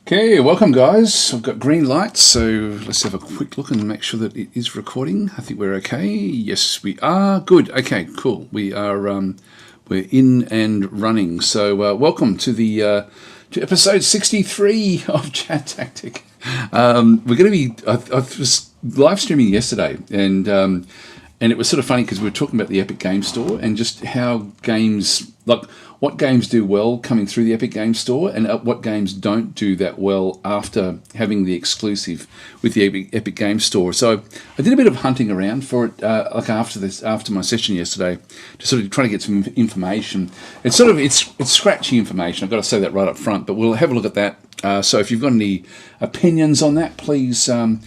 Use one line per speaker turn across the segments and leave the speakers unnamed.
Okay, welcome guys. I've got green lights, so let's have a quick look and make sure that it is recording. I think we're okay. Yes, we are. Good. Okay, cool. We're in and running. So welcome to the to episode 63 of ChatTactic. We're going to be. I was live streaming yesterday, and it was sort of funny because we were talking about the Epic Game Store and just how games, like what games do well coming through the Epic Game Store and what games don't do that well after having the exclusive with the Epic Game Store. So I did a bit of hunting around for it, like after my session yesterday, to sort of try to get some information. It's scratchy information. I've got to say that right up front, but we'll have a look at that. So if you've got any opinions on that, please sort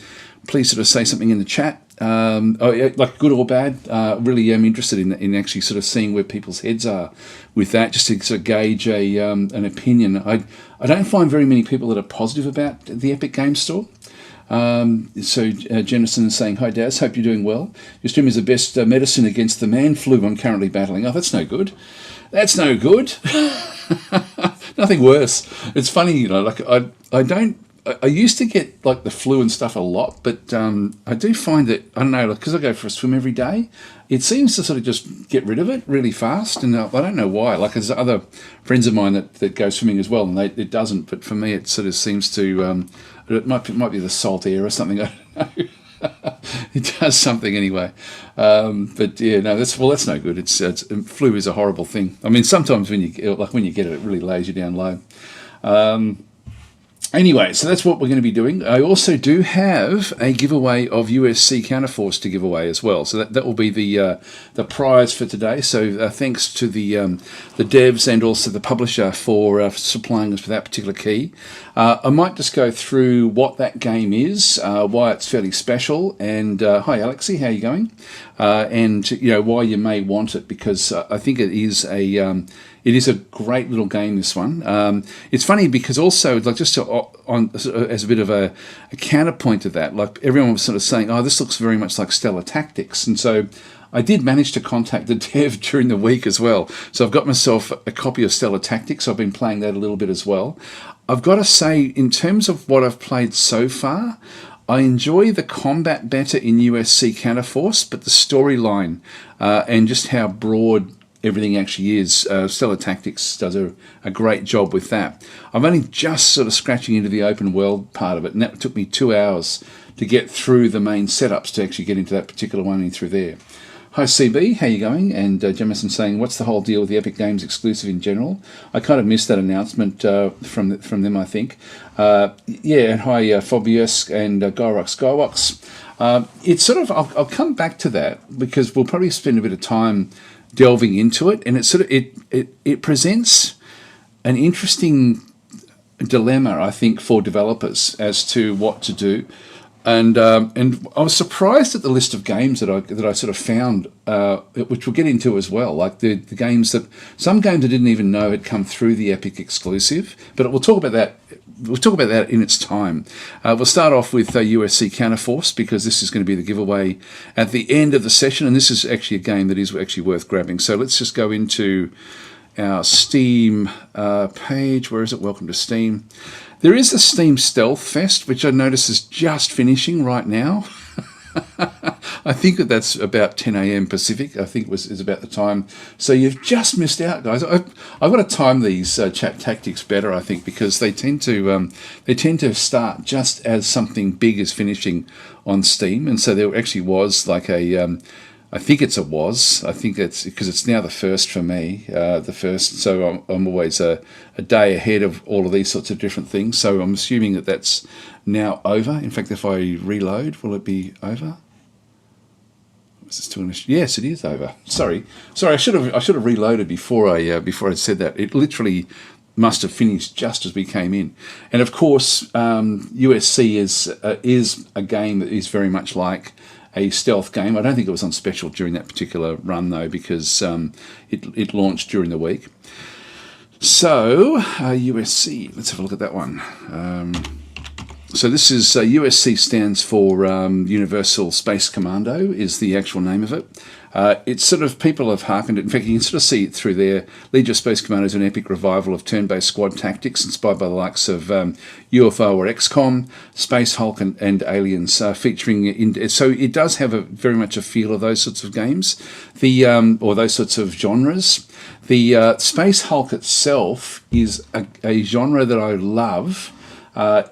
of say something in the chat. Like good or bad, really am interested in actually sort of seeing where people's heads are with that, just to sort of gauge an opinion. I don't find very many people that are positive about the Epic Game Store. So Jennison is saying, "Hi Daz, hope you're doing well. Your stream is the best medicine against the man flu I'm currently battling." Oh, that's no good. That's no good. Nothing worse. It's funny, like I used to get like the flu and stuff a lot, but I do find that, I don't know, because I go for a swim every day, it seems to sort of just get rid of it really fast, and I don't know why. Like there's other friends of mine that go swimming as well, and it doesn't, but for me it sort of seems to, it might be the salt air or something, I don't know. It does something anyway, but yeah, no, that's no good. It's flu is a horrible thing. I mean, sometimes when you get it, it really lays you down low. Anyway, so that's what we're going to be doing. I also do have a giveaway of USC Counterforce to give away as well. So that will be the prize for today. So thanks to the devs and also the publisher for supplying us with that particular key. I might just go through what that game is, why it's fairly special, and hi Alexi, how are you going? And why you may want it, because I think it is a great little game, this one. It's funny because also, like, just as a bit of a counterpoint to that, like everyone was sort of saying, "Oh, this looks very much like Stellar Tactics," and so I did manage to contact the dev during the week as well. So I've got myself a copy of Stellar Tactics. I've been playing that a little bit as well. I've got to say, in terms of what I've played so far, I enjoy the combat better in USC Counterforce, but the storyline and just how broad everything actually is, Stellar Tactics does a great job with that. I'm only just sort of scratching into the open world part of it, and that took me 2 hours to get through the main setups to actually get into that particular one and through there. Hi CB, how you going? And Jemison saying, what's the whole deal with the Epic Games exclusive in general? I kind of missed that announcement from them, I think. Yeah, and hi Phobius and Gyrox. It's sort of, I'll come back to that because we'll probably spend a bit of time delving into it, and it presents an interesting dilemma, I think, for developers as to what to do. And I was surprised at the list of games that I sort of found, which we'll get into as well. Like the games some games I didn't even know had come through the Epic exclusive. But we'll talk about that. We'll talk about that in its time. We'll start off with USC Counterforce, because this is going to be the giveaway at the end of the session, and this is actually a game that is actually worth grabbing. So let's just go into our Steam page. Where is it? Welcome to Steam. There is the Steam Stealth Fest, which I notice is just finishing right now. I think that's about 10 a.m. Pacific. I think is about the time. So you've just missed out, guys. I've got to time these chat tactics better, I think, because they tend to start just as something big is finishing on Steam, and so there actually was like a. I think it's because it's now the first for me, the first. So I'm always a day ahead of all of these sorts of different things. So I'm assuming that that's now over. In fact, if I reload, will it be over? Yes, it is over. Sorry. I should have reloaded before I said that. It literally must have finished just as we came in. And of course, USC is a game that is very much like a stealth game. I don't think it was on special during that particular run though, because it launched during the week. So USC, let's have a look at that one. So this is USC stands for Universal Space Commando is the actual name of it. It's sort of, people have hearkened it. In fact, you can sort of see it through there. Legion of Space Commando is an epic revival of turn-based squad tactics inspired by the likes of UFO or XCOM, Space Hulk and Aliens, featuring. So it does have very much a feel of those sorts of games, or those sorts of genres. The Space Hulk itself is a genre that I love.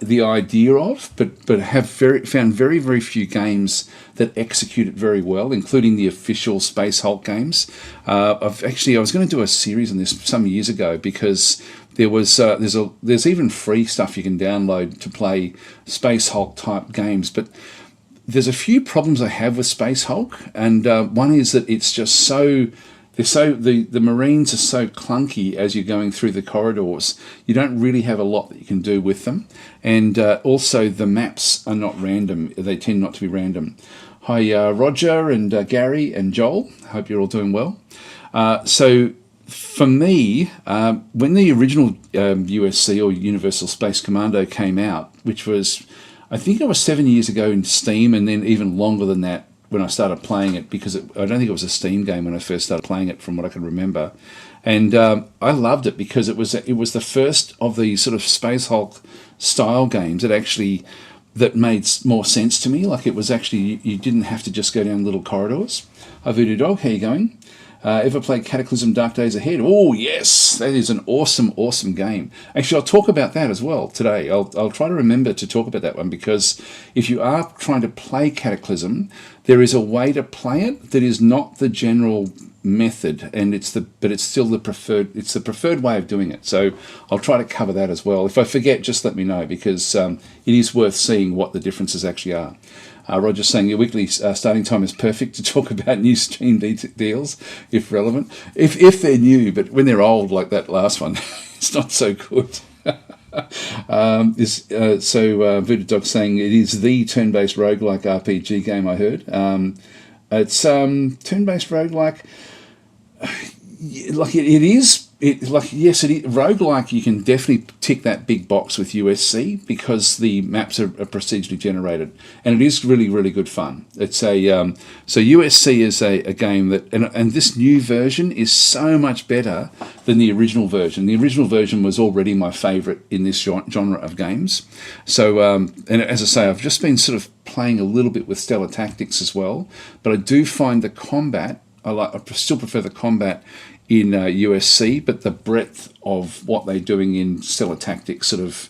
The idea of, but have found very, very few games that execute it very well, including the official Space Hulk games. I was going to do a series on this some years ago because there's even free stuff you can download to play Space Hulk type games, but there's a few problems I have with Space Hulk, and one is that it's just so. The Marines are so clunky as you're going through the corridors. You don't really have a lot that you can do with them. And also the maps are not random. They tend not to be random. Hi, Roger and Gary and Joel. Hope you're all doing well. So for me, when the original USC or Universal Space Commando came out, which was, I think it was 7 years ago in Steam, and then even longer than that when I started playing it, because I don't think it was a Steam game when I first started playing it, from what I can remember. And I loved it because it was the first of the sort of Space Hulk style games that made more sense to me. Like, it was actually, you didn't have to just go down little corridors. Hi, Voodoo Dog, how you going? Ever played Cataclysm Dark Days Ahead? Oh, yes, that is an awesome, awesome game. Actually, I'll talk about that as well today. I'll try to remember to talk about that one, because if you are trying to play Cataclysm, there is a way to play it that is not the general method, and but it's still the preferred way of doing it. So I'll try to cover that as well. If I forget, just let me know, because it is worth seeing what the differences actually are. Roger's saying your weekly starting time is perfect to talk about new Steam deals, if relevant. If they're new, but when they're old, like that last one, it's not so good. Voodoo Dog saying it is the turn-based roguelike RPG game, I heard. It's turn-based roguelike. Like it is. Yes, it is roguelike. You can definitely tick that big box with USC because the maps are procedurally generated, and it is really, really good fun. It's so USC is a game that, and this new version is so much better than the original version. The original version was already my favourite in this genre of games. So, and as I say, I've just been sort of playing a little bit with Stellar Tactics as well, but I do find the combat. I still prefer the combat in USC, but the breadth of what they're doing in Stellar Tactics sort of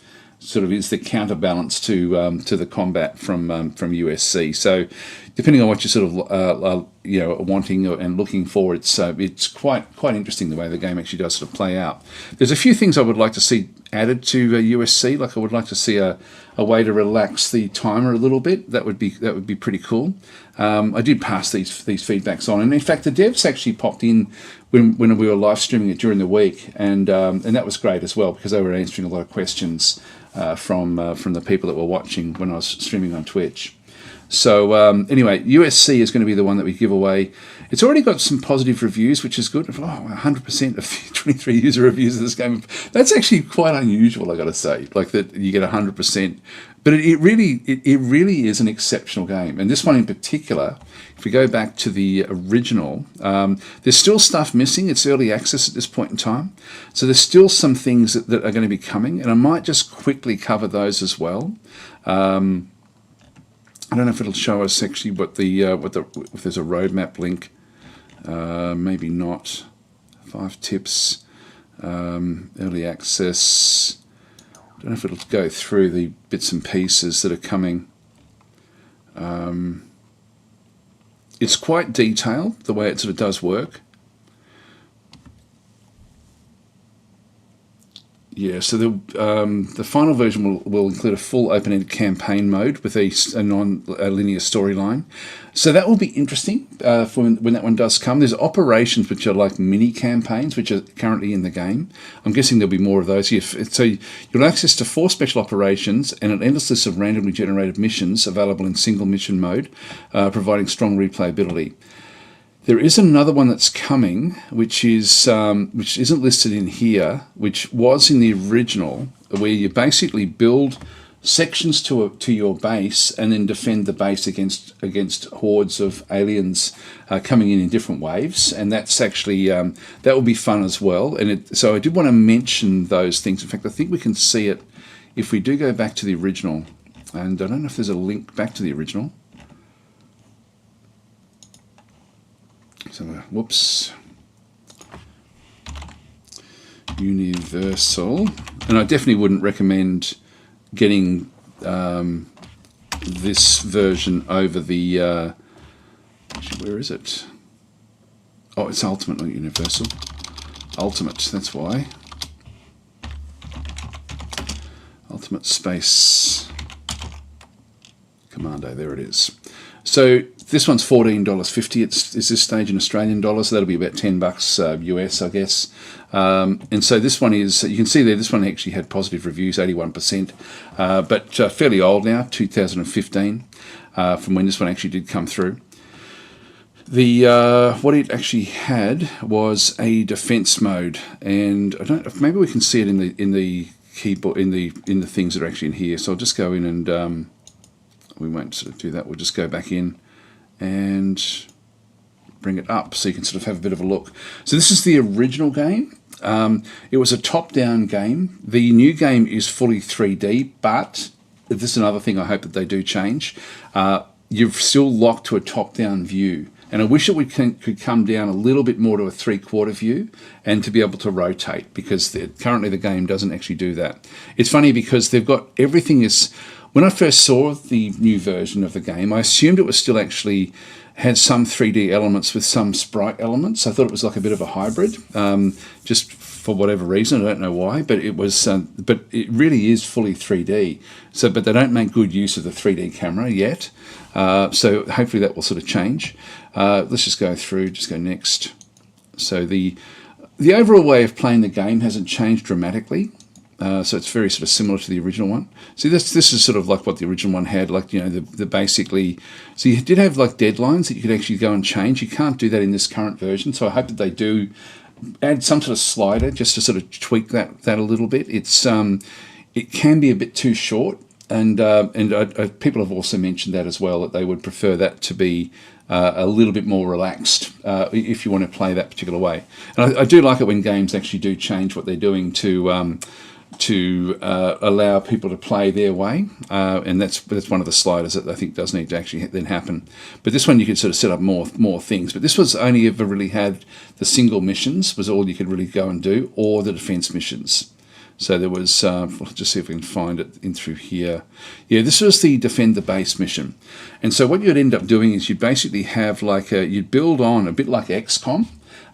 is the counterbalance to the combat from USC. So, depending on what you're sort of wanting and looking for, it's quite interesting the way the game actually does sort of play out. There's a few things I would like to see added to USC. Like, I would like to see a way to relax the timer a little bit. That would be pretty cool. I did pass these feedbacks on, and in fact, the devs actually popped in when we were live streaming it during the week, and that was great as well, because they were answering a lot of questions from the people that were watching when I was streaming on Twitch. So anyway, USC is going to be the one that we give away. It's already got some positive reviews, which is good. 100% of 23 user reviews of this game. That's actually quite unusual, I got to say. Like, that you get 100%. But it really is an exceptional game. And this one in particular, if we go back to the original, there's still stuff missing. It's early access at this point in time. So there's still some things that are going to be coming. And I might just quickly cover those as well. I don't know if it'll show us actually if there's a roadmap link. Maybe not. 5 tips, early access. I don't know if it'll go through the bits and pieces that are coming. It's quite detailed, the way it sort of does work. Yeah, so the final version will include a full open-ended campaign mode with a non-linear storyline. So that will be interesting for when that one does come. There's operations, which are like mini campaigns, which are currently in the game. I'm guessing there'll be more of those. So you'll have access to 4 special operations and an endless list of randomly generated missions available in single mission mode, providing strong replayability. There is another one that's coming, which isn't listed in here, which was in the original, where you basically build sections to your base and then defend the base against hordes of aliens coming in different waves. And that's actually that will be fun as well. And so I did want to mention those things. In fact, I think we can see it if we do go back to the original. And I don't know if there's a link back to the original. So whoops. Universal. And I definitely wouldn't recommend getting this version over the actually, where is it? Oh, it's Ultimate, not Universal. Ultimate, that's why. Ultimate Space Commando, there it is. So this one's $14.50. It's this stage in Australian dollars, so that'll be about $10 US, I guess. And so this one is, you can see there, this one actually had positive reviews, 81%, but fairly old now, 2015, from when this one actually did come through. The what it actually had was a defense mode, and I don't know, maybe we can see it in the keyboard, in the things that are actually in here. So I'll just go in and we won't sort of do that. We'll just go back in and bring it up so you can sort of have a bit of a look. So this is the original game. It was a top-down game. The new game is fully 3D, but this is another thing I hope that they do change. You're still locked to a top-down view. And I wish it could come down a little bit more to a 3/4 view and to be able to rotate, because currently the game doesn't actually do that. It's funny because they've got everything is... When I first saw the new version of the game, I assumed it was still actually had some 3D elements with some sprite elements. I thought it was like a bit of a hybrid, just for whatever reason. I don't know why, but it was. But it really is fully 3D. So, but they don't make good use of the 3D camera yet. So hopefully that will sort of change. Let's just go through. Just go next. So the overall way of playing the game hasn't changed dramatically. So it's very sort of similar to the original one. See, this is sort of like what the original one had, like, you know, the basically... So you did have like deadlines that you could actually go and change. You can't do that in this current version, so I hope that they do add some sort of slider just to sort of tweak that a little bit. It's it can be a bit too short, and people have also mentioned that as well, that they would prefer that to be a little bit more relaxed if you want to play that particular way. And I do like it when games actually do change what they're doing to allow people to play their way, and that's one of the sliders that I think does need to actually then happen. But this one you could sort of set up more things. But this was only ever really had the single missions was all you could really go and do, or the defense missions. So there was, we'll just see if we can find it in through here. Yeah, this was the defend the base mission. And so what you'd end up doing is you'd basically have like you'd build on a bit like XCOM.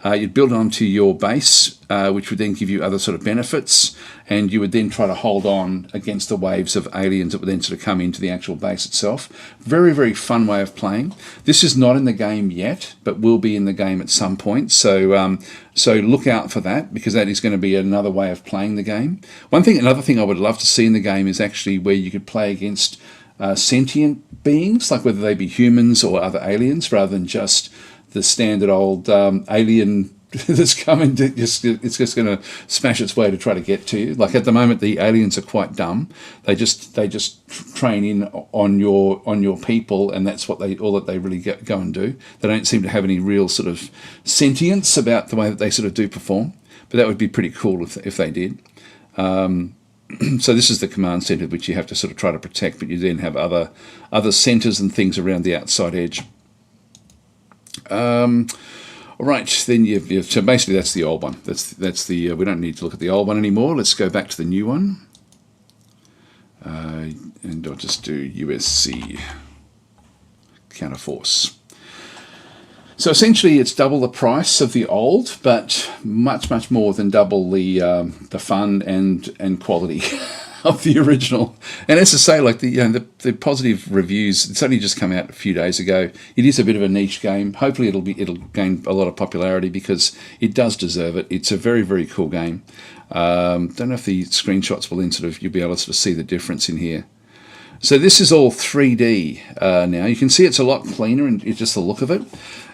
You'd build onto your base, which would then give you other sort of benefits, and you would then try to hold on against the waves of aliens that would then sort of come into the actual base itself. Very, very fun way of playing. This is not in the game yet, but will be in the game at some point. So so look out for that, because that is going to be another way of playing the game. Another thing I would love to see in the game is actually where you could play against sentient beings, like whether they be humans or other aliens, rather than just the standard old alien that's coming to it's just going to smash its way to try to get to you. Like at the moment, the aliens are quite dumb. They just train in on your people, and that's what all that they really go and do. They don't seem to have any real sort of sentience about the way that they sort of do perform. But that would be pretty cool if they did. So this is the command center, which you have to sort of try to protect, but you then have other centers and things around the outside edge. All right, then so basically that's the old one. That's the we don't need to look at the old one anymore. Let's go back to the new one, and I'll just do USC Counterforce. So essentially, it's double the price of the old, but much more than double the fun and quality of the original. And as I say, like the positive reviews, it's only just come out a few days ago. It is a bit of a niche game. Hopefully it'll gain a lot of popularity, because it does deserve it. It's a very, very cool game. Don't know if the screenshots will then you'll be able to sort of see the difference in here. So this is all 3D now. You can see it's a lot cleaner and it's just the look of it.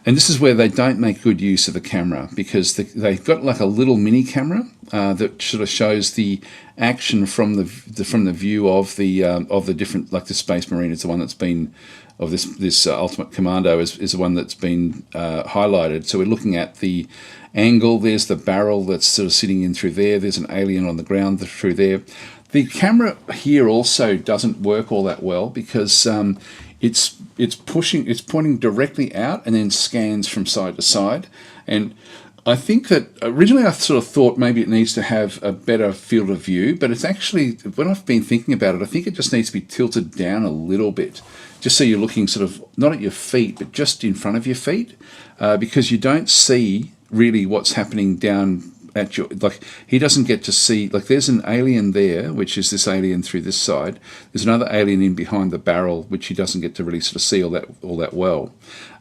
And this is where they don't make good use of the camera, because they've got like a little mini camera that sort of shows the action from the view of the different, like the Space Marine is the one that's been, of this Ultimate Commando is the one that's been highlighted. So we're looking at the angle. There's the barrel that's sort of sitting in through there. There's an alien on the ground through there. The camera here also doesn't work all that well, because it's pointing directly out and then scans from side to side. And I think that originally I sort of thought maybe it needs to have a better field of view, but it's actually, when I've been thinking about it, I think it just needs to be tilted down a little bit, just so you're looking sort of not at your feet, but just in front of your feet, because you don't see really what's happening down at your, like, he doesn't get to see, like, there's an alien there, which is this alien through this side. There's another alien in behind the barrel, which he doesn't get to really sort of see all that well.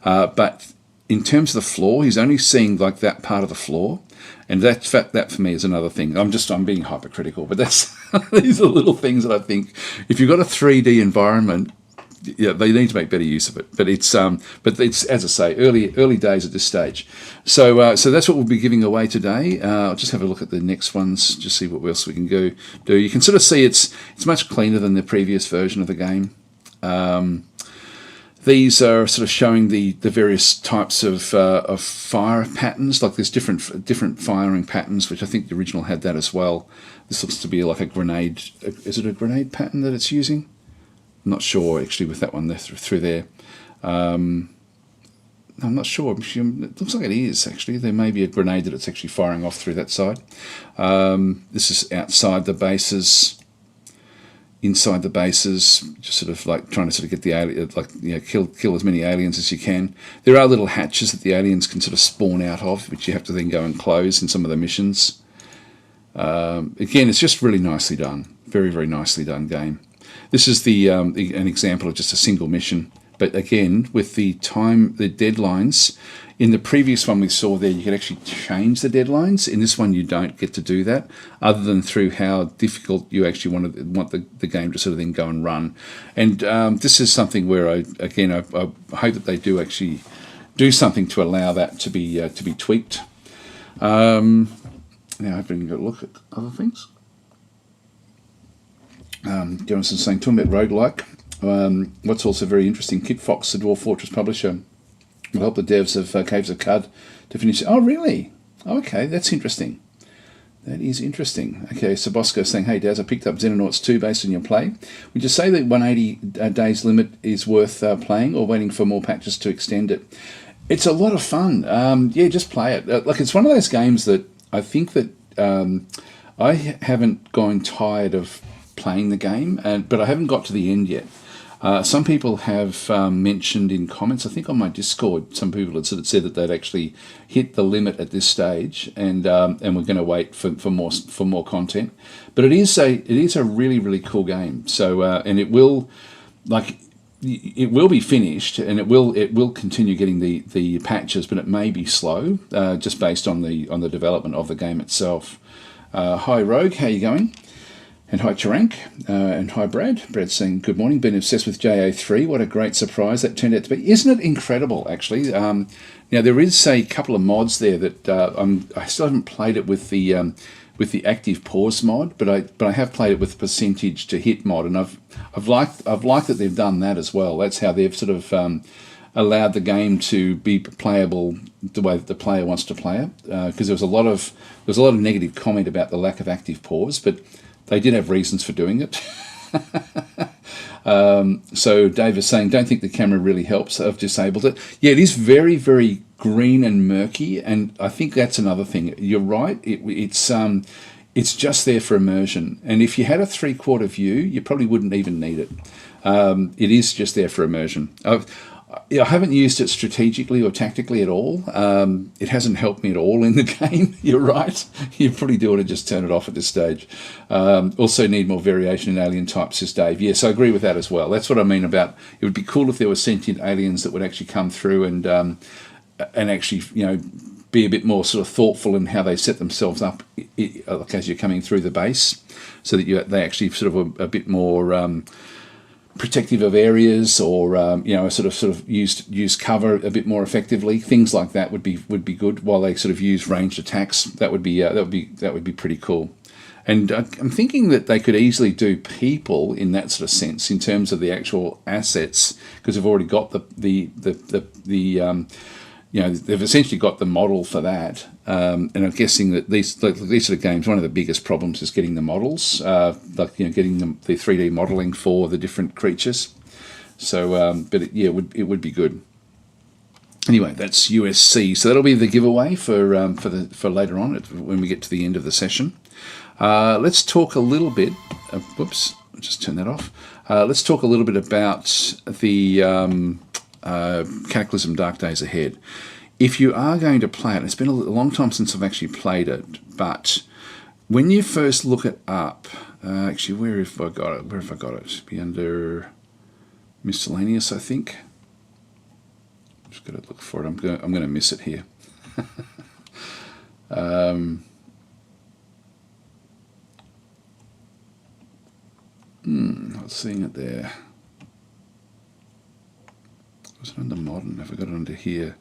But in terms of the floor, he's only seeing like that part of the floor, and that for me is another thing. I'm being hypercritical, but that's these are little things that I think if you've got a 3D environment, yeah, they need to make better use of it. But it's as I say, early days at this stage. So that's what we'll be giving away today. I'll just have a look at the next ones, just see what else we can do. You can sort of see it's much cleaner than the previous version of the game. These are sort of showing the various types of fire patterns. Like there's different firing patterns, which I think the original had that as well. This looks to be like a grenade. Is it a grenade pattern that it's using? I'm not sure actually with that one there through there. I'm not sure. It looks like it is actually. There may be a grenade that it's actually firing off through that side. This is outside the bases. Inside the bases, just sort of like trying to sort of get the alien, like, you know, kill as many aliens as you can. There are little hatches that the aliens can sort of spawn out of, which you have to then go and close in some of the missions. Again, it's just really nicely done, very, very nicely done game. This is an example of just a single mission, but again with the deadlines. In the previous one we saw there, you could actually change the deadlines. In this one, you don't get to do that, other than through how difficult you actually want the game to sort of then go and run. And this is something where I hope that they do actually do something to allow that to be tweaked. Now I've been going to look at other things. Jonathan's saying, talking about roguelike. What's also very interesting, Kit Fox, the Dwarf Fortress publisher, will help the devs of Caves of Cud to finish. Oh, really? Okay, that's interesting. That is interesting. Okay, Sabosco saying, hey, Daz, I picked up Xenonauts 2 based on your play. Would you say that 180 days limit is worth playing, or waiting for more patches to extend it? It's a lot of fun. Yeah, just play it. Like, it's one of those games that I think that I haven't gone tired of playing the game, but I haven't got to the end yet. Some people have mentioned in comments, I think on my Discord, some people had sort of said that they'd actually hit the limit at this stage, and we're going to wait for more content. But it is a really, really cool game. So and it will be finished, and it will continue getting the patches, but it may be slow just based on the development of the game itself. Hi Rogue, how you going? And hi Charank, and hi Brad. Brad's saying, good morning, been obsessed with JA3. What a great surprise that turned out to be. Isn't it incredible, actually? Now, there is a couple of mods there that I still haven't played it with the active pause mod, but I have played it with the percentage to hit mod, and I've liked that they've done that as well. That's how they've sort of allowed the game to be playable the way that the player wants to play it. Because there was a lot of negative comment about the lack of active pause, but they did have reasons for doing it. So Dave is saying, don't think the camera really helps. I've disabled it. Yeah, it is very, very green and murky, and I think that's another thing. You're right. It's just there for immersion. And if you had a 3/4 view, you probably wouldn't even need it. It is just there for immersion. I haven't used it strategically or tactically at all. It hasn't helped me at all in the game. You're right. You probably do want to just turn it off at this stage. Also need more variation in alien types, says Dave. Yes, I agree with that as well. That's what I mean about, it would be cool if there were sentient aliens that would actually come through and actually, you know, be a bit more sort of thoughtful in how they set themselves up as you're coming through the base, so that they actually sort of a bit more protective of areas, or sort of use cover a bit more effectively. Things like that would be good, while they sort of use ranged attacks. That would be pretty cool. And I'm thinking that they could easily do people in that sort of sense, in terms of the actual assets, because they've already got they've essentially got the model for that. And I'm guessing that these sort of games, one of the biggest problems is getting the models, getting the 3D modeling for the different creatures. So, but it would be good. Anyway, that's USC. So that'll be the giveaway for later on, when we get to the end of the session. Let's talk a little bit. Whoops, I'll just turn that off. Let's talk a little bit about the Cataclysm Dark Days Ahead. If you are going to play it, it's been a long time since I've actually played it, but when you first look it up, actually, where have I got it? It'd be under miscellaneous, I think. Just got to look for it. I'm going to miss it here. Not seeing it there. Was it under modern? Have I got it under here?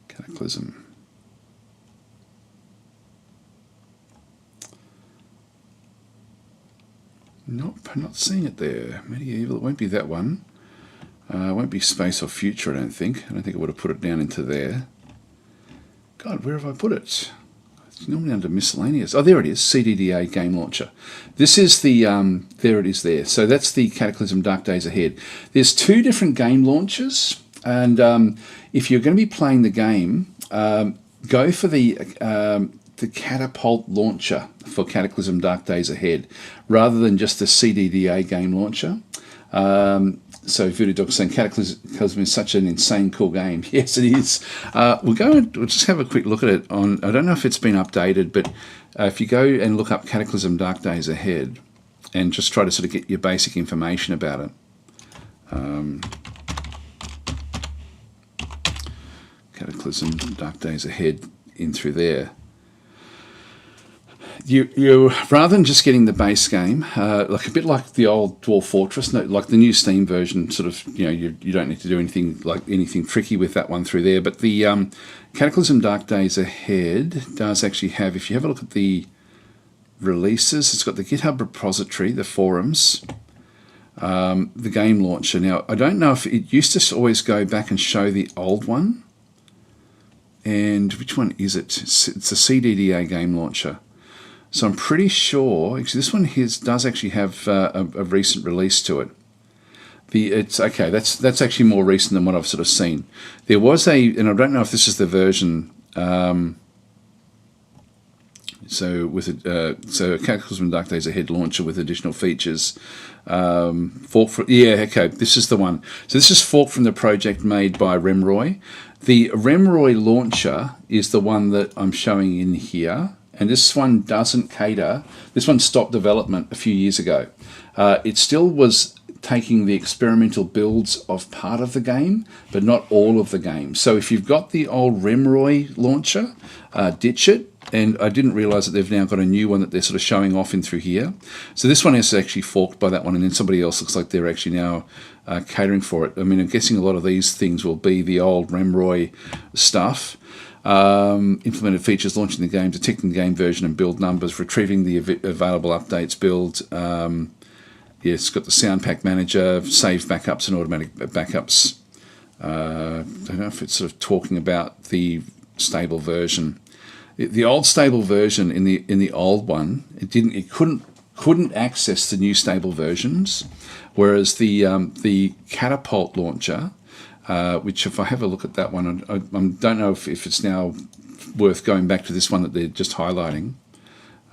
Cataclysm. Nope, I'm not seeing it there. Medieval, it won't be that one. It won't be Space or Future, I don't think. I would have put it down into there. God, where have I put it? It's normally under miscellaneous. Oh, there it is, CDDA Game Launcher. This is the, there it is there. So that's the Cataclysm Dark Days Ahead. There's two different game launchers, and if you're going to be playing the game, go for the Catapult launcher for Cataclysm Dark Days Ahead, rather than just the CDDA game launcher. So Voodoo Dog saying Cataclysm is such an insane cool game. Yes, it is. We'll just have a quick look at it on. I don't know if it's been updated, but if you go and look up Cataclysm Dark Days Ahead, and just try to sort of get your basic information about it. Cataclysm Dark Days Ahead in through there. You rather than just getting the base game, like a bit like the old Dwarf Fortress, like the new Steam version, sort of, you don't need to do anything tricky with that one through there. But the Cataclysm Dark Days Ahead does actually have, if you have a look at the releases, it's got the GitHub repository, the forums, the game launcher. Now, I don't know if it used to always go back and show the old one. And which one is it? It's a CDDA game launcher. So I'm pretty sure, actually, this one here does actually have a recent release to it. It's okay. That's actually more recent than what I've sort of seen. There was and I don't know if this is the version. So with so Cataclysm Dark Days Ahead launcher with additional features. This is the one. So this is forked from the project made by Remroy. The Remroy launcher is the one that I'm showing in here. And this one doesn't cater. This one stopped development a few years ago. It still was taking the experimental builds of part of the game, but not all of the game. So if you've got the old Remroy launcher, ditch it. And I didn't realise that they've now got a new one that they're sort of showing off in through here. So this one is actually forked by that one, and then somebody else looks like they're actually now catering for it. I mean, I'm guessing a lot of these things will be the old Remroy stuff. Implemented features, launching the game, detecting the game version and build numbers, retrieving the available updates, build. It's got the sound pack manager, save backups and automatic backups. I don't know if it's sort of talking about the stable version. The old stable version in the old one, it couldn't access the new stable versions, whereas the Catapult launcher, which if I have a look at that one, I don't know if it's now worth going back to this one that they're just highlighting.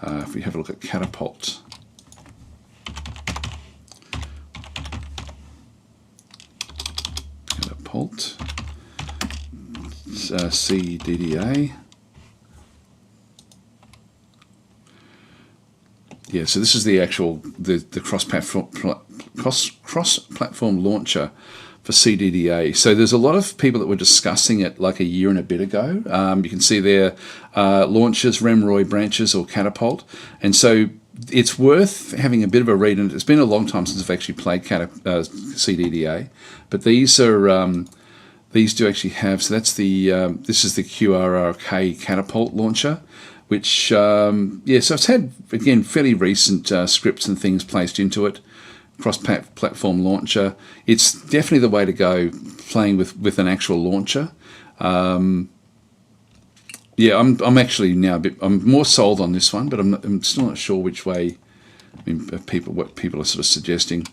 If we have a look at Catapult. Catapult. CDDA. Yeah, so this is the actual the cross-platform launcher for CDDA. So there's a lot of people that were discussing it like a year and a bit ago. You can see there launchers, Remroy branches or Catapult. And so it's worth having a bit of a read, and it's been a long time since I've actually played CDDA, but these are these do actually have. So that's the this is the QRRK catapult launcher, which so it's had again fairly recent scripts and things placed into it. Cross-platform launcher. It's definitely the way to go. Playing with an actual launcher. I'm actually now I'm more sold on this one, but I'm still not sure which way. I mean, what people are sort of suggesting.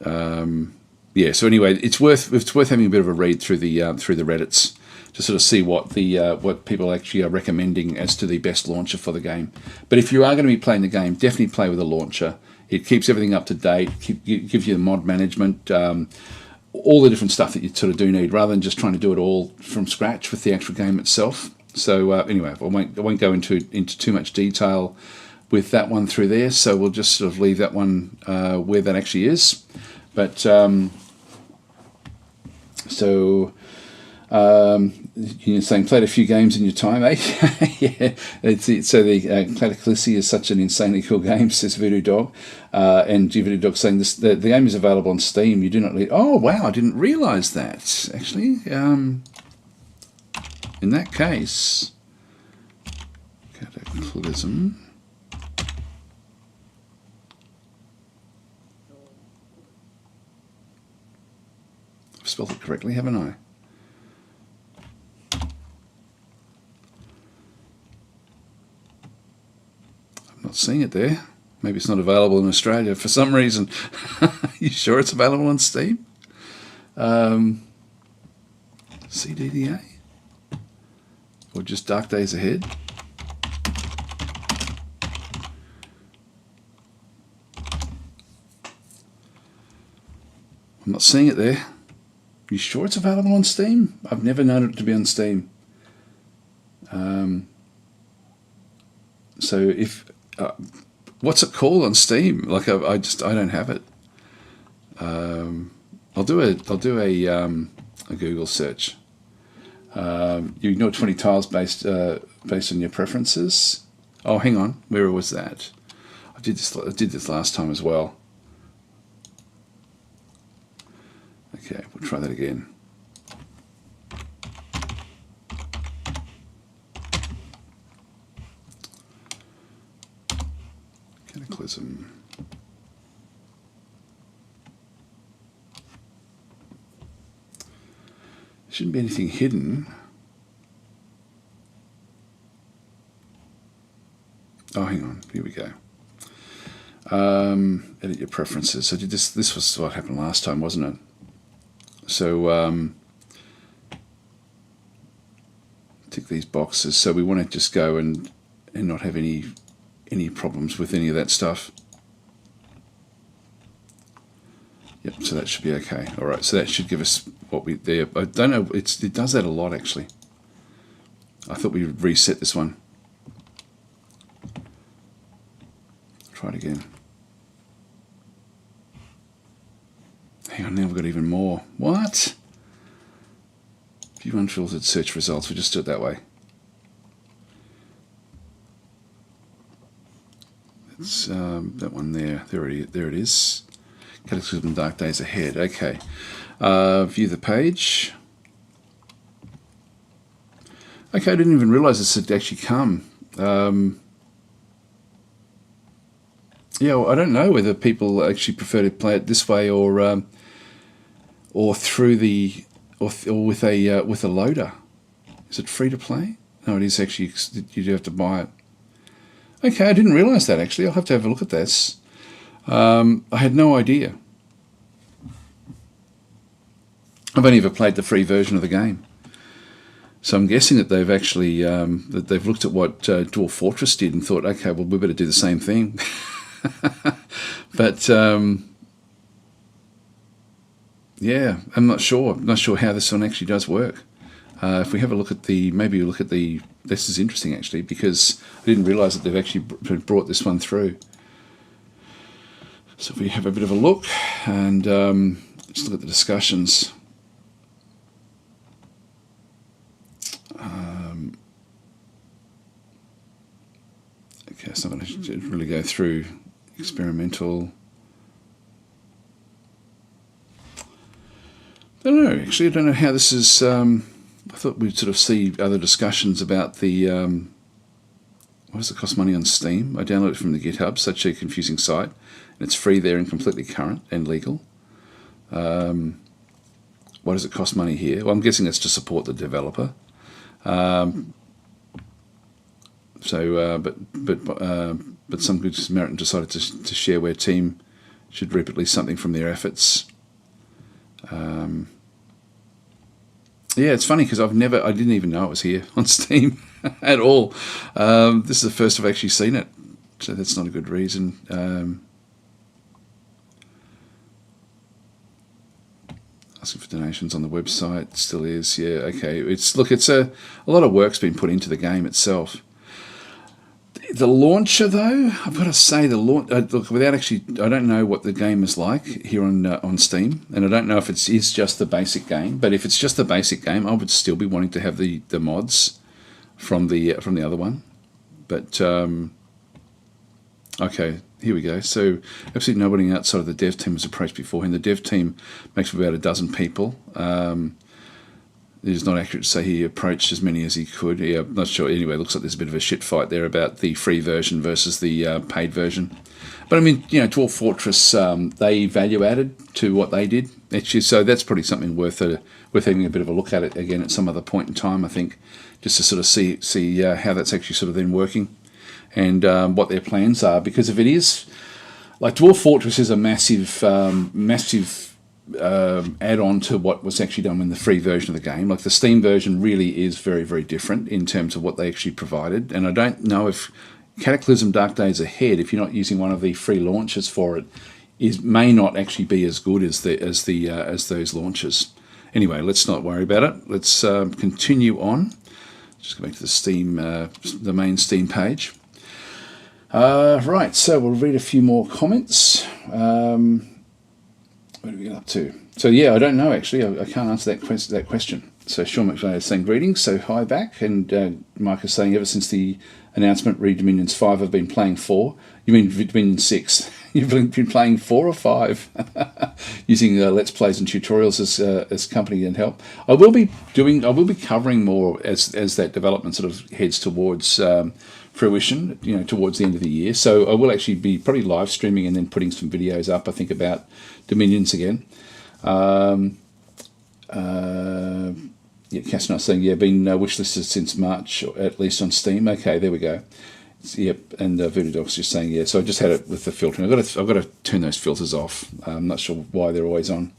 So anyway, it's worth having a bit of a read through the Reddits to sort of see what people actually are recommending as to the best launcher for the game. But if you are going to be playing the game, definitely play with a launcher. It keeps everything up to date. Gives you the mod management. All the different stuff that you sort of do need, rather than just trying to do it all from scratch with the actual game itself. So anyway, I won't go into too much detail with that one through there. So we'll just sort of leave that one where that actually is. But you're saying played a few games in your time, eh? Yeah. So the Cataclysm is such an insanely cool game, says Voodoo Dog. And Voodoo Dog saying this: the game is available on Steam. You do not need. Oh wow, I didn't realise that actually. In that case, Cataclysm. I've spelled it correctly, haven't I? Not seeing it there. Maybe it's not available in Australia for some reason. You sure it's available on Steam? CDDA? Or just Dark Days Ahead? I'm not seeing it there. You sure it's available on Steam? I've never known it to be on Steam. So if what's it called on Steam? Like I don't have it. I'll do a Google search. You ignore 20 tiles based on your preferences. Oh, hang on, where was that? I did this last time as well. Okay, we'll try that again. Cataclysm. Shouldn't be anything hidden. Oh, hang on. Here we go. Edit your preferences. So this was what happened last time, wasn't it? So tick these boxes. So we want to just go and not have any problems with any of that stuff. Yep, so that should be okay. All right, so that should give us what we there. I don't know. It does that a lot actually. I thought we would reset this one. Try it again. Hang on, now we've got even more. What? View unfiltered search results. We'll just do it that way. It's that one there. There it is. Cataclysm Dark Days Ahead. Okay. View the page. Okay, I didn't even realise this had actually come. Yeah, well, I don't know whether people actually prefer to play it this way or through the or with a loader. Is it free to play? No, it is actually. You do have to buy it. Okay, I didn't realise that actually. I'll have to have a look at this. I had no idea. I've only ever played the free version of the game, so I'm guessing that they've actually that they've looked at what Dwarf Fortress did and thought, okay, well we better do the same thing. But yeah, I'm not sure. I'm not sure how this one actually does work. If we have a look at maybe look at this is interesting actually, because I didn't realise that they've actually brought this one through. So if we have a bit of a look and let's look at the discussions. Okay, It's not going to really go through experimental. I don't know, actually. I don't know how this is. I thought we'd sort of see other discussions about the. What does it cost money on Steam? I downloaded it from the GitHub, such a confusing site. And it's free there and completely current and legal. What does it cost money here? Well, I'm guessing it's to support the developer. But some good Samaritan decided to share where team should reap at least something from their efforts. Yeah, it's funny because I didn't even know it was here on Steam at all. This is the first I've actually seen it, so that's not a good reason. Asking for donations on the website, still is. Yeah, okay. It's a lot of work's been put into the game itself. The launcher, though, I've got to say look, without actually, I don't know what the game is like here on Steam, and I don't know if it is just the basic game. But if it's just the basic game, I would still be wanting to have the mods from the other one. But okay, here we go. So absolutely nobody outside of the dev team was approached beforehand. The dev team makes up about a dozen people. It is not accurate to say he approached as many as he could. Yeah, I'm not sure. Anyway, it looks like there's a bit of a shit fight there about the free version versus the paid version. But I mean, Dwarf Fortress, they value added to what they did. Actually, so that's probably something worth having a bit of a look at it again at some other point in time, I think, just to sort of see how that's actually sort of then working and what their plans are. Because if it is, like Dwarf Fortress is a massive add-on to what was actually done in the free version of the game. Like the Steam version really is very, very different in terms of what they actually provided. And I don't know if Cataclysm Dark Days Ahead, if you're not using one of the free launches for it, may not actually be as good as those launches. Anyway, let's not worry about it. Let's continue on. Just go back to the Steam, the main Steam page. Right, so we'll read a few more comments. What do we get up to? So yeah, I don't know actually. I can't answer that question. So Sean McVeigh is saying greetings. So hi back, and Mike is saying ever since the announcement, Read Dominions 5 I've been playing 4. You mean Dominion 6? You've been playing 4 or 5 using Let's Plays and tutorials as company and help. I will be covering more as that development sort of heads towards fruition, towards the end of the year. So I will actually be probably live streaming and then putting some videos up, I think, about Dominions again. Casnar's saying, been wishlisted since March, or at least on Steam. Okay, there we go. Yep, and Voodoo Dog's just saying, so I just had it with the filtering. I've got to turn those filters off. I'm not sure why they're always on.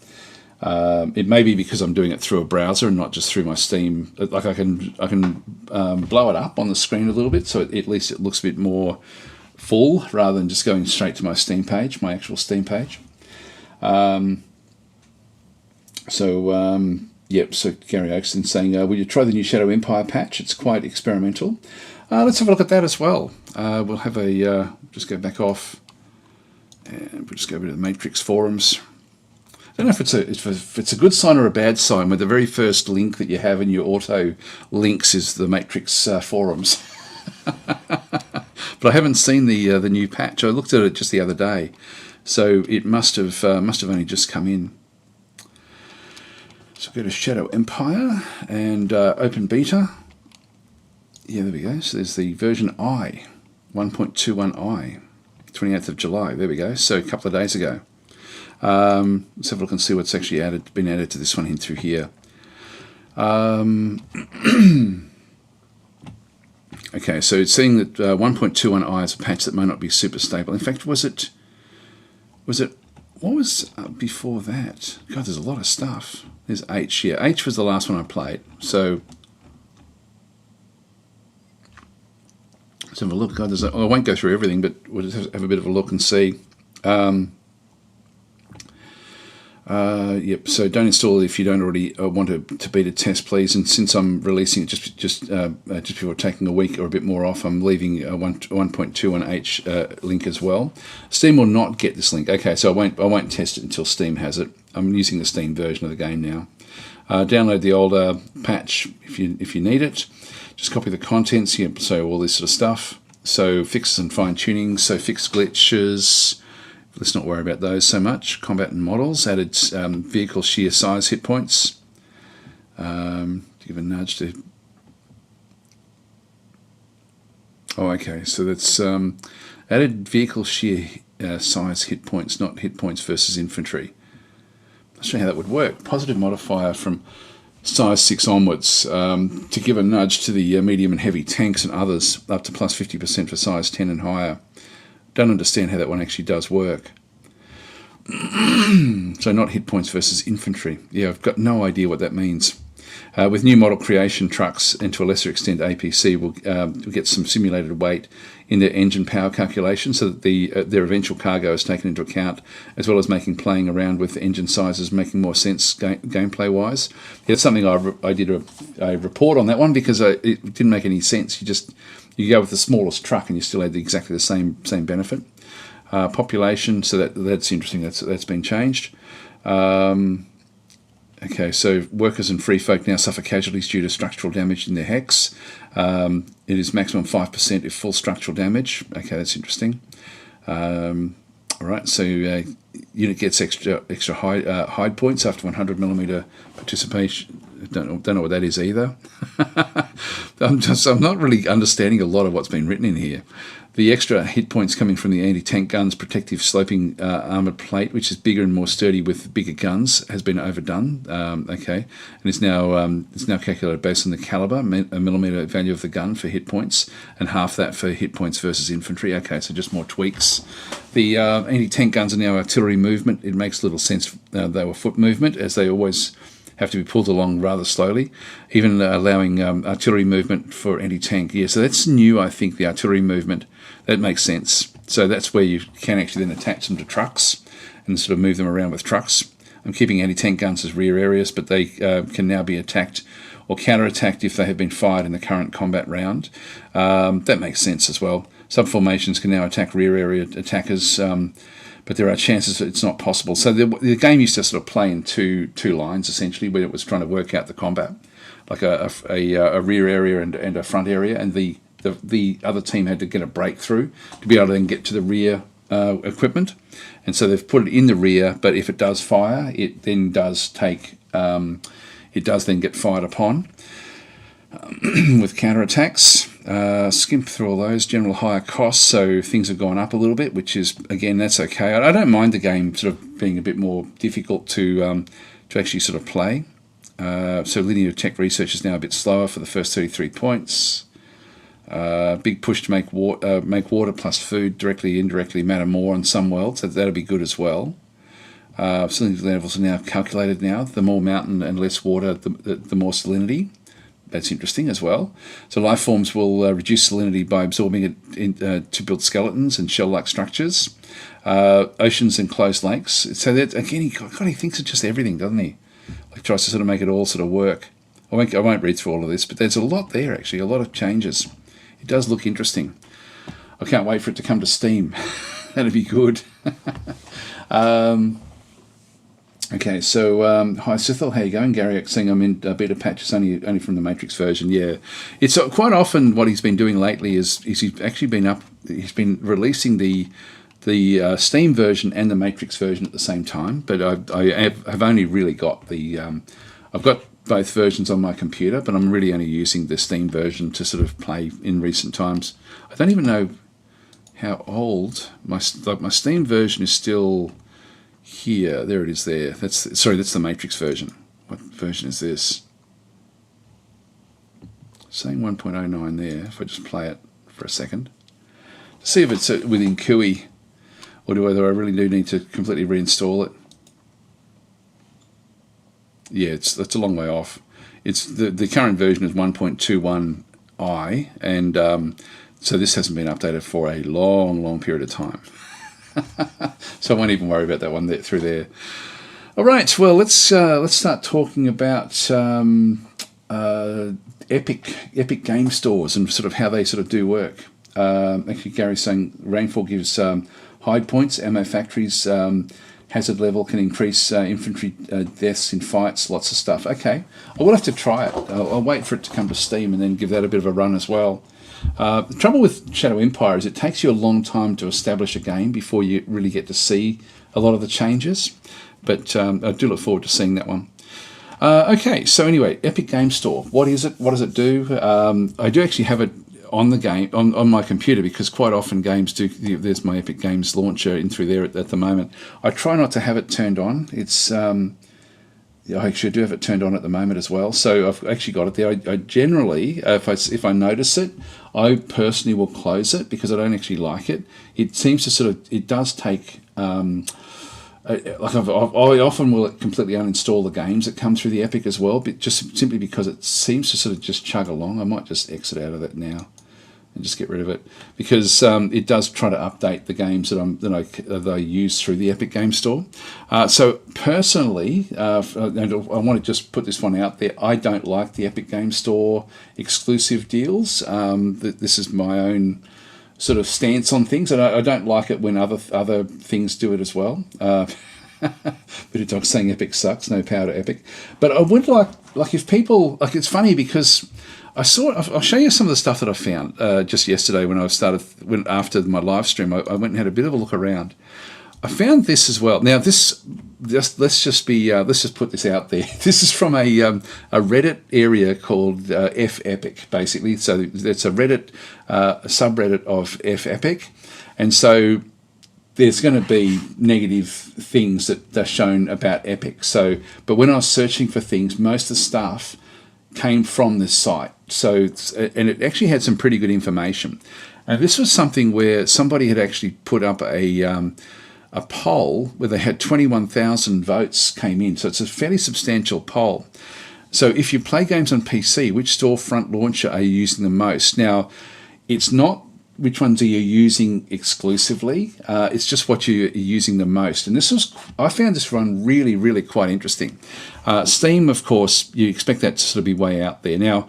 It may be because I'm doing it through a browser and not just through my Steam. Like I can blow it up on the screen a little bit, so at least it looks a bit more full rather than just going straight to my Steam page, my actual Steam page. So Gary Oakston saying, will you try the new Shadow Empire patch? It's quite experimental. Let's have a look at that as well. We'll have just go back off, and we'll just go over to the Matrix forums. I don't know if it's a good sign or a bad sign when the very first link that you have in your auto links is the Matrix forums. But I haven't seen the new patch. I looked at it just the other day, so it must have only just come in. So go to Shadow Empire and open beta. Yeah, there we go. So there's the version I, 1.21i, 28th of July. There we go. So a couple of days ago. Let's have a look and see what's actually been added to this one in through here. Okay, so it's saying that 1.21i is a patch that may not be super stable. In fact, what was before that? God, there's a lot of stuff. There's H. Yeah, H was the last one I played. So let's have a look. God, I won't go through everything, but we'll just have a bit of a look and see. Yep. So don't install it if you don't already want to beta test, please. And since I'm releasing it just before taking a week or a bit more off, I'm leaving a 1.21h link as well. Steam will not get this link. Okay, so I won't test it until Steam has it. I'm using the Steam version of the game now. Download the older patch if you need it. Just copy the contents. Yep. So all this sort of stuff. So fixes and fine tuning, so fixed glitches. Let's not worry about those so much. Combat and models, added vehicle sheer size hit points. Give a nudge to... Oh, okay, so that's added vehicle sheer size hit points, not hit points versus infantry. Not sure how that would work. Positive modifier from size 6 onwards to give a nudge to the medium and heavy tanks and others, up to plus 50% for size 10 and higher. Don't understand how that one actually does work. So not hit points versus infantry. Yeah, I've got no idea what that means. With new model creation trucks, and to a lesser extent APC, we'll get some simulated weight in their engine power calculation, so that their eventual cargo is taken into account, as well as making playing around with engine sizes making more sense gameplay wise. It's something I did a report on that one, because it didn't make any sense. You go with the smallest truck and you still had exactly the same benefit. Population, so that's interesting. That's been changed. Okay, so workers and free folk now suffer casualties due to structural damage in their hex. It is maximum 5% if full structural damage. Okay, that's interesting. All right, so unit gets extra hide points after 100mm participation. Don't know what that is either. I'm not really understanding a lot of what's been written in here. The extra hit points coming from the anti-tank guns protective sloping armoured plate, which is bigger and more sturdy with bigger guns, has been overdone. Okay, and it's now calculated based on the caliber, a millimetre value of the gun for hit points, and half that for hit points versus infantry. Okay, so just more tweaks. The anti-tank guns are now artillery movement. It makes little sense they were foot movement, as they always have to be pulled along rather slowly, even allowing artillery movement for anti-tank. Yeah, so that's new, I think, the artillery movement. That makes sense. So that's where you can actually then attach them to trucks and sort of move them around with trucks. I'm keeping anti-tank guns as rear areas, but they can now be attacked or counter-attacked if they have been fired in the current combat round. That makes sense as well. Subformations can now attack rear area attackers, but there are chances that it's not possible. So the game used to sort of play in two lines, essentially, where it was trying to work out the combat, like a rear area and a front area, and the other team had to get a breakthrough to be able to then get to the rear equipment. And so they've put it in the rear, but if it does fire, it then does then get fired upon with counterattacks. Skimp through all those. General higher costs, so things have gone up a little bit, which is, again, that's okay. I don't mind the game sort of being a bit more difficult to actually sort of play. So linear tech research is now a bit slower for the first 33 points. Big push to make water plus food directly, indirectly matter more on some worlds, so that'll be good as well. Salinity levels are now calculated now. The more mountain and less water, the more salinity. That's interesting as well. So life forms will reduce salinity by absorbing it to build skeletons and shell-like structures. Oceans and closed lakes. So that, again, he thinks of just everything, doesn't he? Like, tries to sort of make it all sort of work. I won't read through all of this, but there's a lot there, actually, a lot of changes. It does look interesting. I can't wait for it to come to Steam. That'd be good. Okay, so hi Sithel, how you going? Gary saying I'm in beta patches only from the Matrix version. Yeah, it's quite often what he's been doing lately is he's actually he's been releasing the Steam version and the Matrix version at the same time. But I have only really got I've got both versions on my computer, but I'm really only using the Steam version to sort of play in recent times. I don't even know how old my Steam version is still. Here, there it is there. That's the Matrix version. What version is this? Saying 1.09 there, if I just play it for a second. To see if it's within QE, or whether I really do need to completely reinstall it. Yeah, that's a long way off. It's the current version is 1.21i, and so this hasn't been updated for a long period of time. So I won't even worry about that one through there. All right, well, let's start talking about epic game stores and sort of how they sort of do work. Actually, Gary's saying rainfall gives hide points, ammo factories, hazard level can increase infantry deaths in fights, lots of stuff. Okay, I will have to try it. I'll wait for it to come to Steam and then give that a bit of a run as well. The trouble with Shadow Empire is it takes you a long time to establish a game before you really get to see a lot of the changes. But I do look forward to seeing that one. Okay, so anyway, Epic Game Store. What is it? What does it do? I do actually have it on the game on my computer, because quite often games do. There's my Epic Games launcher in through there at the moment. I try not to have it turned on. It's I actually do have it turned on at the moment as well. So I've actually got it there. I generally, if I notice it, I personally will close it because I don't actually like it. It seems to it does take. I often will completely uninstall the games that come through the Epic as well, but just simply because it seems to sort of just chug along. I might just exit out of it now and just get rid of it, because it does try to update the games that I use through the Epic Game Store. So personally, and I want to just put this one out there, I don't like the Epic Game Store exclusive deals. This is my own sort of stance on things, and I don't like it when other things do it as well. Bit of dog saying Epic sucks, no power to Epic. But I would like if people, it's funny because I'll show you some of the stuff that I found just yesterday when after my live stream. I went and had a bit of a look around. I found this as well. Now let's just put this out there. This is from a Reddit area called F Epic, basically. So it's a Reddit subreddit of F Epic, and so there's going to be negative things that are shown about Epic. So, but when I was searching for things, most of the stuff came from this site. So, and it actually had some pretty good information. And this was something where somebody had actually put up a poll where they had 21,000 votes came in. So it's a fairly substantial poll. So if you play games on PC, which storefront launcher are you using the most? Now, it's not which ones are you using exclusively. It's just what you're using the most. And I found this one really, really quite interesting. Steam, of course, you expect that to sort of be way out there. Now,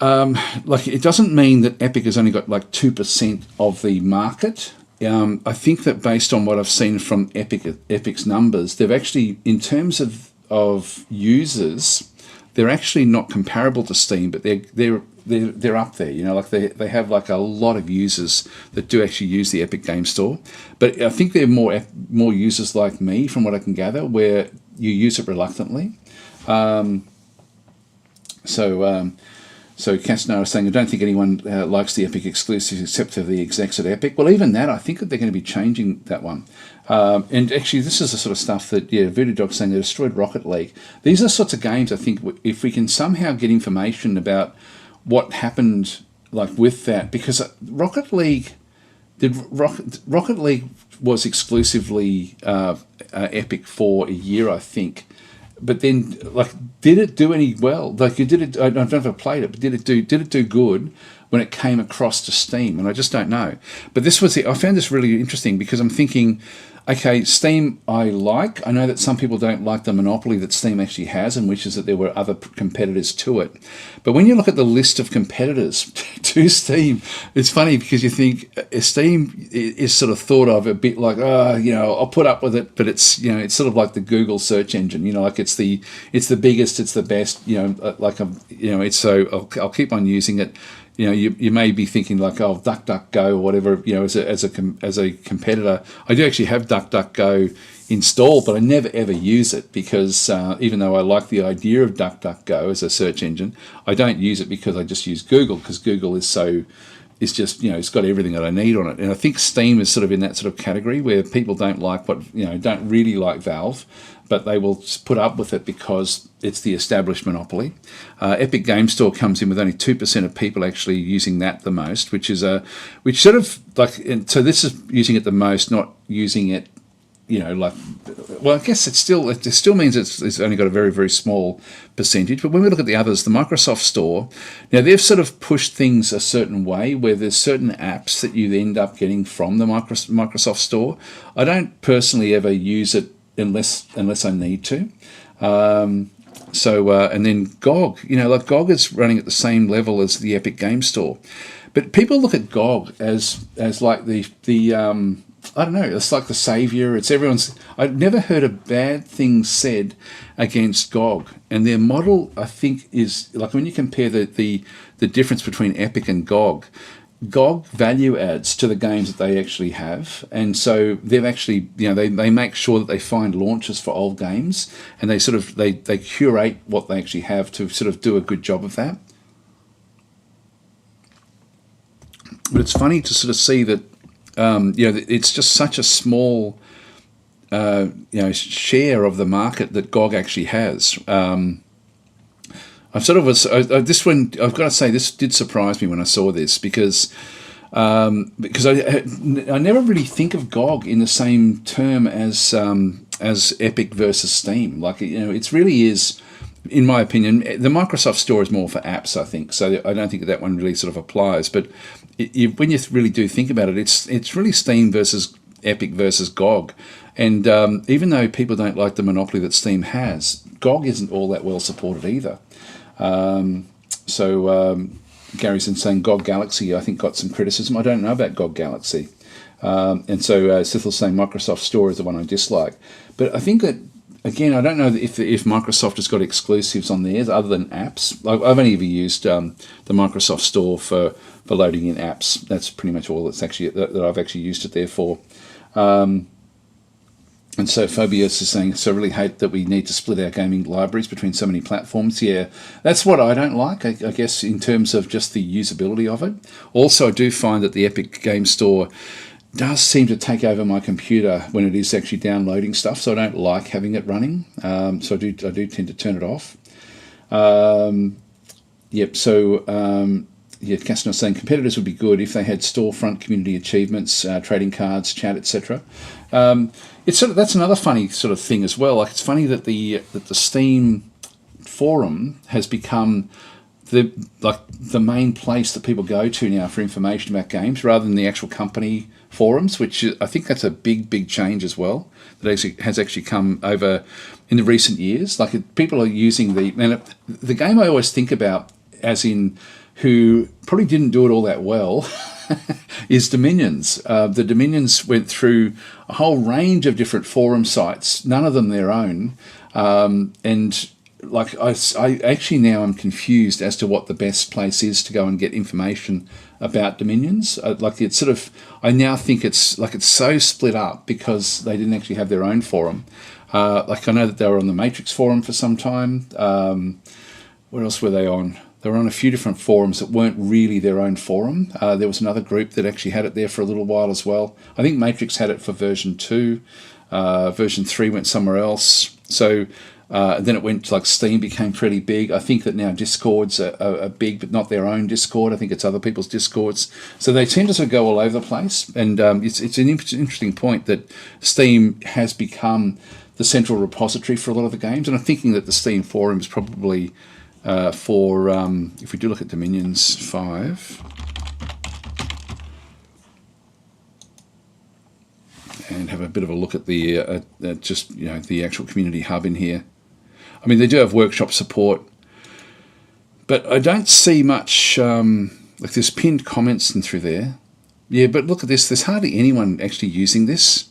it doesn't mean that Epic has only got 2% of the market. I think that based on what I've seen from Epic's numbers, they've actually, in terms of users, they're actually not comparable to Steam, but they're up there. They have a lot of users that do actually use the Epic Game Store. But I think they're more users like me, from what I can gather, where you use it reluctantly. So Castanara is saying, I don't think anyone likes the Epic exclusives except for the execs at Epic. Well, even that, I think that they're going to be changing that one. And actually, this is the sort of stuff that, Voodoo Dog's saying, they destroyed Rocket League. These are sorts of games, I think, if we can somehow get information about what happened with that, because Rocket League was exclusively Epic for a year, I think. But then, did it do any well? Did it? I've never played it, but did it do good when it came across to Steam? And I just don't know. But I found this really interesting because I'm thinking, okay, Steam I like. I know that some people don't like the monopoly that Steam actually has, and which is that there were other competitors to it. But when you look at the list of competitors to Steam, it's funny because you think Steam is sort of thought of a bit like, I'll put up with it, but it's it's sort of like the Google search engine, it's the biggest, it's the best, it's so I'll keep on using it. You may be thinking DuckDuckGo or whatever, as a competitor. I do actually have DuckDuckGo installed, but I never ever use it because even though I like the idea of DuckDuckGo as a search engine, I don't use it because I just use Google, because Google is just, it's got everything that I need on it. And I think Steam is sort of in that sort of category where people don't really like Valve, but they will put up with it because it's the established monopoly. Epic Game Store comes in with only 2% of people actually using that the most, which so this is using it the most, not using it, well, I guess it still means it's only got a very, very small percentage. But when we look at the others, the Microsoft Store, now they've sort of pushed things a certain way where there's certain apps that you end up getting from the Microsoft Store. I don't personally ever use it unless I need to. And then GOG, GOG is running at the same level as the Epic Game Store. But people look at GOG as like the I don't know. It's like the savior. It's everyone's. I've never heard a bad thing said against GOG, and their model, I think, is like when you compare the difference between Epic and GOG. GOG value adds to the games that they actually have, and so they've actually, they make sure that they find launches for old games, and they sort of they curate what they actually have to sort of do a good job of that. But it's funny to sort of see that, it's just such a small, share of the market that GOG actually has. I've sort of was this one. I've got to say, this did surprise me when I saw this because I never really think of GOG in the same term as Epic versus Steam. Like, it really is. In my opinion, the Microsoft Store is more for apps, I think. So I don't think that one really sort of applies. But when you really do think about it, it's really Steam versus Epic versus GOG. And even though people don't like the monopoly that Steam has, GOG isn't all that well supported either. Gary's been saying GOG Galaxy, I think, got some criticism. I don't know about GOG Galaxy. And so Sithel's saying Microsoft Store is the one I dislike. But I think that, again, I don't know if Microsoft has got exclusives on theirs other than apps. I've only ever used the Microsoft Store for loading in apps. That's pretty much all that I've actually used it there for. And so Phobius is saying, so I really hate that we need to split our gaming libraries between so many platforms. Yeah, that's what I don't like, I guess, in terms of just the usability of it. Also, I do find that the Epic Game Store does seem to take over my computer when it is actually downloading stuff, so I don't like having it running. So I do tend to turn it off. Castner's saying competitors would be good if they had storefront community achievements, trading cards, chat, etc. That's another funny sort of thing as well. Like, it's funny that the Steam forum has become the main place that people go to now for information about games, rather than the actual company forums, which I think that's a big change as well, that has actually come over in the recent years. Like, people are using the game I always think about, as in who probably didn't do it all that well, is Dominions. The Dominions went through a whole range of different forum sites, none of them their own, and like I actually now am confused as to what the best place is to go and get information about Dominions. I now think it's so split up because they didn't actually have their own forum. I know that they were on the Matrix forum for some time. Where else were they on? They were on a few different forums that weren't really their own forum. There was another group that actually had it there for a little while as well. I think Matrix had it for version 2. Version 3 went somewhere else. So then it went to Steam became pretty big. I think that now Discords are big, but not their own Discord. I think it's other people's Discords. So they tend to sort of go all over the place. And it's an interesting point that Steam has become the central repository for a lot of the games. And I'm thinking that the Steam forum is probably... if we do look at Dominions 5 and have a bit of a look at the the actual community hub in here. I mean, they do have workshop support, but I don't see much there's pinned comments and through there. Yeah, but look at this. There's hardly anyone actually using this.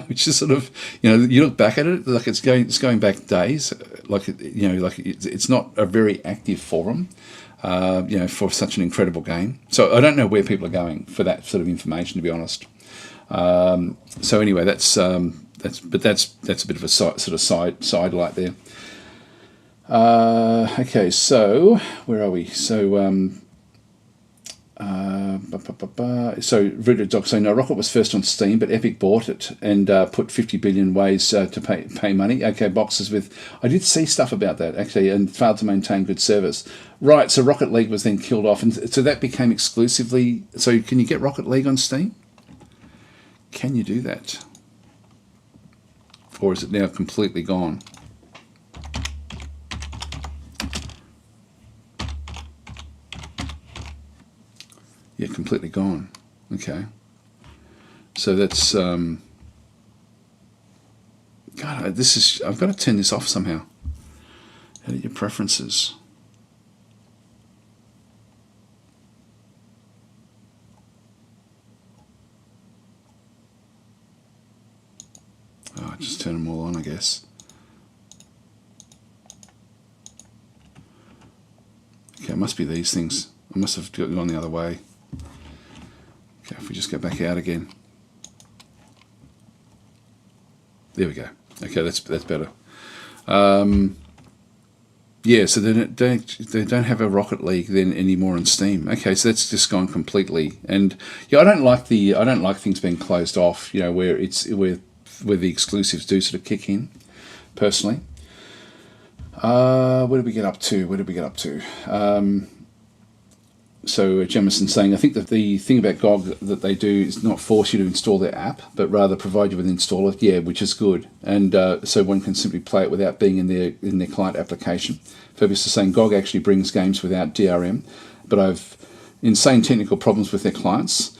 Which is sort of, you look back at it, like it's going back days, it's not a very active forum, for such an incredible game. So I don't know where people are going for that sort of information, to be honest. So anyway, that's a bit of a sort of side light there. Okay, so where are we? So Ruder Doc saying, no, Rocket was first on Steam, but Epic bought it and put 50 billion ways to pay money. Okay, boxes with... I did see stuff about that, actually, and failed to maintain good service. Right, so Rocket League was then killed off, and so that became exclusively... So can you get Rocket League on Steam? Can you do that? Or is it now completely gone? Yeah, completely gone. Okay. So that's... God, I've got to turn this off somehow. Edit your preferences. might just turn them all on, I guess. Okay, it must be these things. I must have gone the other way. Okay, if we just go back out again. There we go. Okay, that's better. Yeah, so they don't have a Rocket League then anymore on Steam. Okay, so that's just gone completely. And yeah, I don't like things being closed off. You know, where the exclusives do sort of kick in. Personally, where did we get up to? So Jemison saying, I think that the thing about GOG that they do is not force you to install their app, but rather provide you with an installer. Yeah, which is good. And so one can simply play it without being in their client application. Purpose is saying GOG actually brings games without DRM, but I've insane technical problems with their clients.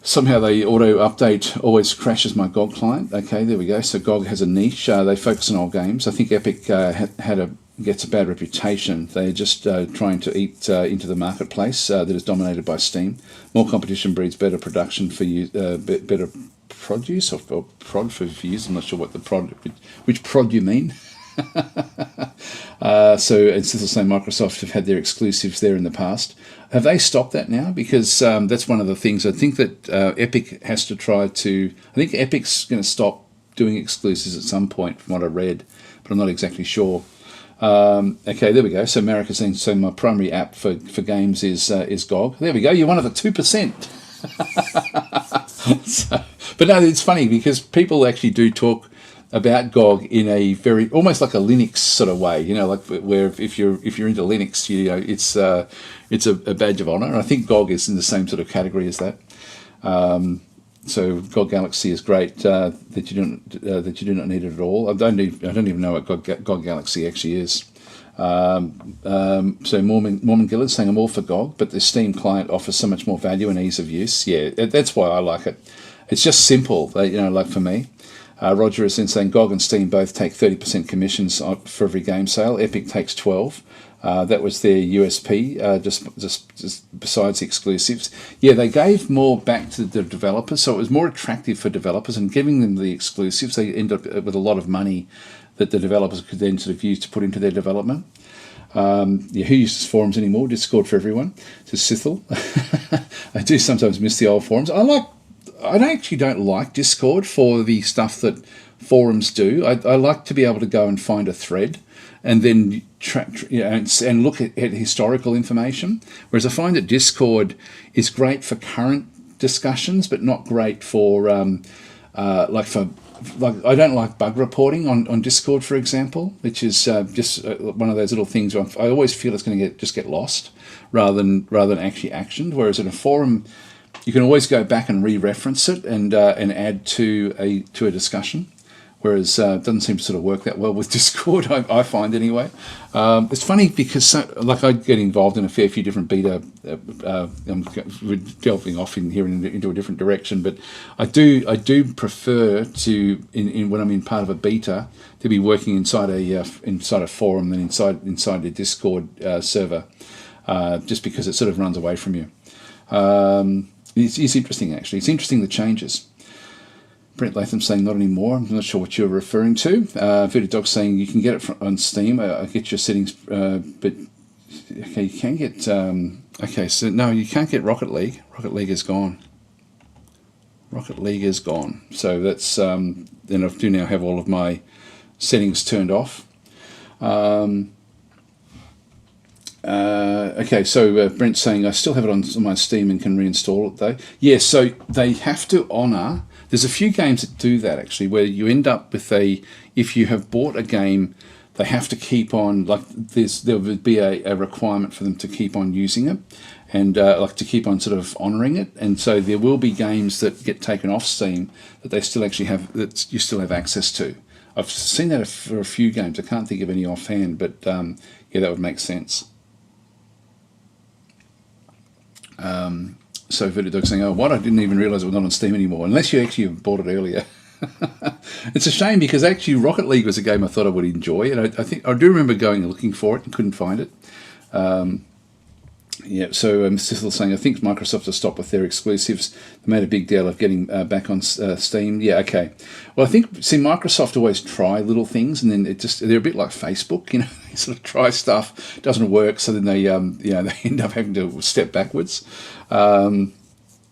Somehow they auto-update always crashes my GOG client. Okay, there we go. So GOG has a niche. They focus on old games. I think Epic gets a bad reputation. They're just trying to eat into the marketplace that is dominated by Steam. More competition breeds better production for you, better produce or prod for views. I'm not sure which prod you mean. So instead of saying Microsoft have had their exclusives there in the past, have they stopped that now? Because that's one of the things I think that Epic has to try to. I think Epic's going to stop doing exclusives at some point, from what I read, but I'm not exactly sure. Okay, there we go. So Marek is saying, so my primary app for games is GOG. There we go. You're one of the 2%. But no, it's funny because people actually do talk about GOG in a very almost like a Linux sort of way. You know, like where if you're into Linux, you know, it's a badge of honor. And I think GOG is in the same sort of category as that. So GOG Galaxy is great that you do not need it at all. I don't even know what GOG Galaxy actually is. So Mormon Gillard saying I'm all for GOG, but the Steam client offers so much more value and ease of use. Yeah, that's why I like it. It's just simple. You know, like for me. Roger is then saying GOG and Steam both take 30% commissions for every game sale. Epic takes 12%. That was their USP, just besides the exclusives. Yeah, they gave more back to the developers, so it was more attractive for developers, and giving them the exclusives, they end up with a lot of money that the developers could then sort of use to put into their development. Yeah, who uses forums anymore? Discord for everyone. To Sithel. I do sometimes miss the old forums. I actually don't like Discord for the stuff that forums do. I like to be able to go and find a thread and then and look at historical information. Whereas I find that Discord is great for current discussions, but not great for I don't like bug reporting on Discord, for example, which is just one of those little things where I always feel it's going to get lost rather than actually actioned. Whereas in a forum, you can always go back and re-reference it and add to a discussion. Whereas it doesn't seem to sort of work that well with Discord, I find anyway. It's funny because I get involved in a fair few different beta. We're delving off in here into a different direction, but I do prefer to when I'm in part of a beta to be working inside a forum than inside a Discord server, just because it sort of runs away from you. It's interesting, actually. It's interesting the changes. Brent Latham saying not anymore. I'm not sure what you're referring to. Voodoo Dog saying you can get it on Steam. I get your settings, but okay, you can get. Okay, so no, you can't get Rocket League. Rocket League is gone. Rocket League is gone. So that's then I do now have all of my settings turned off. Okay, so Brent's saying I still have it on my Steam and can reinstall it though. Yeah, so they have to honour. There's a few games that do that actually, where you end up with if you have bought a game, they have to keep on, like there would be a requirement for them to keep on using it and like to keep on sort of honouring it. And so there will be games that get taken off Steam that they still actually have, that you still have access to. I've seen that for a few games. I can't think of any offhand, but yeah, that would make sense. So Voodoo Dog saying, oh, what? I didn't even realise it was not on Steam anymore, unless you actually bought it earlier. It's a shame because actually Rocket League was a game I thought I would enjoy, and I think I do remember going and looking for it and couldn't find it. Yeah, so Cecil saying, I think Microsoft has stopped with their exclusives. They made a big deal of getting back on Steam. Yeah, okay. Well, I think, see, Microsoft always try little things, and then they're a bit like Facebook, you know, they sort of try stuff, doesn't work, so then they end up having to step backwards.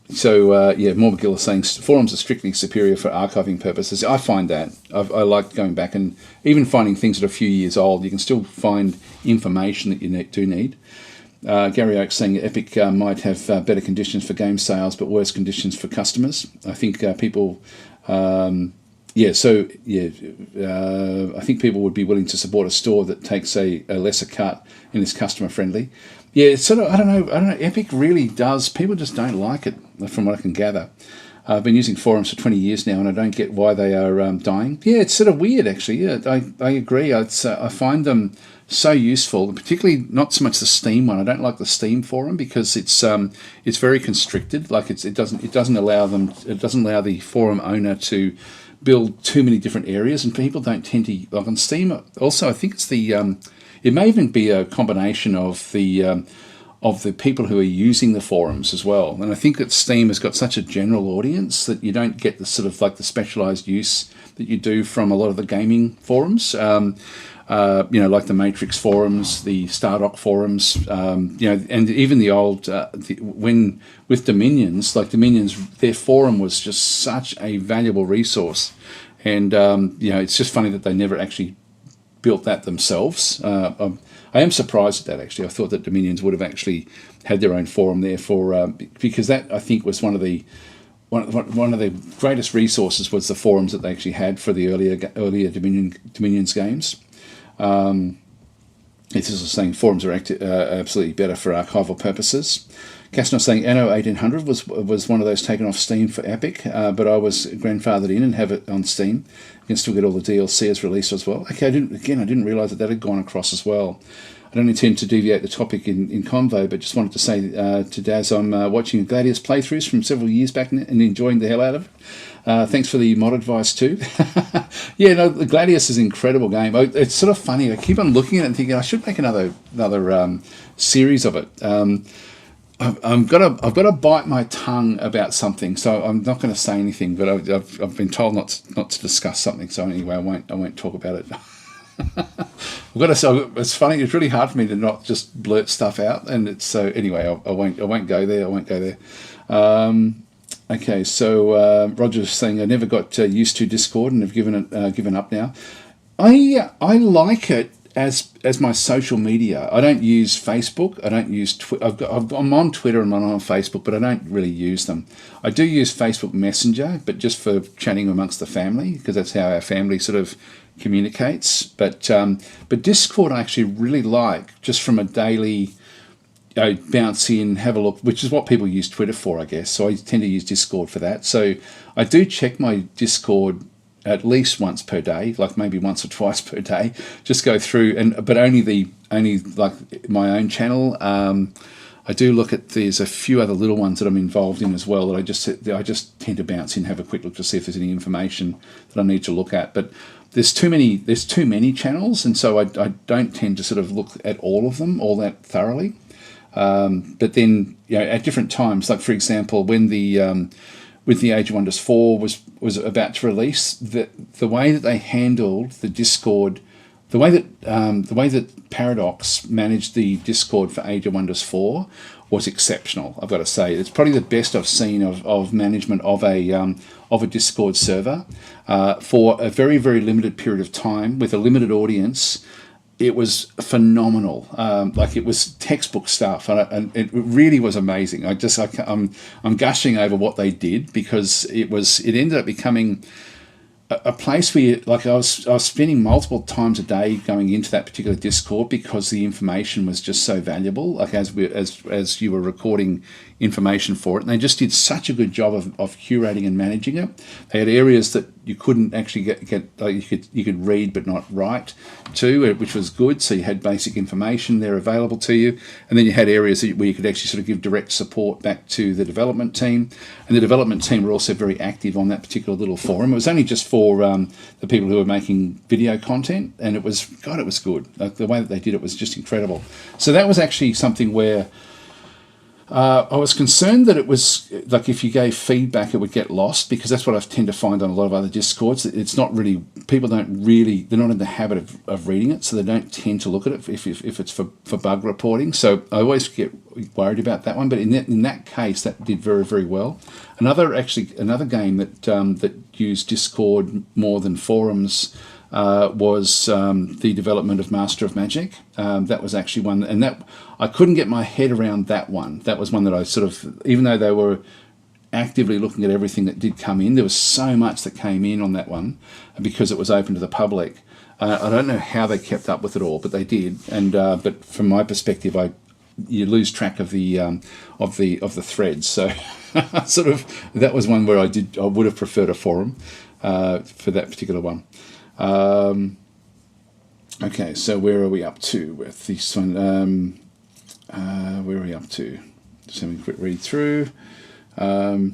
Mormagil is saying forums are strictly superior for archiving purposes. I find that. I like going back and even finding things that are a few years old. You can still find information that you do need. Gary Oakes saying Epic might have better conditions for game sales, but worse conditions for customers. I think people, I think people would be willing to support a store that takes a lesser cut and is customer friendly. Yeah, it's sort of, I don't know. Epic really does. People just don't like it, from what I can gather. I've been using forums for 20 years now, and I don't get why they are dying. Yeah, it's sort of weird, actually. Yeah, I agree. I find them so useful, particularly not so much the Steam one. I don't like the Steam forum because it's very constricted. Like it doesn't allow the forum owner to build too many different areas, and people don't tend to like on Steam. Also, I think it's it may even be a combination of the people who are using the forums as well. And I think that Steam has got such a general audience that you don't get the sort of like the specialized use that you do from a lot of the gaming forums. Like the Matrix forums, the Stardock forums, and even the old, when with Dominions, like Dominions, their forum was just such a valuable resource. And, it's just funny that they never actually built that themselves. I am surprised at that, actually. I thought that Dominions would have actually had their own forum there because that, I think, was one of the greatest resources was the forums that they actually had for the earlier Dominions games. It's also saying forums are absolutely better for archival purposes. Casno saying Anno 1800 was one of those taken off Steam for Epic, but I was grandfathered in and have it on Steam. You can still get all the DLC as released as well. Okay, I didn't realise that had gone across as well. I don't intend to deviate the topic in convo, but just wanted to say to Daz, I'm watching Gladius playthroughs from several years back and enjoying the hell out of it. Thanks for the mod advice too. Yeah, no, the Gladius is an incredible game. It's sort of funny. I keep on looking at it and thinking I should make another series of it. I've got to bite my tongue about something, so I'm not going to say anything. But I've been told not to discuss something. So anyway, I won't talk about it. I've got to say, it's funny. It's really hard for me to not just blurt stuff out, and it's so anyway. I won't go there. I won't go there. Okay, so Roger's saying I never got used to Discord and have given up now. I like it as my social media. I don't use Facebook. I don't use I'm on Twitter and I'm on Facebook, but I don't really use them. I do use Facebook Messenger, but just for chatting amongst the family because that's how our family sort of communicates. But Discord I actually really like just from a daily. Bounce in, have a look, which is what people use Twitter for, I guess. So I tend to use Discord for that. So I do check my Discord at least once per day, like maybe once or twice per day. Just go through, but only like my own channel. I do look at. There's a few other little ones that I'm involved in as well that I just tend to bounce in, have a quick look to see if there's any information that I need to look at. But there's too many channels, and so I don't tend to sort of look at all of them all that thoroughly. But then, at different times, like for example, when with the Age of Wonders 4 was about to release, the way that they handled the Discord, the way that Paradox managed the Discord for Age of Wonders 4 was exceptional. I've got to say, it's probably the best I've seen of management of a Discord server for a very, very limited period of time with a limited audience. It was phenomenal. Like it was textbook stuff, and it really was amazing. I'm gushing over what they did because it ended up becoming a place where, like, I was spending multiple times a day going into that particular Discord because the information was just so valuable. Like as you were recording information for it, and they just did such a good job of curating and managing it. They had areas that you couldn't actually get like you could read but not write to, which was good. So you had basic information there available to you, and then you had areas where you could actually sort of give direct support back to the development team. And the development team were also very active on that particular little forum. It was only just for the people who were making video content, and it was good. Like the way that they did it was just incredible. So that was actually something where I was concerned that it was like if you gave feedback, it would get lost, because that's what I tend to find on a lot of other Discords. It's not really, people don't really, they're not in the habit of reading it, so they don't tend to look at it if it's for bug reporting. So I always get worried about that one. But in that case, that did very, very well. Another game that used Discord more than forums was the development of Master of Magic. That was actually one, and that I couldn't get my head around that one. That was one that I sort of, even though they were actively looking at everything that did come in, there was so much that came in on that one because it was open to the public. I don't know how they kept up with it all, but they did. And but from my perspective, you lose track of the threads. So sort of that was one where I would have preferred a forum for that particular one. Okay, so where are we up to with this one? Where are we up to? Just having a quick read through. Yep,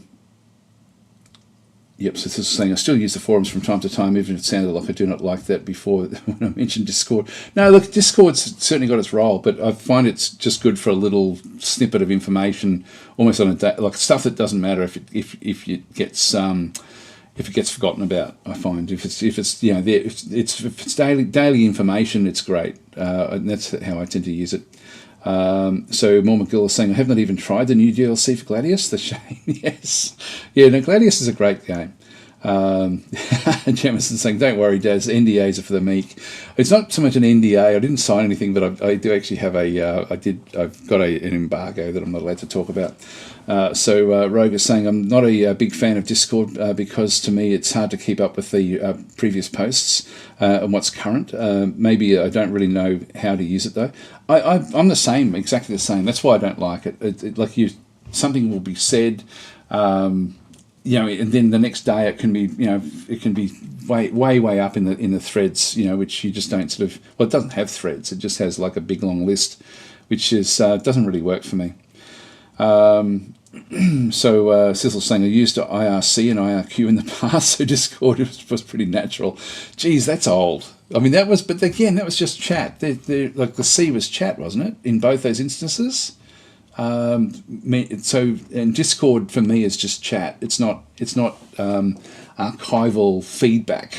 so this is saying I still use the forums from time to time, even if it sounded like I do not like that before when I mentioned Discord. No, look, Discord's certainly got its role, but I find it's just good for a little snippet of information, almost on a day, like stuff that doesn't matter if it gets forgotten about. I find if it's you know if it's daily information, it's great, and that's how I tend to use it. So More McGill is saying, I have not even tried the new DLC for Gladius. The shame, yes. Yeah, no, Gladius is a great game. Jamison saying, don't worry, Daz, NDAs are for the meek. It's not so much an NDA. I didn't sign anything, but I do actually have I've got an embargo that I'm not allowed to talk about. So Rogue is saying, I'm not a big fan of Discord because to me it's hard to keep up with the previous posts and what's current. Maybe I don't really know how to use it though. I'm the same, exactly the same. That's why I don't like it. Something will be said, and then the next day it can be way up in the threads, which you just don't sort of. Well, it doesn't have threads. It just has like a big long list, which doesn't really work for me. So Cecil's saying I used IRC and IRQ in the past, so Discord was pretty natural. Geez, that's old. I mean, but again, that was just chat. Like the C was chat, wasn't it, in both those instances? And Discord for me is just chat. It's not archival feedback.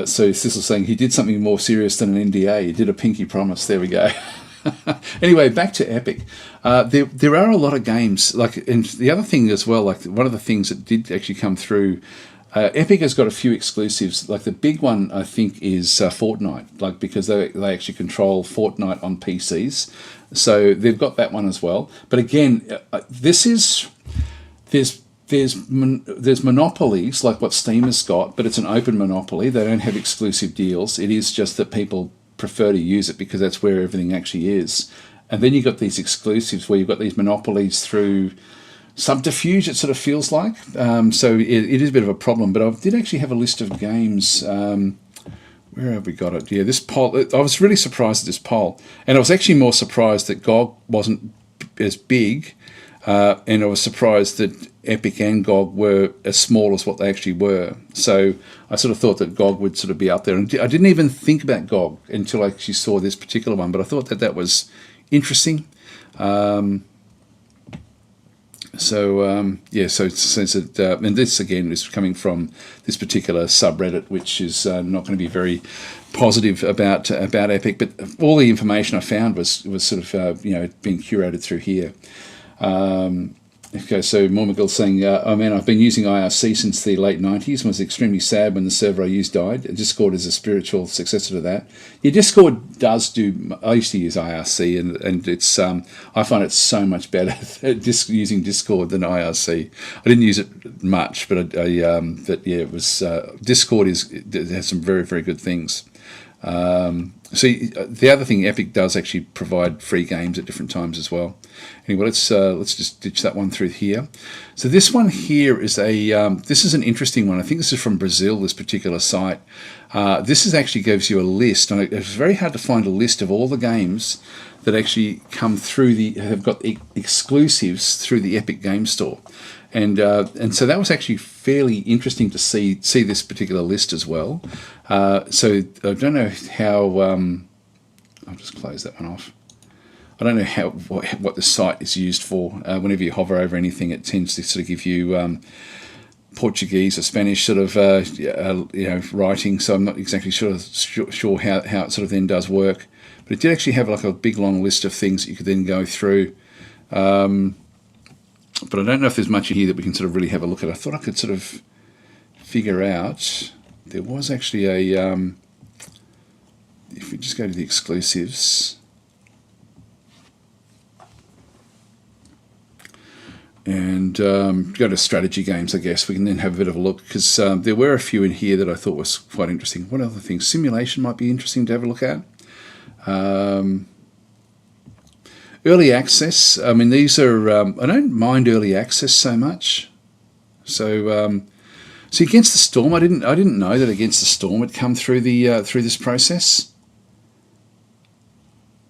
So Cecil's saying he did something more serious than an NDA. He did a pinky promise. There we go. Anyway, back to Epic. There are a lot of games. And the other thing as well, one of the things that did actually come through, Epic has got a few exclusives. Like the big one, I think, is Fortnite. Because they actually control Fortnite on PCs, so they've got that one as well. But again, there's monopolies like what Steam has got, but it's an open monopoly. They don't have exclusive deals. It is just that people prefer to use it because that's where everything actually is. And then you've got these exclusives where you've got these monopolies through subterfuge, it sort of feels like. So it is a bit of a problem. But I did actually have a list of games. Where have we got it? Yeah, this poll. I was really surprised at this poll. And I was actually more surprised that GOG wasn't as big. And I was surprised that Epic and GOG were as small as what they actually were. So I sort of thought that GOG would sort of be up there. And I didn't even think about GOG until I actually saw this particular one. But I thought that was interesting. So it says that, and this again is coming from this particular subreddit, which is not going to be very positive about Epic. But all the information I found was sort of being curated through here. Okay, so Mormagil saying, I've been using IRC since the late 90s and was extremely sad when the server I used died. Discord is a spiritual successor to that. Yeah, Discord does I used to use IRC and it's, I find it so much better using Discord than IRC. I didn't use it much, but it was, Discord it has some very, very good things. So the other thing, Epic does actually provide free games at different times as well. Anyway, let's just ditch that one through here. So this one here is this is an interesting one. I think this is from Brazil, this particular site. This actually gives you a list, and it's very hard to find a list of all the games that actually come through have got exclusives through the Epic Game Store. And so that was actually fairly interesting to see this particular list as well. So I don't know I'll just close that one off. I don't know what the site is used for. Whenever you hover over anything, it tends to sort of give you Portuguese or Spanish sort of writing. So I'm not exactly sure how it sort of then does work. But it did actually have like a big long list of things that you could then go through. But I don't know if there's much here that we can sort of really have a look at. I thought I could sort of figure out. There was actually a. If we just go to the exclusives. And go to strategy games, I guess. We can then have a bit of a look, because there were a few in here that I thought was quite interesting. What other things? Simulation might be interesting to have a look at. Early access. I mean, these are... I don't mind early access so much. So, see, Against the Storm, I didn't know that Against the Storm had come through the through this process.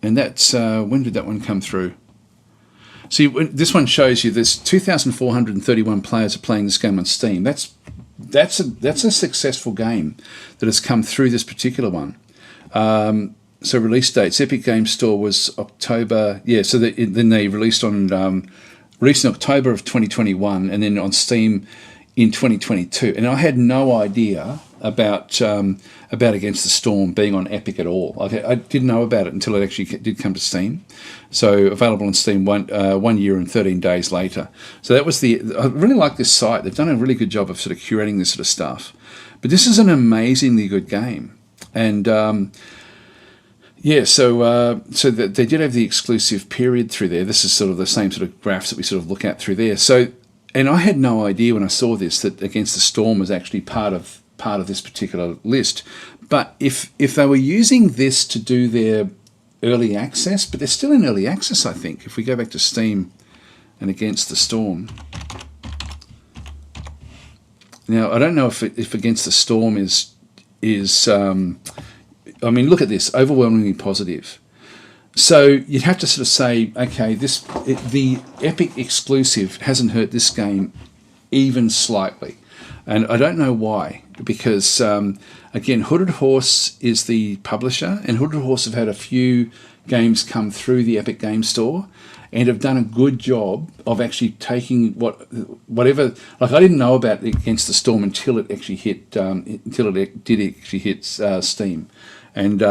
And that's... when did that one come through? See, this one shows you there's 2,431 players are playing this game on Steam. That's a successful game that has come through this particular one. So release dates, Epic Games Store was October. Yeah, so then they released in October of 2021, and then on Steam in 2022. And I had no idea about Against the Storm being on Epic at all. I didn't know about it until it actually did come to Steam. So available on Steam 1 year and 13 days later. So that was I really like this site. They've done a really good job of sort of curating this sort of stuff. But this is an amazingly good game. And so they did have the exclusive period through there. This is sort of the same sort of graphs that we sort of look at through there. So, and I had no idea when I saw this that Against the Storm was actually part of this particular list. But if they were using this to do their early access, but they're still in early access, I think. If we go back to Steam and Against the Storm. Now, I don't know if Against the Storm is I mean, look at this, overwhelmingly positive. So you'd have to sort of say, okay, the Epic exclusive hasn't hurt this game even slightly. And I don't know why, because, again, Hooded Horse is the publisher, and Hooded Horse have had a few games come through the Epic Game Store and have done a good job of actually taking whatever... Like, I didn't know about Against the Storm until it actually hit... Steam. And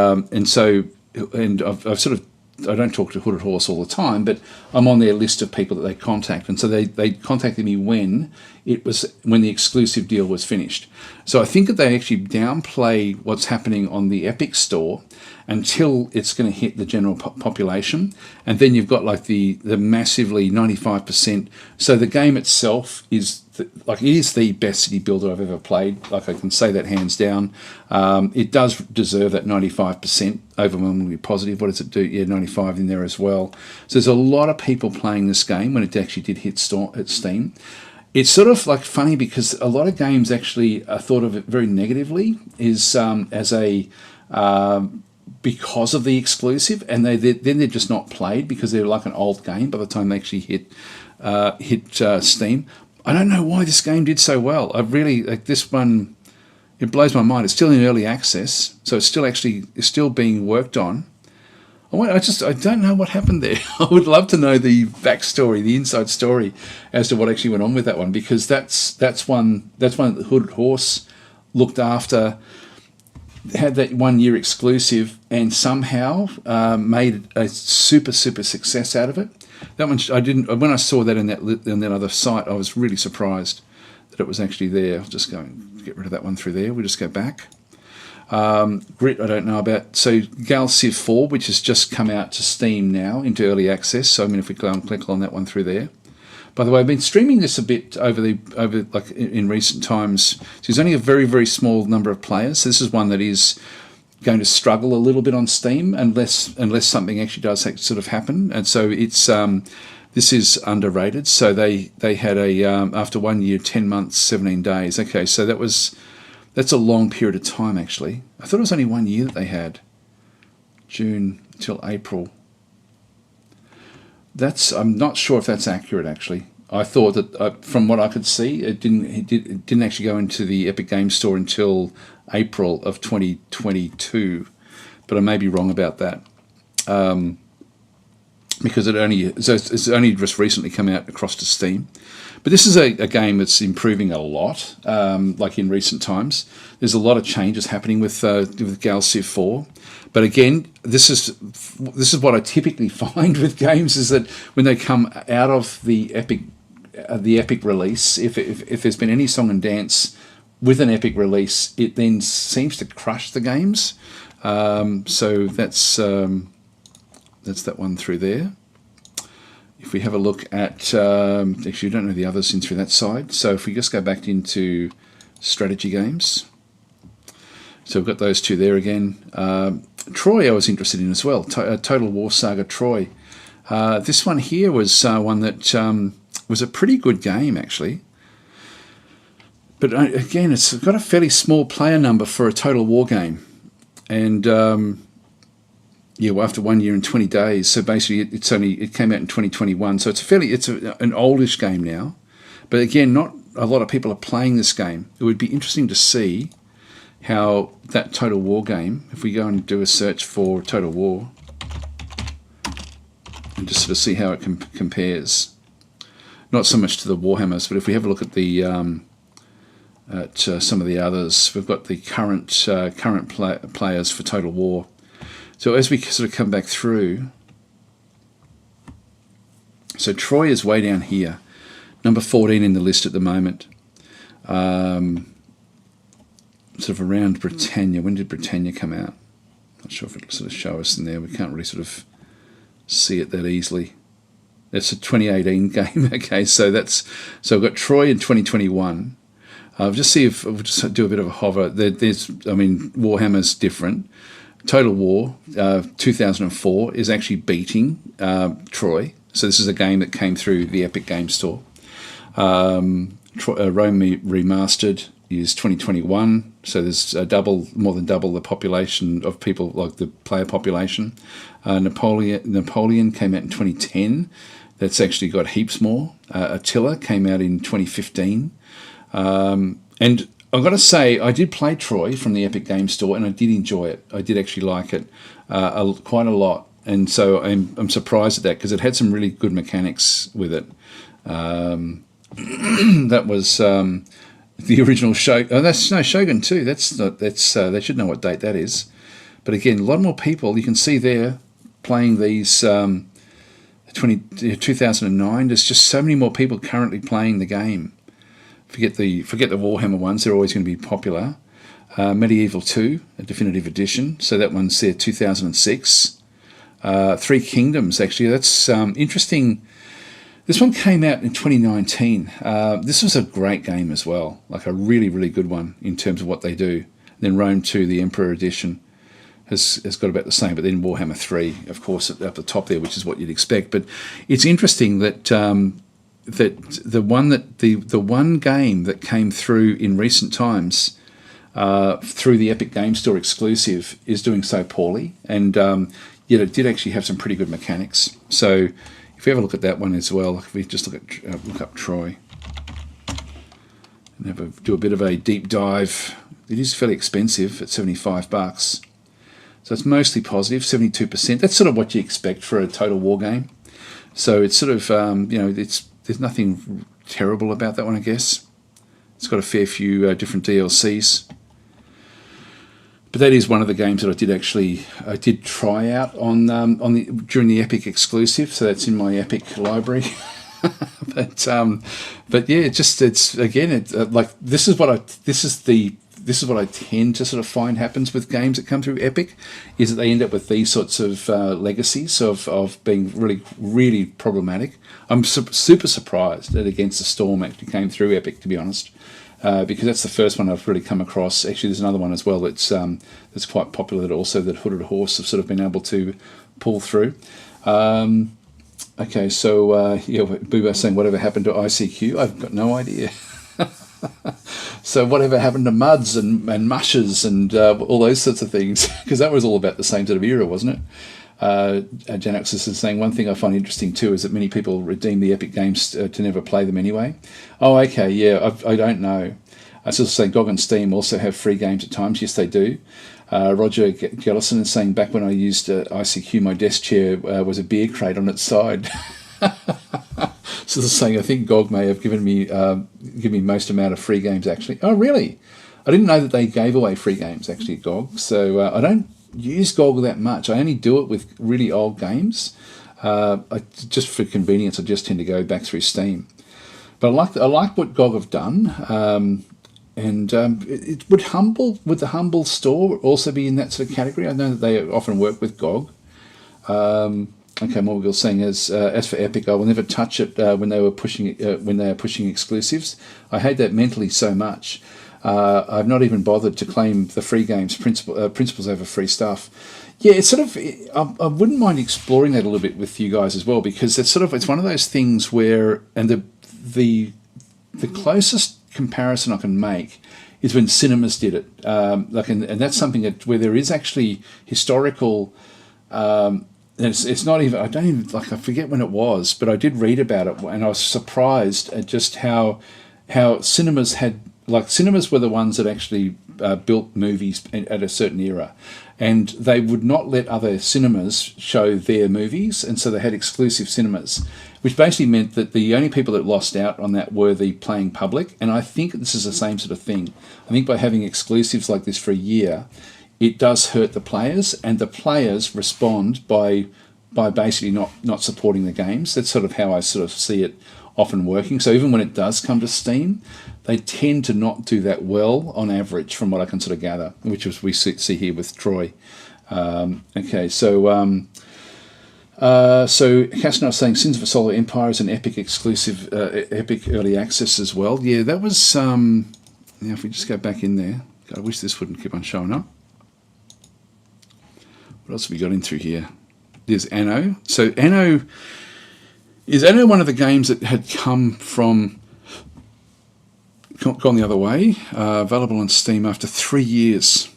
so I've sort of... I don't talk to Hooded Horse all the time, but I'm on their list of people that they contact. And so they contacted me when the exclusive deal was finished. So I think that they actually downplay what's happening on the Epic Store until it's going to hit the general population. And then you've got like the massively 95%. So the game itself is it is the best city builder I've ever played. Like, I can say that hands down. It does deserve that 95%, overwhelmingly positive. What does it do? Yeah, 95 in there as well. So there's a lot of people playing this game when it actually did hit Steam. It's sort of like funny because a lot of games actually are thought of it very negatively because of the exclusive, and then they're just not played because they're like an old game by the time they actually hit Steam. I don't know why this game did so well. I really like this one. It blows my mind. It's still in early access, so it's still being worked on. I don't know what happened there. I would love to know the backstory, the inside story, as to what actually went on with that one, because that's one that Hooded Horse looked after, had that 1 year exclusive, and somehow made a super success out of it. That one I didn't. When I saw that in that other site, I was really surprised that it was actually there. I'll just go and get rid of that one through there. We'll just go back. Grit, I don't know about. So Gal Civ 4, which has just come out to Steam now into early access. So I mean, if we click on that one through there. By the way, I've been streaming this a bit over like in recent times. So there's only a very small number of players. So this is one that is going to struggle a little bit on Steam unless something actually does sort of happen. And so it's this is underrated. So they had after 1 year, 10 months, 17 days. Okay, so that's a long period of time actually. I thought it was only 1 year that they had, June till April. I'm not sure if that's accurate actually. I thought that from what I could see, it didn't actually go into the Epic Games Store until April of 2022, but I may be wrong about that. because it's only just recently come out across to Steam. But this is a game that's improving a lot, like in recent times. There's a lot of changes happening with Gal Civ 4. But again, this is what I typically find with games, is that when they come out of the epic release, if there's been any song and dance with an epic release, it then seems to crush the games. So that's that one through there. If we have a look at, actually, I don't know the others in through that side. So if we just go back into strategy games, so we've got those two there again. Troy I was interested in as well, Total War Saga Troy. This one here was one that was a pretty good game, actually. But again, it's got a fairly small player number for a Total War game. And yeah, well, after 1 year and 20 days, so basically it came out in 2021. So it's an oldish game now. But again, not a lot of people are playing this game. It would be interesting to see how that Total War game, if we go and do a search for Total War, and just sort of see how it compares. Not so much to the Warhammers, but if we have a look at the some of the others, we've got the current players for Total War. So as we sort of come back through, so Troy is way down here, number 14 in the list at the moment. Sort of around Britannia. When did Britannia come out? Not sure if it'll sort of show us in there. We can't really sort of see it that easily. It's a 2018 game. Okay, so I've got Troy in 2021. I'll just see if we'll just do a bit of a hover. Warhammer's different. Total War 2004 is actually beating Troy. So this is a game that came through the Epic Game Store. Rome Remastered is 2021. So there's more than double the population of people, like the player population. Napoleon came out in 2010. That's actually got heaps more. Attila came out in 2015. And I've got to say, I did play Troy from the Epic Game Store, and I did enjoy it. I did actually like it quite a lot, and so I'm surprised at that, because it had some really good mechanics with it. That was the original Shogun. Oh, that's no Shogun 2. That's not. That's they should know what date that is. But again, a lot more people. You can see there playing these 2009. There's just so many more people currently playing the game. Forget the Warhammer ones; they're always going to be popular. Medieval 2, a definitive edition. So that one's there, 2006. Three Kingdoms, actually. That's interesting. This one came out in 2019. This was a great game as well, like a really, really good one in terms of what they do. And then Rome 2, the Emperor Edition, has got about the same. But then Warhammer 3, of course, at the top there, which is what you'd expect. But it's interesting that the one game that came through in recent times through the Epic Game Store exclusive is doing so poorly, and yet it did actually have some pretty good mechanics. So if we have a look at that one as well, if we just look up Troy and do a bit of a deep dive, it is fairly expensive at $75. So it's mostly positive, 72%. That's sort of what you expect for a Total War game. So it's sort of there's nothing terrible about that one, I guess. It's got a fair few different DLCs. But that is one of the games that I did try out during the Epic exclusive. So that's in my Epic library. but yeah, this is what I tend to sort of find happens with games that come through Epic, is that they end up with these sorts of legacies of being really, really problematic. I'm super surprised that Against the Storm actually came through Epic, to be honest, because that's the first one I've really come across. Actually, there's another one as well that's quite popular that Hooded Horse have sort of been able to pull through. Okay, so Booba saying, whatever happened to ICQ? I've got no idea. So whatever happened to MUDs and mushes and all those sorts of things? Because that was all about the same sort of era, wasn't it? Janoxis is saying, one thing I find interesting too is that many people redeem the Epic games to never play them anyway. Oh, okay, yeah, I don't know. I was also saying GOG and Steam also have free games at times. Yes, they do. Roger Gellison is saying, back when I used ICQ, my desk chair was a beer crate on its side. So they're saying, I think GOG may have given me most amount of free games, actually. Oh, really? I didn't know that they gave away free games, actually, at GOG. So I don't use GOG that much. I only do it with really old games. Just for convenience, I just tend to go back through Steam. But I like what GOG have done. It would the Humble store also be in that sort of category? I know that they often work with GOG. Okay, Morgul saying as for Epic, I will never touch it when they were pushing exclusives. I hate that mentally so much. I've not even bothered to claim the free games principles over free stuff. Yeah, it's sort of. I wouldn't mind exploring that a little bit with you guys as well, because it's one of those things where, and the closest comparison I can make is when cinemas did it. And that's something where there is actually historical. It's not even. I forget when it was, but I did read about it, and I was surprised at just how cinemas had. Cinemas were the ones that actually built movies at a certain era, and they would not let other cinemas show their movies, and so they had exclusive cinemas, which basically meant that the only people that lost out on that were the playing public. And I think this is the same sort of thing. I think by having exclusives like this for a year, it does hurt the players, and the players respond by basically not supporting the games. That's sort of how I sort of see it often working. So even when it does come to Steam, they tend to not do that well on average, from what I can sort of gather, which is we see here with Troy. Okay, so Casino saying Sins of a Solar Empire is an Epic exclusive, Epic early access as well. Yeah, that was. Now, if we just go back in there, God, I wish this wouldn't keep on showing up. What else have we got in through here? There's Anno. So Anno one of the games that had gone the other way, available on Steam after 3 years.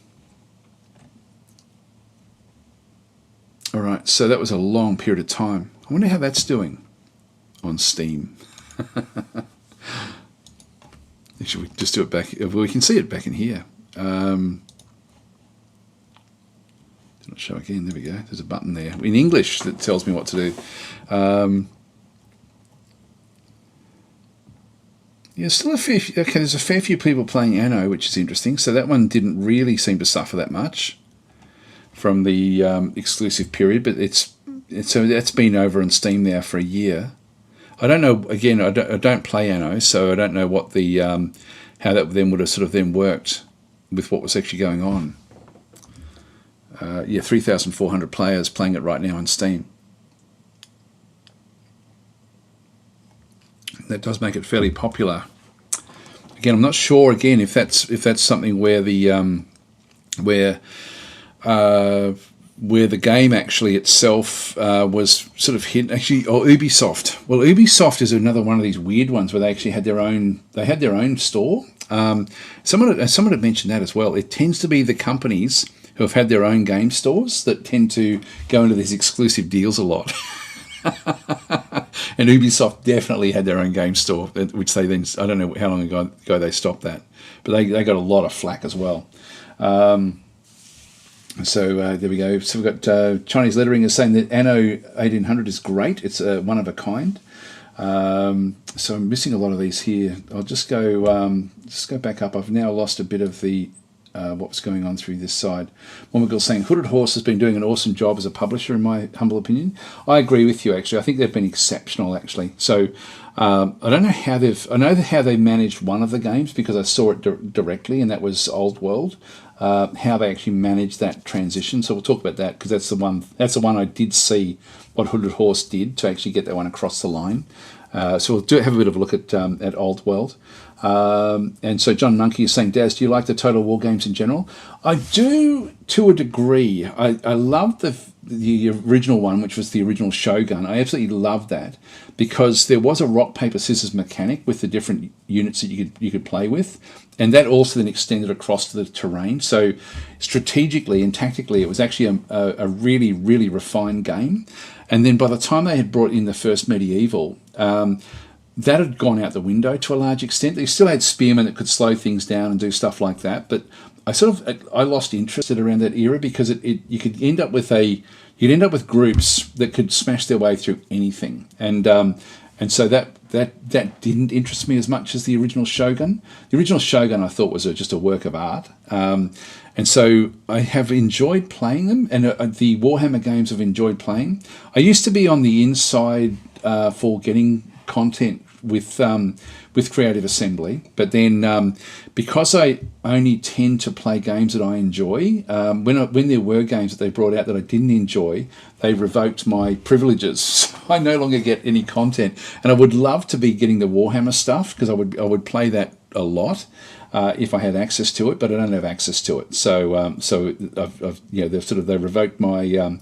All right, so that was a long period of time. I wonder how that's doing on Steam. Actually, we just do it back. Well, we can see it back in here. Did not show again. There we go. There's a button there in English that tells me what to do. Yeah, still there's a fair few people playing Anno, which is interesting. So that one didn't really seem to suffer that much from the exclusive period, but so that's been over on Steam now for a year. I don't know. Again, I don't play Anno, so I don't know what the how that then would have sort of then worked with what was actually going on. 3,400 players playing it right now on Steam. That does make it fairly popular. Again, I'm not sure. Again, if that's something where the where the game actually itself was sort of hidden. Actually, or Ubisoft. Well, Ubisoft is another one of these weird ones where they actually had their own store. Someone had mentioned that as well. It tends to be the companies who have had their own game stores that tend to go into these exclusive deals a lot. And Ubisoft definitely had their own game store, which they then, I don't know how long ago they stopped that, but they got a lot of flack as well. So there we go. So we've got Chinese Lettering is saying that Anno 1800 is great. It's one of a kind. So I'm missing a lot of these here. I'll just go back up. I've now lost a bit of the what was going on through this side. Momagil saying Hooded Horse has been doing an awesome job as a publisher, in my humble opinion. I agree with you, actually. I think they've been exceptional, actually. So I don't know how I know how they managed one of the games, because I saw it directly, and that was Old World. How they actually managed that transition. So we'll talk about that, because that's the one I did see what Hooded Horse did to actually get that one across the line. So we'll have a bit of a look at Old World. And so John Monkey is saying, Daz, do you like the Total War games in general? I do, to a degree. I love the original one, which was the original Shogun. I absolutely love that, because there was a rock, paper, scissors mechanic with the different units that you could play with, and that also then extended across to the terrain. So strategically and tactically, it was actually a really, really refined game. And then by the time they had brought in the first Medieval, that had gone out the window to a large extent. They still had spearmen that could slow things down and do stuff like that, but I lost interest around that era because you could end up with groups that could smash their way through anything, and so that didn't interest me as much as the original Shogun. The original Shogun I thought was just a work of art, and so I have enjoyed playing them, and the Warhammer games I've enjoyed playing. I used to be on the inside for getting content with Creative Assembly, but then because I only tend to play games that I enjoy, when there were games that they brought out that I didn't enjoy, they revoked my privileges. So I no longer get any content, and I would love to be getting the Warhammer stuff because I would play that a lot if I had access to it, but I don't have access to it. So they've revoked my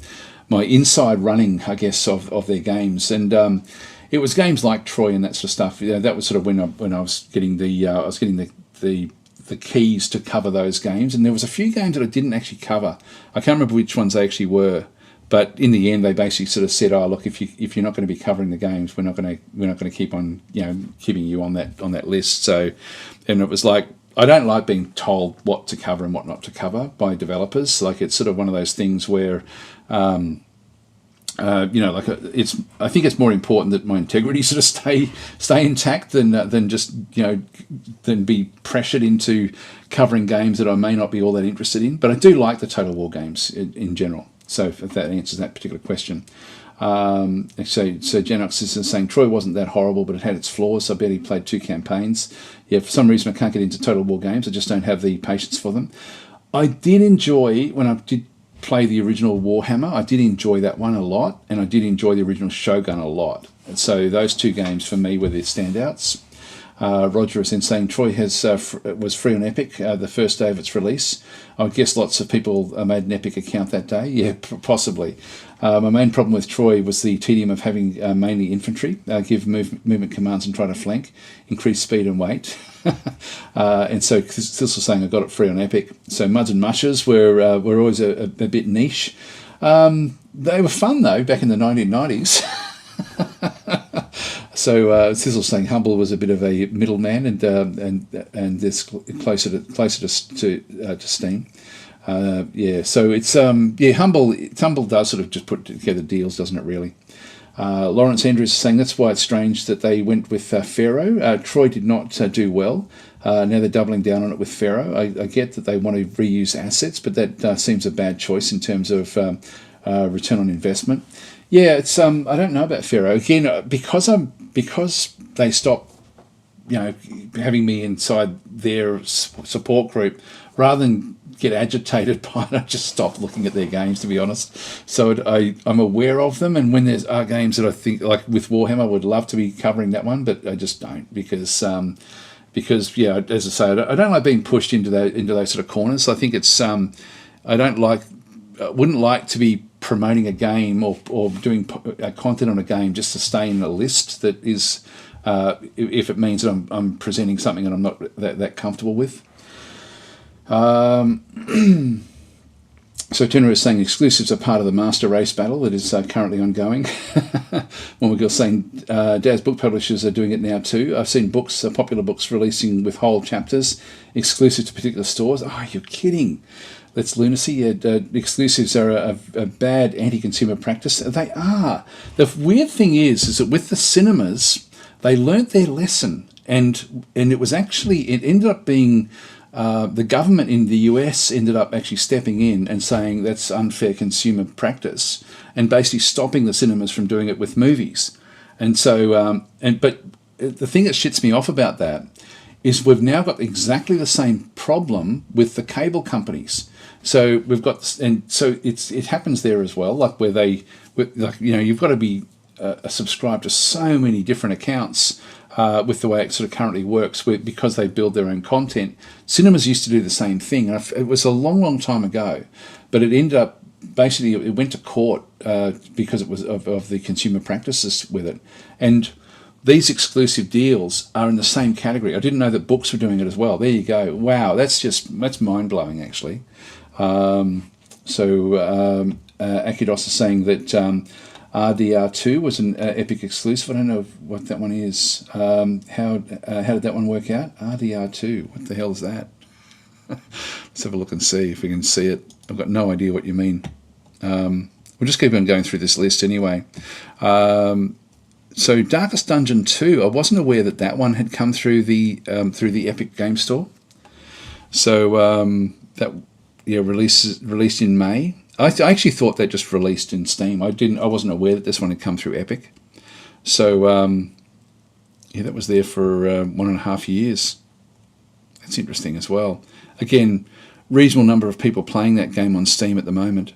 my inside running, I guess, of their games, and it was games like Troy and that sort of stuff. That was sort of when I was getting the keys to cover those games, and there was a few games that I didn't actually cover. I can't remember which ones they actually were, but in the end they basically sort of said, "Oh, look, if you're not going to be covering the games, we're not going to keep on keeping you on that list." So, and it was like, I don't like being told what to cover and what not to cover by developers. Like, it's sort of one of those things where. I think it's more important that my integrity sort of stay intact than just than be pressured into covering games that I may not be all that interested in. But I do like the Total War games in general. So if that answers that particular question. So Genox is saying Troy wasn't that horrible, but it had its flaws. So I barely played 2 campaigns. Yeah, for some reason I can't get into Total War games. I just don't have the patience for them. I did enjoy when I did play the original Warhammer. I did enjoy that one a lot, and I did enjoy the original Shogun a lot. And so those 2 games for me were the standouts. Roger is then saying Troy was free on Epic the first day of its release. I guess lots of people made an Epic account that day. Yeah, possibly. My main problem with Troy was the tedium of having mainly infantry, give movement commands and try to flank, increase speed and weight. And so Thistle saying I got it free on Epic. So Muds and Mushes were always a bit niche. They were fun though back in the 1990s. So Sizzle saying Humble was a bit of a middleman and this closer to Steam. So it's Humble does sort of just put together deals, doesn't it? Really. Lawrence Andrews is saying that's why it's strange that they went with Pharaoh. Troy did not do well. Now they're doubling down on it with Pharaoh. I get that they want to reuse assets, but that seems a bad choice in terms of return on investment. Yeah, it's I don't know about Pharaoh again because they stopped having me inside their support group rather than get agitated by it. I just stopped looking at their games, to be honest. So I'm aware of them, and when there's games that I think, like with Warhammer, I would love to be covering that one, but I just don't because as I say, I don't like being pushed into those sort of corners. I think it's wouldn't like to be promoting a game or doing content on a game just to stay in a list that is if it means that I'm presenting something that I'm not that comfortable with. So Tenor is saying exclusives are part of the master race battle that is currently ongoing. One girl saying Dad's book publishers are doing it now too. I've seen popular books releasing with whole chapters exclusive to particular stores. Oh, you're kidding. That's lunacy. Yeah, exclusives are a bad anti-consumer practice. They are. The weird thing is that with the cinemas, they learnt their lesson, and it ended up being the government in the US ended up actually stepping in and saying that's unfair consumer practice, and basically stopping the cinemas from doing it with movies. And so, but the thing that shits me off about that is we've now got exactly the same problem with the cable companies. So we've got, and so it happens there as well, like where you've got to be subscribed to so many different accounts with the way it sort of currently works, because they build their own content. Cinemas used to do the same thing, and it was a long, long time ago, but it ended up basically it went to court because it was of the consumer practices with it, and these exclusive deals are in the same category. I didn't know that books were doing it as well. There you go. Wow, that's mind blowing actually. Akidos is saying that RDR2 was an Epic exclusive. I don't know what that one is. How did that one work out? RDR2. What the hell is that? Let's have a look and see if we can see it. I've got no idea what you mean. We'll just keep on going through this list anyway. So Darkest Dungeon 2, I wasn't aware that that one had come through the Epic Game Store. So that released in May. I actually thought that just released in Steam. I wasn't aware that this one had come through Epic. So yeah, that was there for 1.5 years. That's interesting as well. Again, reasonable number of people playing that game on Steam at the moment.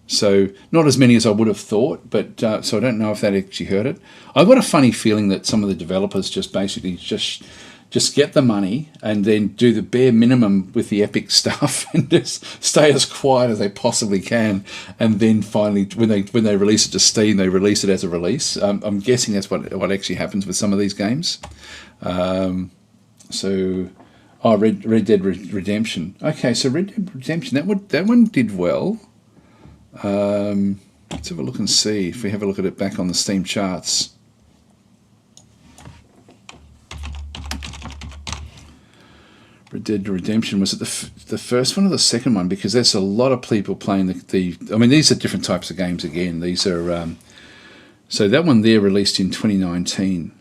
So not as many as I would have thought, but so I don't know if that actually hurt it. I've got a funny feeling that some of the developers just basically just get the money and then do the bare minimum with the Epic stuff and just stay as quiet as they possibly can. And then finally, when they release it to Steam, they release it as a release. I'm guessing that's what actually happens with some of these games. Red Dead Redemption. Okay, so Red Dead Redemption, that one did well. Let's have a look and see if we have a look at it back on the Steam charts. Red Dead Redemption, was it the first one or the second one? Because there's a lot of people playing I mean, these are different types of games again. These are so that one there released in 2019,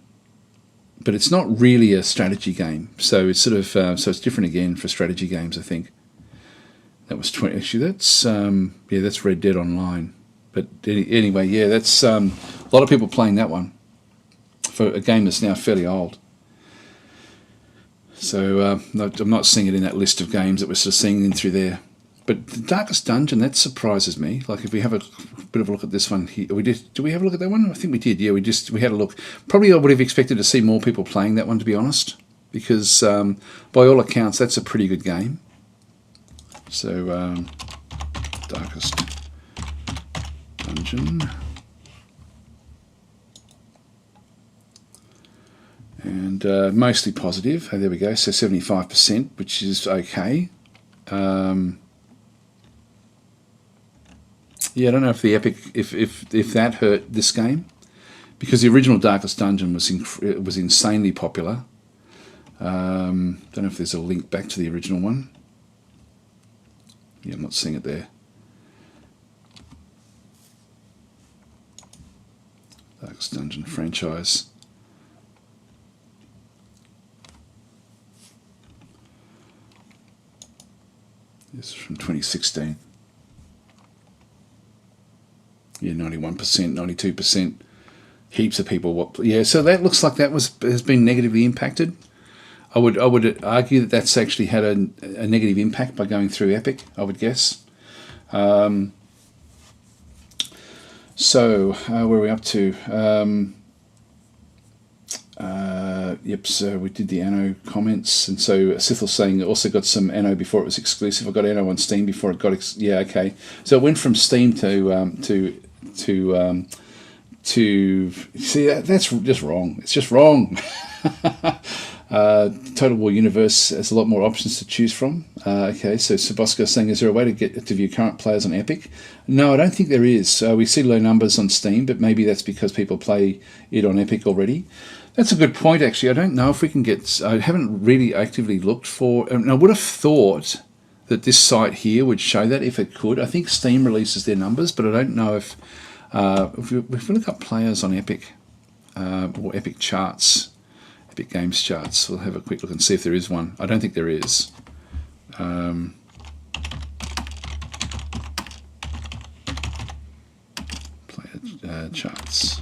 but it's not really a strategy game. So it's sort of so it's different again for strategy games, I think. That was 20. Actually, that's Red Dead Online. But anyway, yeah, that's a lot of people playing that one for a game that's now fairly old. So I'm not seeing it in that list of games that we're sort of seeing in through there. But the Darkest Dungeon, that surprises me. Like if we have a bit of a look at this one here, did we have a look at that one? I think we did. Yeah, we had a look. Probably I would have expected to see more people playing that one, to be honest, because by all accounts, that's a pretty good game. So, Darkest Dungeon. And mostly positive. Oh, there we go. So 75%, which is okay. Yeah, I don't know if the Epic, if that hurt this game, because the original Darkest Dungeon was insanely popular. Don't know if there's a link back to the original one. Yeah, I'm not seeing it there. Darkest Dungeon franchise. This is from 2016. Yeah, 91%, 92%. Heaps of people. Yeah, so that looks like that has been negatively impacted. I would argue that that's actually had a negative impact by going through Epic, I would guess. So where are we up to? Yep, so we did the Anno comments, and so Sithel's saying it also got some Anno before it was exclusive. I got Anno on Steam before it got yeah, okay. So it went from Steam to see that's just wrong. It's just wrong. Total War Universe has a lot more options to choose from. Okay, so Sabosco saying, is there a way to get to view current players on Epic? No, I don't think there is. We see low numbers on Steam, but maybe that's because people play it on Epic already. That's a good point, actually. I don't know if we can get... I haven't really actively looked for... I would have thought that this site here would show that if it could. I think Steam releases their numbers, but I don't know if we look up players on Epic or Epic charts, Epic Games charts, we'll have a quick look and see if there is one. I don't think there is. Player charts.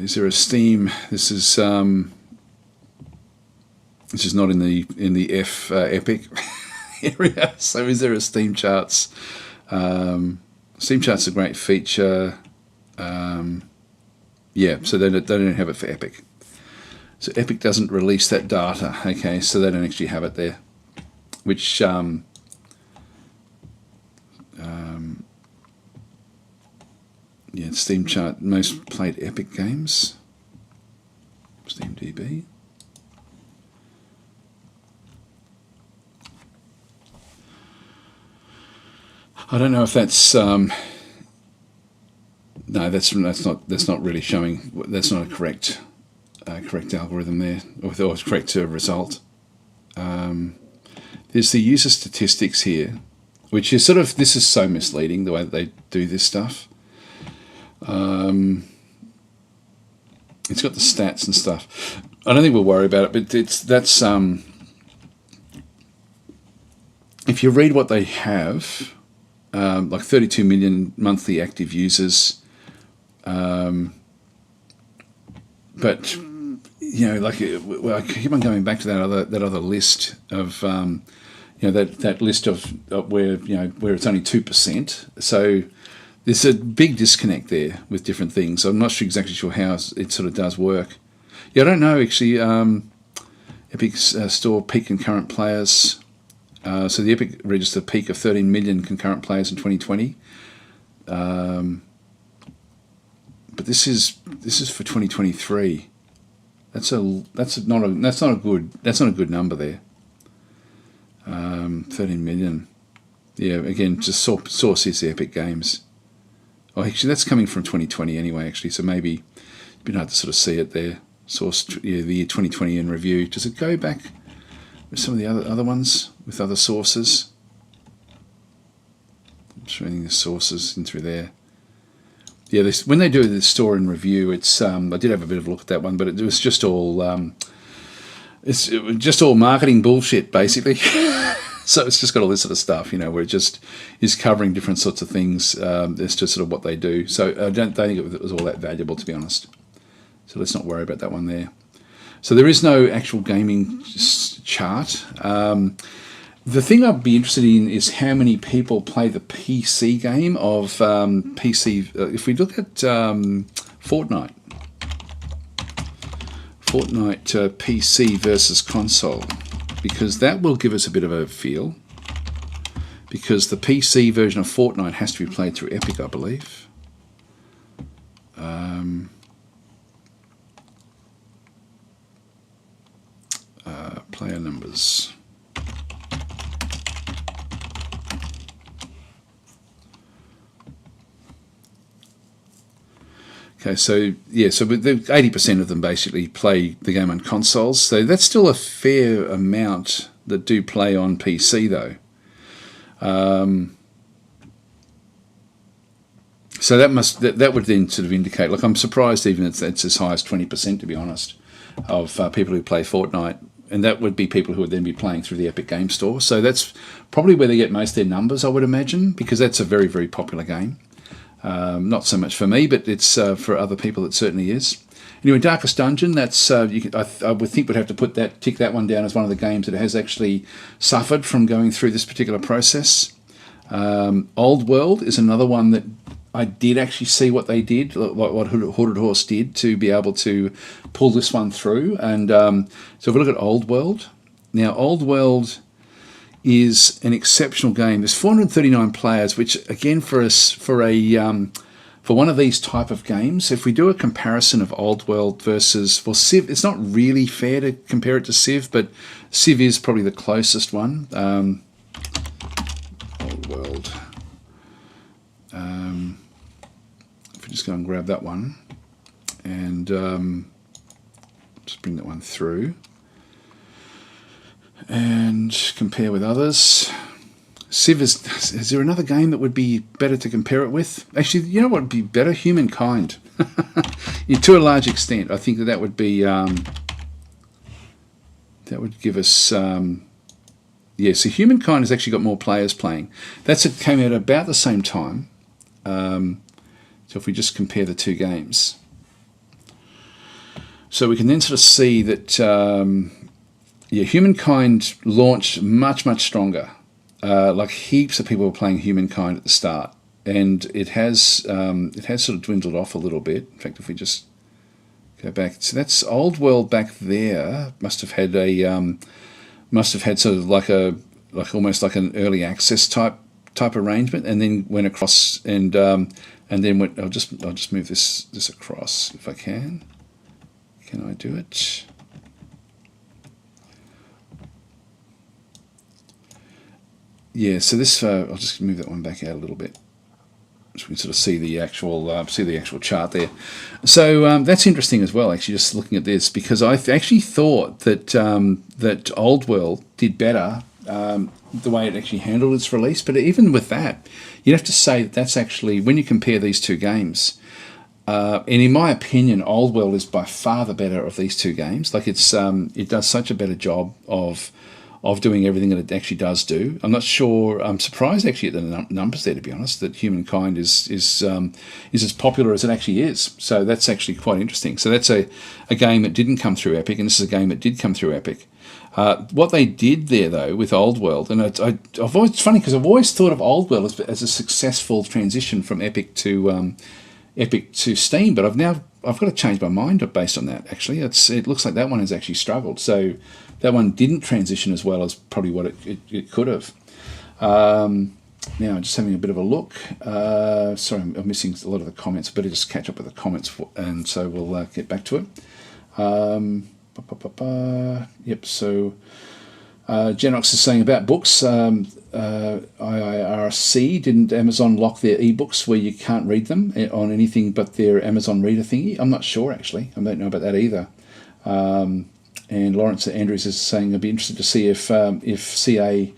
Is there a Steam? This is not in the Epic area. So is there a Steam charts? Steam charts are a great feature. Yeah, so they don't have it for Epic. So Epic doesn't release that data. Okay, so they don't actually have it there, which yeah, Steam chart, most played Epic games. SteamDB. I don't know if that's no, that's not really showing. That's not a correct algorithm there, or correct result. There's the user statistics here, which is sort of, this is so misleading the way that they do this stuff. It's got the stats and stuff. I don't think we'll worry about it, but that's if you read what they have, like 32 million monthly active users, but like I keep on going back to that other list of that list of where it's only 2%. So there's a big disconnect there with different things. I'm not exactly sure how it sort of does work. Yeah, I don't know actually. Epic Store peak concurrent players. So the Epic registered a peak of 13 million concurrent players in 2020. But this is for 2023. That's not a good number there. 13 million. Yeah, again, just source is the Epic Games. Oh, actually, that's coming from 2020 anyway. Actually, so maybe it's been hard to sort of see it there. Source, the year 2020 in review. Does it go back with some of the other ones with other sources? I'm just reading the sources in through there. Yeah, when they do the store in review, it's I did have a bit of a look at that one, but it was just all it was just all marketing bullshit basically. So it's just got all this sort of stuff, where it just is covering different sorts of things. It's just sort of what they do. So I don't think it was all that valuable, to be honest. So let's not worry about that one there. So there is no actual gaming chart. The thing I'd be interested in is how many people play the PC game of PC. If we look at Fortnite PC versus console, because that will give us a bit of a feel. Because the PC version of Fortnite has to be played through Epic, I believe. Player numbers. Okay, so yeah, so 80% of them basically play the game on consoles. So that's still a fair amount that do play on PC, though. So that would then sort of indicate. Like, I'm surprised even it's as high as 20%, to be honest, of people who play Fortnite, and that would be people who would then be playing through the Epic Game Store. So that's probably where they get most of their numbers, I would imagine, because that's a very, very popular game. Not so much for me, but it's for other people. It certainly is. Anyway, Darkest Dungeon. That's I would think we'd have to tick that one down as one of the games that has actually suffered from going through this particular process. Old World is another one that I did actually see what they did, what Hooded Horse did to be able to pull this one through. And so if we look at Old World, now Old World is an exceptional game. There's 439 players, which again for one of these type of games, if we do a comparison of Old World versus Civ, it's not really fair to compare it to Civ, but Civ is probably the closest one. Old World. If we just go and grab that one and just bring that one through and compare with others. Civ is there another game that would be better to compare it with? Actually, you know what would be better? Humankind. To a large extent, I think that would be that would give us so Humankind has actually got more players playing. It came out about the same time. So if we just compare the two games, so we can then sort of see that Humankind launched much, much stronger. Like heaps of people were playing Humankind at the start, and it has sort of dwindled off a little bit. In fact, if we just go back, so that's Old World back there. Must have had sort of like almost like an early access type arrangement, and then went across and then went. I'll just move this across if I can. Can I do it? yeah, so this I'll just move that one back out a little bit, so we can sort of see the actual chart there. So that's interesting as well. Actually, just looking at this, because I actually thought that that Old World did better the way it actually handled its release. But even with that, you'd have to say that that's actually, when you compare these two games. And in my opinion, Old World is by far the better of these two games. Like it does such a better job of doing everything that it actually does do. I'm not sure. I'm surprised actually at the numbers there, to be honest, that Humankind is as popular as it actually is. So that's actually quite interesting. So that's a game that didn't come through Epic, and this is a game that did come through Epic. What they did there, though, with Old World, and I've always, it's funny because I've always thought of Old World as a successful transition from Epic to Steam, but I've got to change my mind based on that. Actually, it looks like that one has actually struggled. So that one didn't transition as well as probably what it could have. Now, just having a bit of a look. Sorry, I'm missing a lot of the comments. Better just catch up with the comments, and so we'll get back to it. Yep. So Genox is saying about books. IIRC, didn't Amazon lock their ebooks where you can't read them on anything but their Amazon Reader thingy? I'm not sure, actually. I don't know about that either. And Lawrence Andrews is saying I'd be interested to see if CA,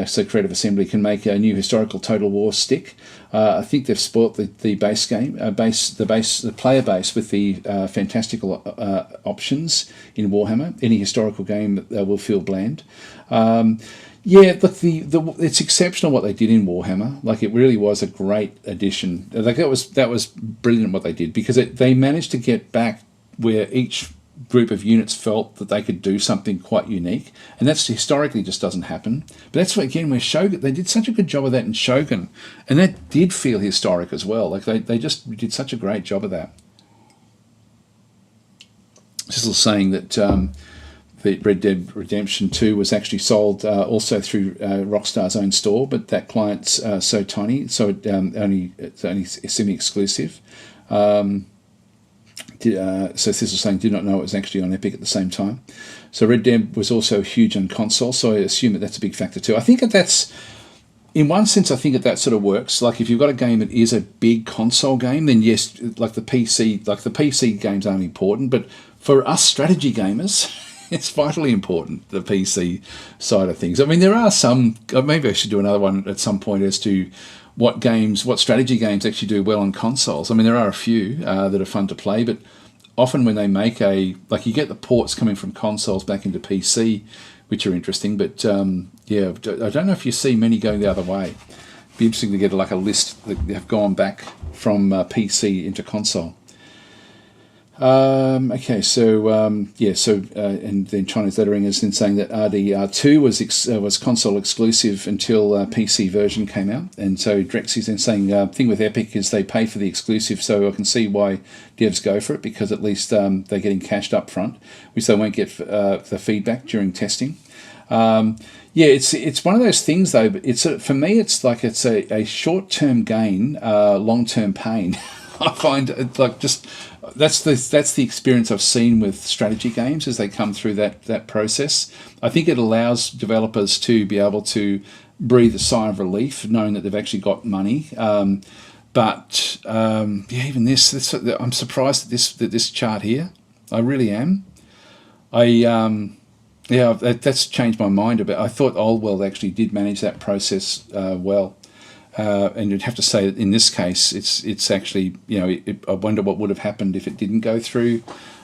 so Creative Assembly, can make a new historical Total War stick. I think they've spoilt the base game, the player base with the fantastical options in Warhammer. Any historical game will feel bland. Yeah, look, it's exceptional what they did in Warhammer. Like, it really was a great addition. Like, that was brilliant what they did, because they managed to get back where each group of units felt that they could do something quite unique, and that's historically just doesn't happen. But that's what, again, where Shogun, they did such a good job of that in Shogun, and that did feel historic as well. Like, they just did such a great job of that. Just saying that the Red Dead Redemption 2 was actually sold also through Rockstar's own store, but that client's so tiny, so it's only semi-exclusive. So this was saying, did not know it was actually on Epic at the same time. So Red Dead was also huge on console, so I assume that's a big factor too. I think that's, in one sense, I think that sort of works. Like, if you've got a game that is a big console game, then yes, like the PC games aren't important, but for us strategy gamers, it's vitally important, the PC side of things. I mean, there are some, maybe I should do another one at some point as to what strategy games actually do well on consoles. I mean, there are a few that are fun to play, but often when they make you get the ports coming from consoles back into PC, which are interesting, but yeah, I don't know if you see many going the other way. It'd be interesting to get like a list that have gone back from PC into console. Okay, so yeah, so and then Chinese lettering is then saying that RDR2 was console exclusive until PC version came out, and so Drex is then saying thing with Epic is they pay for the exclusive, so I can see why devs go for it, because at least they're getting cashed up front, which they won't get the feedback during testing. Yeah, it's one of those things though. But for me, it's like it's a short-term gain, long-term pain. I find it like just. That's the experience I've seen with strategy games as they come through that process. I think it allows developers to be able to breathe a sigh of relief, knowing that they've actually got money. But yeah, even this, I'm surprised at this chart here. I really am. Yeah, that's changed my mind a bit. I thought Old World actually did manage that process well. And you'd have to say that in this case, it's actually, I wonder what would have happened if it didn't go through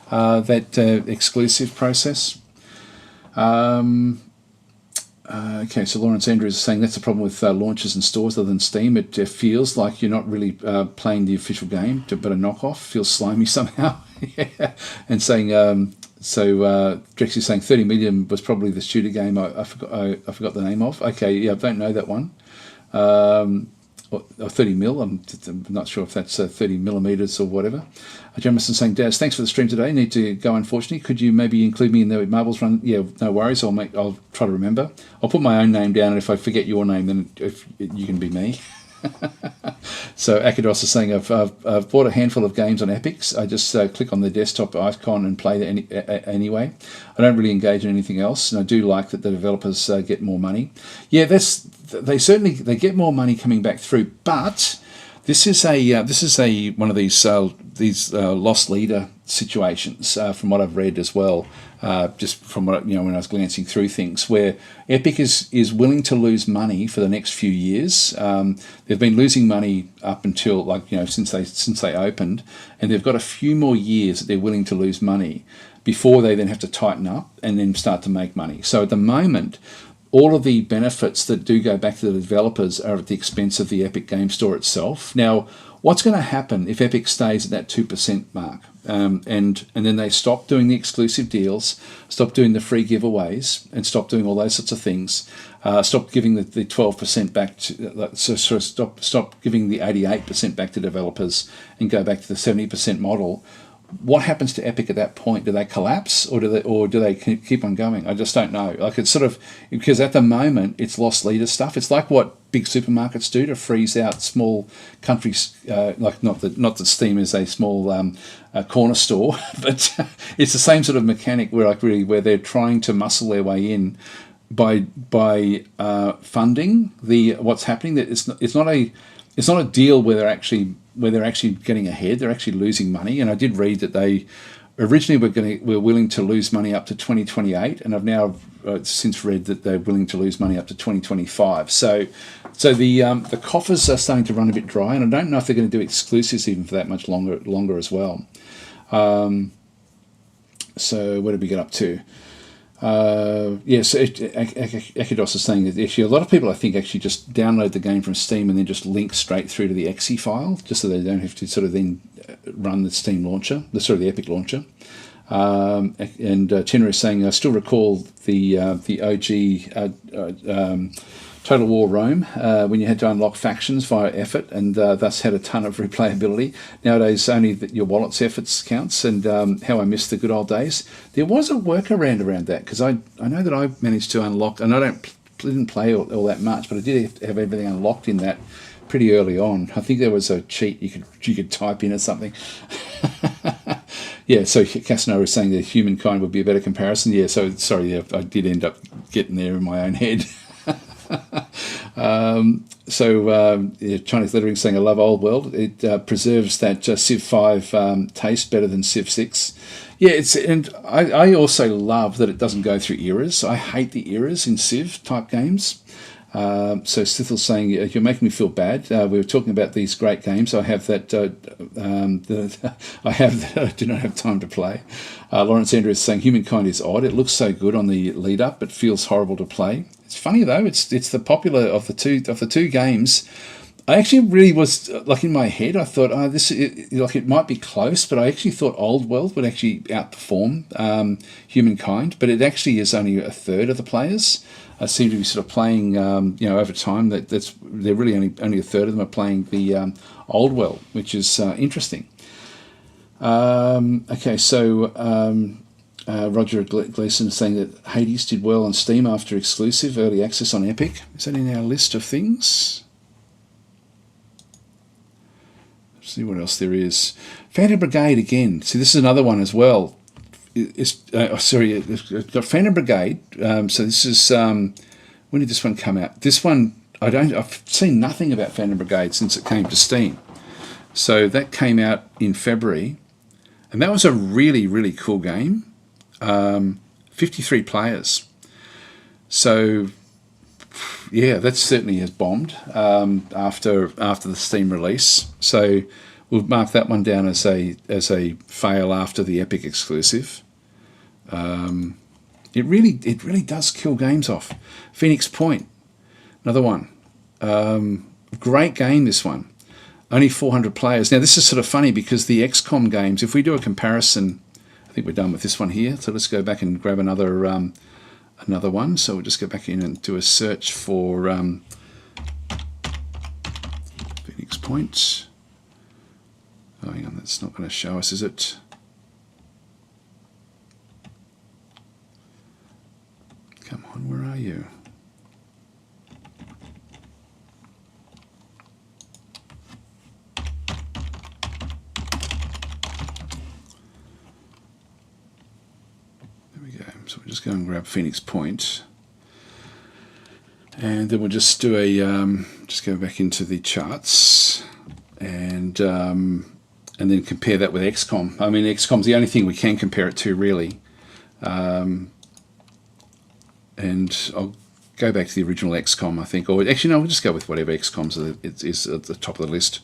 that exclusive process. Okay, so Lawrence Andrews is saying that's the problem with launches and stores other than Steam. It feels like you're not really playing the official game, but a knockoff. Feels slimy somehow. Yeah. And saying, Drex is saying 30 million was probably the shooter game I forgot the name of. Okay, yeah, I don't know that one. 30 mil, I'm not sure if that's 30 millimeters or whatever. Jamison saying, Daz, thanks for the stream today. Need to go, unfortunately. Could you maybe include me in the marbles run? Yeah, no worries. I'll try to remember. I'll put my own name down, and if I forget your name, then if you can be me. So Akidos is saying, I've bought a handful of games on Epics. I just click on the desktop icon and play anyway. I don't really engage in anything else, and I do like that the developers get more money. Yeah, they get more money coming back through, but this is a one of these lost leader situations from what I've read as well. Just from what when I was glancing through things, where Epic is willing to lose money for the next few years. They've been losing money up until since they opened, and they've got a few more years that they're willing to lose money before they then have to tighten up and then start to make money. So at the moment, all of the benefits that do go back to the developers are at the expense of the Epic Game Store itself. Now, what's going to happen if Epic stays at that 2% mark? And then they stop doing the exclusive deals, stop doing the free giveaways, and stop doing all those sorts of things. Stop giving the 12% back to stop giving the 88% back to developers and go back to the 70% model. What happens to Epic at that point? Do they collapse, or do they keep on going? I just don't know. Like, it's sort of, because at the moment it's lost leader stuff. It's like what big supermarkets do to freeze out small countries. Like not that Steam is a small corner store, but it's the same sort of mechanic where where they're trying to muscle their way in by funding what's happening. That it's not a deal where they're actually getting ahead. They're actually losing money. And I did read that they originally were willing to lose money up to 2028, and I've now since read that they're willing to lose money up to 2025. So the coffers are starting to run a bit dry, and I don't know if they're going to do exclusives even for that much longer as well. So where did we get up to? So Akidos is saying that actually a lot of people, I think, actually just download the game from Steam and then just link straight through to the exe file, just so they don't have to sort of then run the Steam launcher, the Epic launcher. And Chenra is saying, I still recall the OG Total War Rome, when you had to unlock factions via effort, and thus had a ton of replayability. Nowadays, only your wallet's efforts counts, and how I miss the good old days. There was a workaround around that, because I know that I managed to unlock, and I didn't play all that much, but I did have everything unlocked in that pretty early on. I think there was a cheat you could type in or something. Yeah, so Casanova is saying that Humankind would be a better comparison. Yeah, so sorry, yeah, I did end up getting there in my own head. Chinese lettering saying, I love Old World. It preserves that Civ 5 taste better than Civ 6. Yeah, and I also love that it doesn't go through eras. I hate the eras in Civ type games. So Stithel's saying, you're making me feel bad. We were talking about these great games. I have that I do not have time to play. Lawrence Andrews is saying, Humankind is odd. It looks so good on the lead up, but feels horrible to play. It's funny though. It's the popular of the two games. I actually really was like in my head. I thought, it might be close, but I actually thought Old World would actually outperform Humankind. But it actually is only a third of the players. I seem to be sort of playing, over time. They're really only a third of them are playing the Old World, which is interesting. Okay, so Roger Gleason is saying that Hades did well on Steam after exclusive early access on Epic. Is that in our list of things? Let's see what else there is. Phantom Brigade again. See, this is another one as well. It's got Phantom Brigade. So this is when did this one come out? This one I've seen nothing about Phantom Brigade since it came to Steam. So that came out in February, and that was a really, really cool game. 53 players. So yeah, that certainly has bombed after the Steam release. So we'll mark that one down as a fail after the Epic exclusive. It really does kill games off. Phoenix Point, another one. Great game, this one. Only 400 players. Now this is sort of funny because the XCOM games, if we do a comparison, I think we're done with this one here. So let's go back and grab another one. So we'll just go back in and do a search for Phoenix Point. Oh, hang on, that's not going to show us, is it? Come on, where are you? just go and grab Phoenix Point. And then we'll just do a, just go back into the charts and then compare that with XCOM. I mean, XCOM's the only thing we can compare it to, really. And I'll go back to the original XCOM, I think. Or actually, no, we'll just go with whatever XCOM's is at the top of the list.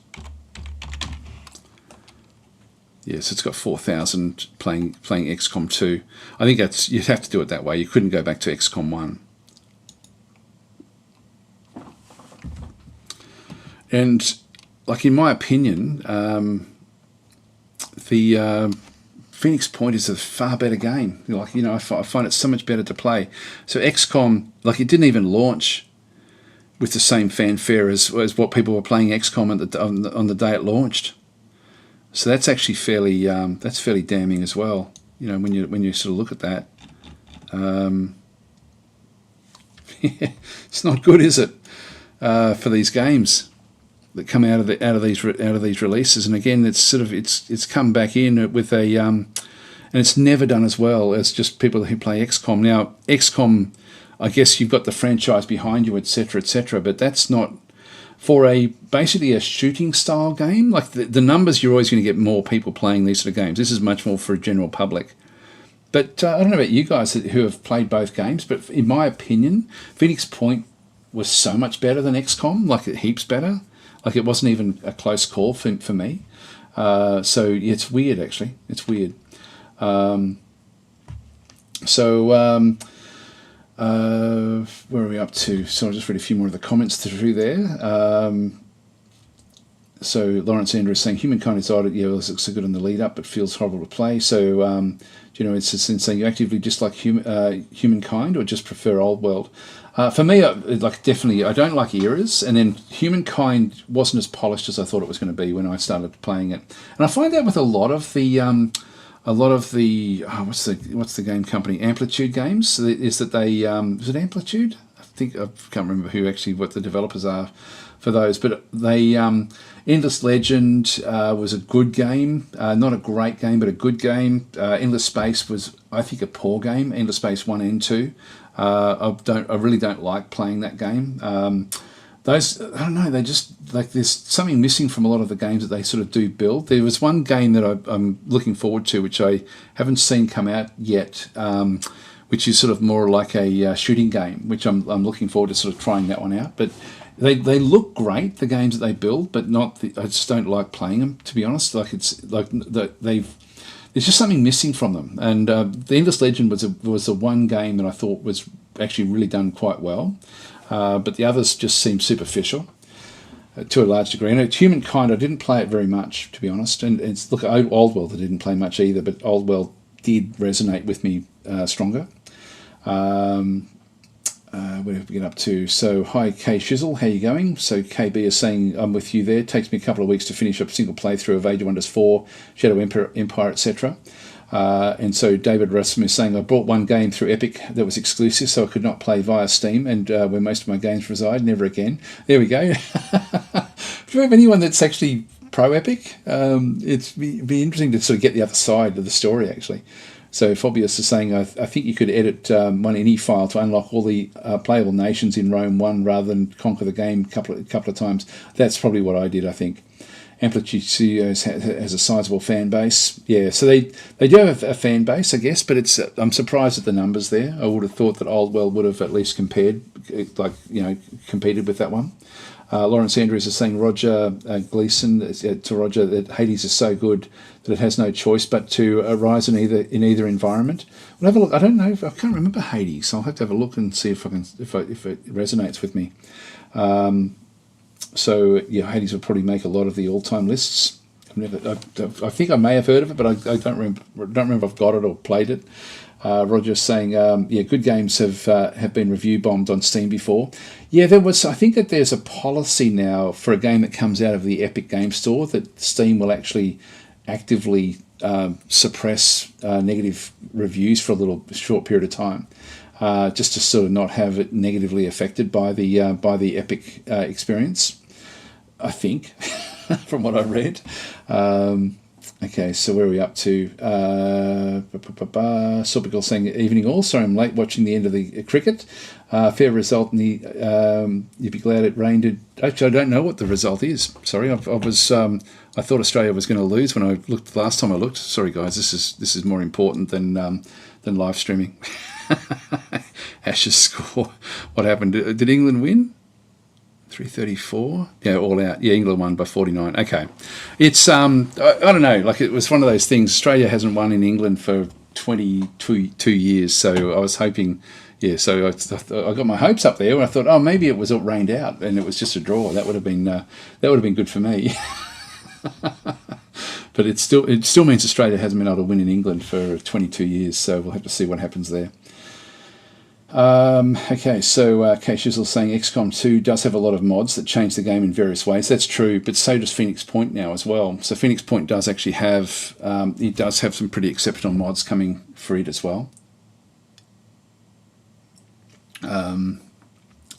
Yes, it's got 4,000 playing XCOM 2. I think that's, you'd have to do it that way. You couldn't go back to XCOM 1. And, like, in my opinion, the Phoenix Point is a far better game. Like, you know, I find it so much better to play. So XCOM, like, it didn't even launch with the same fanfare as what people were playing XCOM on the day it launched. So that's actually fairly damning as well. You know, when you sort of look at that, it's not good, is it, for these games that come out of these releases? And again, it's come back in with a and it's never done as well as just people who play XCOM. Now, XCOM, I guess you've got the franchise behind you, etc., etc., but that's not for basically a shooting style game. Like the numbers, you're always going to get more people playing these sort of games. This is much more for a general public. But I don't know about you guys who have played both games, but in my opinion, Phoenix Point was so much better than XCOM, like heaps better. Like it wasn't even a close call for me. So yeah, it's weird, actually. It's weird. Where are we up to? So I'll just read a few more of the comments through there. So Lawrence Andrew is saying, Humankind is odd. Yeah, well, it looks so good in the lead up, but feels horrible to play. So, you know, it's just saying you actively dislike Humankind or just prefer Old World. For me, like definitely, I don't like eras, and then Humankind wasn't as polished as I thought it was going to be when I started playing it. And I find that with a lot of the what's the game company, Amplitude Games, is that they is it Amplitude? I can't remember what the developers are for those, but they Endless Legend was a good game, not a great game, but a good game. Endless Space was, I think, a poor game. Endless Space 1 and 2. I really don't like playing that game. Those, I don't know, they just, like, there's something missing from a lot of the games that they sort of do build. There was one game that I'm looking forward to, which I haven't seen come out yet, which is sort of more like a shooting game, which I'm looking forward to sort of trying that one out. But they look great, the games that they build, but I just don't like playing them, to be honest. Like, it's like there's just something missing from them. And the Endless Legend was the one game that I thought was actually really done quite well. But the others just seem superficial to a large degree. And Humankind, I didn't play it very much, to be honest. And Old World, I didn't play much either, but Old World did resonate with me stronger. Where did we get up to? So, hi, K Shizzle, how you going? So, KB is saying, I'm with you there. It takes me a couple of weeks to finish up a single playthrough of Age of Wonders 4, Shadow Empire, etc. And so David Russell is saying, I bought one game through Epic that was exclusive, so I could not play via Steam, and where most of my games reside, never again. There we go. Do you have anyone that's actually pro-Epic? It'd be interesting to sort of get the other side of the story, actually. So Phobius is saying, I think you could edit one INI file to unlock all the playable nations in Rome 1 rather than conquer the game a couple of times. That's probably what I did, I think. Amplitude Studios has a sizable fan base. Yeah, so they do have a fan base, I guess, but I'm surprised at the numbers there. I would have thought that Old World would have at least competed with that one. Lawrence Andrews is saying, Roger Gleason to Roger, that Hades is so good that it has no choice but to arise in either environment. We'll have a look. I don't know. I can't remember Hades. I'll have to have a look and see if it resonates with me. So yeah, Hades will probably make a lot of the all-time lists. I think I may have heard of it, but I don't remember if I've got it or played it. Roger's saying, good games have been review bombed on Steam before. Yeah, I think that there's a policy now for a game that comes out of the Epic Game Store that Steam will actually actively suppress negative reviews for a short period of time, just to sort of not have it negatively affected by the Epic experience, I think, from what I read. Okay, so where are we up to? Sopical saying evening all. Sorry, I'm late watching the end of the cricket. Fair result in the. You'd be glad it rained. Actually, I don't know what the result is. Sorry, I was. I thought Australia was going to lose when I looked the last time I looked. Sorry, guys. This is more important than live streaming. Ashes score. What happened? Did England win? 334. Yeah, all out. Yeah, England won by 49. Okay, it's I don't know. Like, it was one of those things. Australia hasn't won in England for 22 years, so I was hoping. Yeah, so I got my hopes up there, and I thought, oh, maybe it was all rained out, and it was just a draw. That would have been good for me. But it still means Australia hasn't been able to win in England for 22 years. So we'll have to see what happens there. Okay, so Kay Shizzle saying XCOM 2 does have a lot of mods that change the game in various ways. That's true, but so does Phoenix Point now as well. So Phoenix Point does actually have some pretty exceptional mods coming for it as well.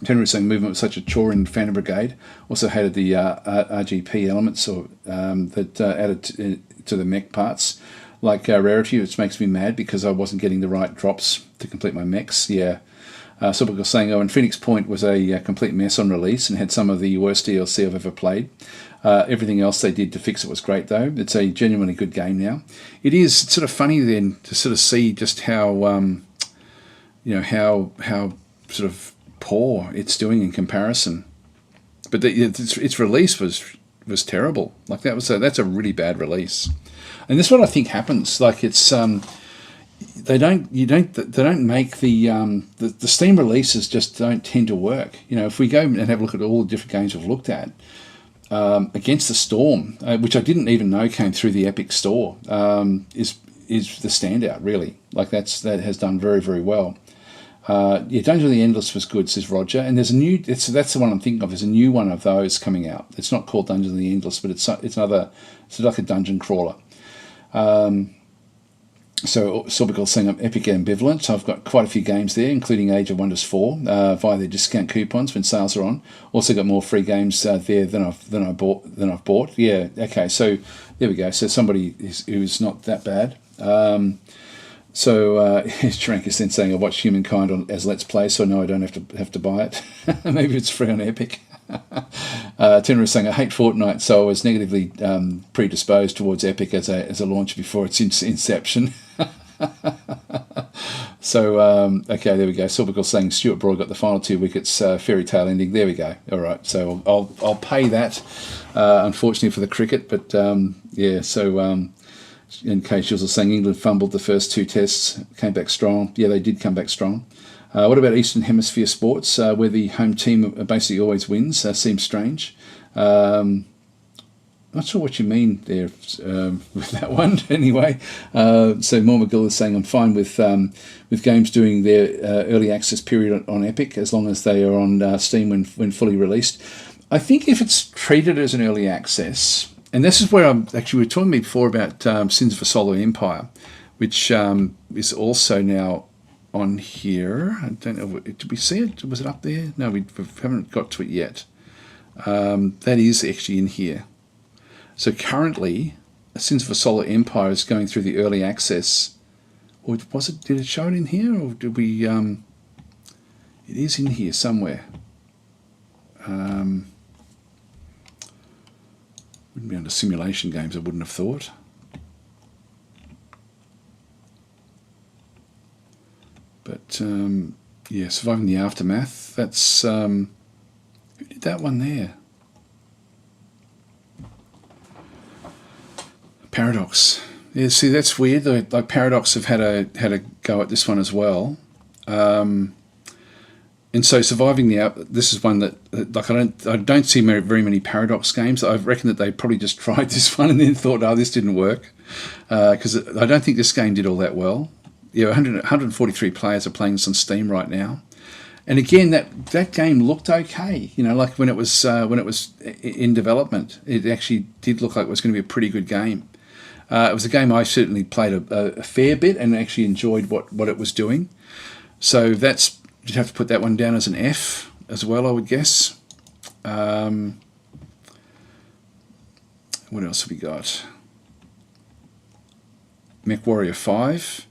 Henry was saying movement was such a chore in Phantom Brigade. Also hated the RGP elements that added to the mech parts. Like Rarity, which makes me mad because I wasn't getting the right drops to complete my mechs. Yeah. Sopical was saying, and Phoenix Point was a complete mess on release and had some of the worst DLC I've ever played. Everything else they did to fix it was great, though. It's a genuinely good game now. It's sort of funny then to sort of see just how, how sort of poor it's doing in comparison. But its release was terrible. Like, that's a really bad release. And this is what I think happens. Like, it's they don't make the Steam releases just don't tend to work. If we go and have a look at all the different games we've looked at, Against the Storm, which I didn't even know came through the Epic Store, is the standout, really. Like, that has done very, very well. Dungeon of the Endless was good, says Roger. And there's a new. That's the one I'm thinking of. There's a new one of those coming out. It's not called Dungeon of the Endless, but it's another. It's like a dungeon crawler. So Sorbical's saying I'm epic ambivalent. So I've got quite a few games there, including Age of Wonders 4 via their discount coupons when sales are on. Also got more free games there than I've bought. Yeah. Okay. So there we go. So somebody who's not that bad. Shrank is then saying I watched Humankind as Let's Play, so no, I don't have to buy it. Maybe it's free on Epic. Tenor is saying I hate Fortnite, so I was negatively predisposed towards Epic as a launch before its inception. So okay, there we go. Sorbical saying Stuart Broad got the final 2 wickets, fairy tale ending. There we go. All right, so I'll pay that. Unfortunately for the cricket, but yeah. So. In case she was saying England fumbled the first 2 tests, came back strong. Yeah, they did come back strong. What about Eastern Hemisphere sports, where the home team basically always wins? Seems strange. Not sure what you mean there with that one. Anyway, so Moore McGill is saying I'm fine with games doing their early access period on Epic as long as they are on Steam when fully released. I think if it's treated as an early access. And this is where we were talking before about Sins of a Solar Empire, which is also now on here. I don't know, did we see it? Was it up there? No, we haven't got to it yet. That is actually in here. So currently, Sins of a Solar Empire is going through the early access. Or was it? Did it show it in here, or did we? It is in here somewhere. Wouldn't be under simulation games, I wouldn't have thought. But yeah, Surviving the Aftermath. That's who did that one there? Paradox. Yeah, see, that's weird. Like Paradox have had a go at this one as well. And so Surviving the this is one that like I don't see very many Paradox games. I reckon that they probably just tried this one and then thought, oh, this didn't work, because I don't think this game did all that well. Yeah, 143 players are playing this on Steam right now, and again that game looked okay. Like when it was in development, it actually did look like it was going to be a pretty good game. It was a game I certainly played a fair bit and actually enjoyed what it was doing. So you'd have to put that one down as an F as well, I would guess. What else have we got? MechWarrior 5.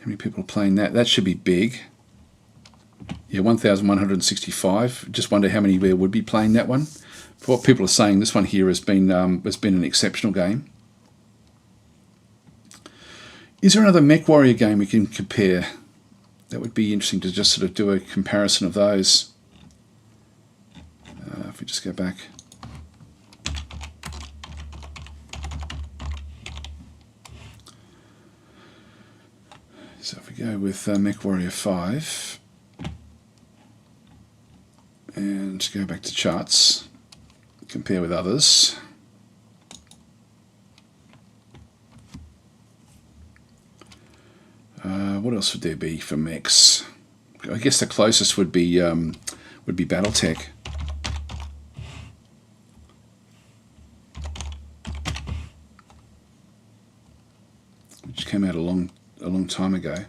How many people are playing that? That should be big. Yeah, 1,165. Just wonder how many there would be playing that one. For what people are saying, this one here has been an exceptional game. Is there another MechWarrior game we can compare? That would be interesting to just sort of do a comparison of those. If we just go back. So if we go with MechWarrior 5 and go back to charts, compare with others. What else would there be for mechs? I guess the closest would be BattleTech. Which came out a long time ago.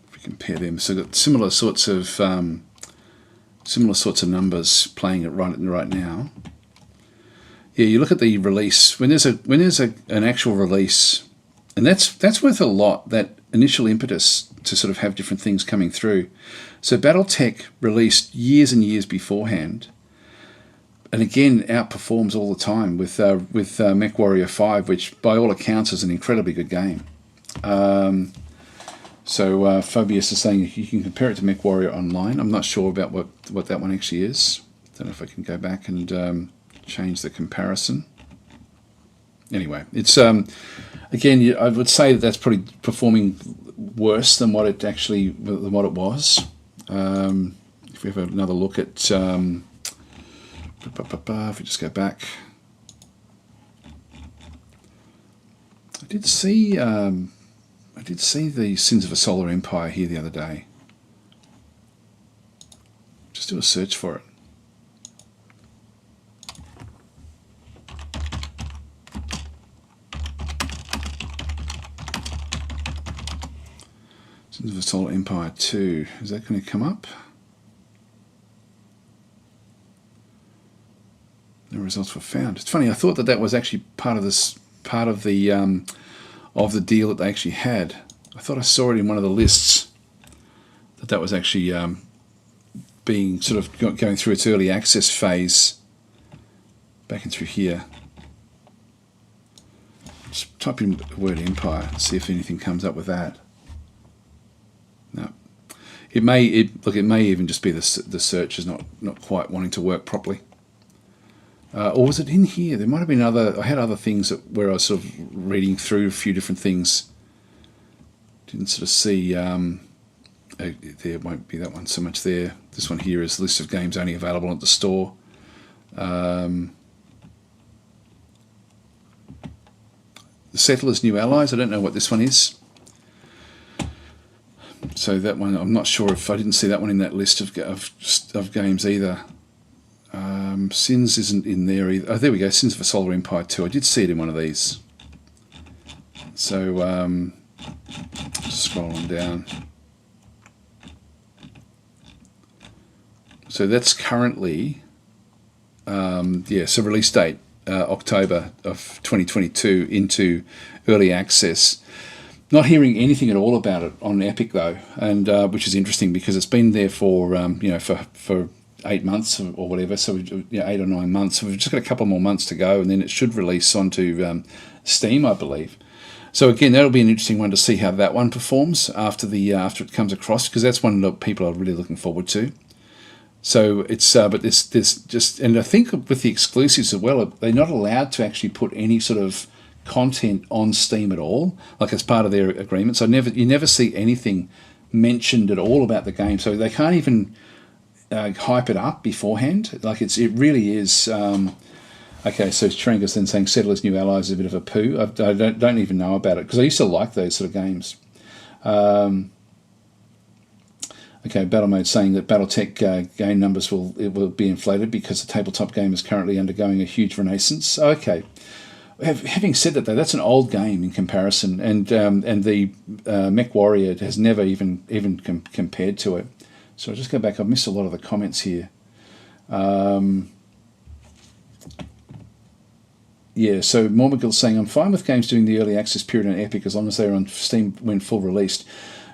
If we compare them, so got similar sorts of numbers playing it right now. Yeah, you look at the release when there's an actual release, and that's worth a lot. That initial impetus to sort of have different things coming through. So BattleTech released years and years beforehand, and again outperforms all the time with MechWarrior 5, which by all accounts is an incredibly good game. So Phobius is saying you can compare it to MechWarrior Online. I'm not sure about what that one actually is. Don't know if I can go back and change the comparison. Anyway, it's again, I would say that's probably performing worse than what it was. If we have another look at, if we just go back, I did see the Sins of a Solar Empire here the other day. Just do a search for it. Sins of a Solar Empire 2. Is that going to come up? No results were found. It's funny. I thought that was actually part of the deal that they actually had. I thought I saw it in one of the lists that was actually being sort of going through its early access phase. Back in through here. Just type in the word Empire and see if anything comes up with that. No. It may even just be the search is not quite wanting to work properly. Or was it in here? There might have been I had other things where I was sort of reading through a few different things. Didn't sort of see, there won't be that one so much there. This one here is a list of games only available at the store. The Settlers New Allies, I don't know what this one is. So that one, I'm not sure if I didn't see that one in that list of games either. Sins isn't in there either. Oh, there we go. Sins of a Solar Empire 2. I did see it in one of these. So, just scrolling down. So that's currently, so release date, October of 2022 into early access. Not hearing anything at all about it on Epic though, and which is interesting because it's been there for for 8 months or whatever, so 8 or 9 months. So we've just got a couple more months to go, and then it should release onto Steam, I believe. So again, that'll be an interesting one to see how that one performs after it comes across, because that's one that people are really looking forward to. So it's but this just, and I think with the exclusives as well, they're not allowed to actually put any sort of content on Steam at all, like as part of their agreement. So you never see anything mentioned at all about the game. So they can't even hype it up beforehand. Like it really is. Okay, so Trenga's then saying Settlers New Allies is a bit of a poo. I don't even know about it because I used to like those sort of games. Okay, Battle Mode saying that BattleTech game numbers will be inflated because the tabletop game is currently undergoing a huge renaissance. Okay. Having said that, though, that's an old game in comparison, and the MechWarrior has never even compared to it. So I'll just go back. I've missed a lot of the comments here. Yeah, so Mormagill's saying, I'm fine with games doing the early access period on Epic as long as they're on Steam when full released.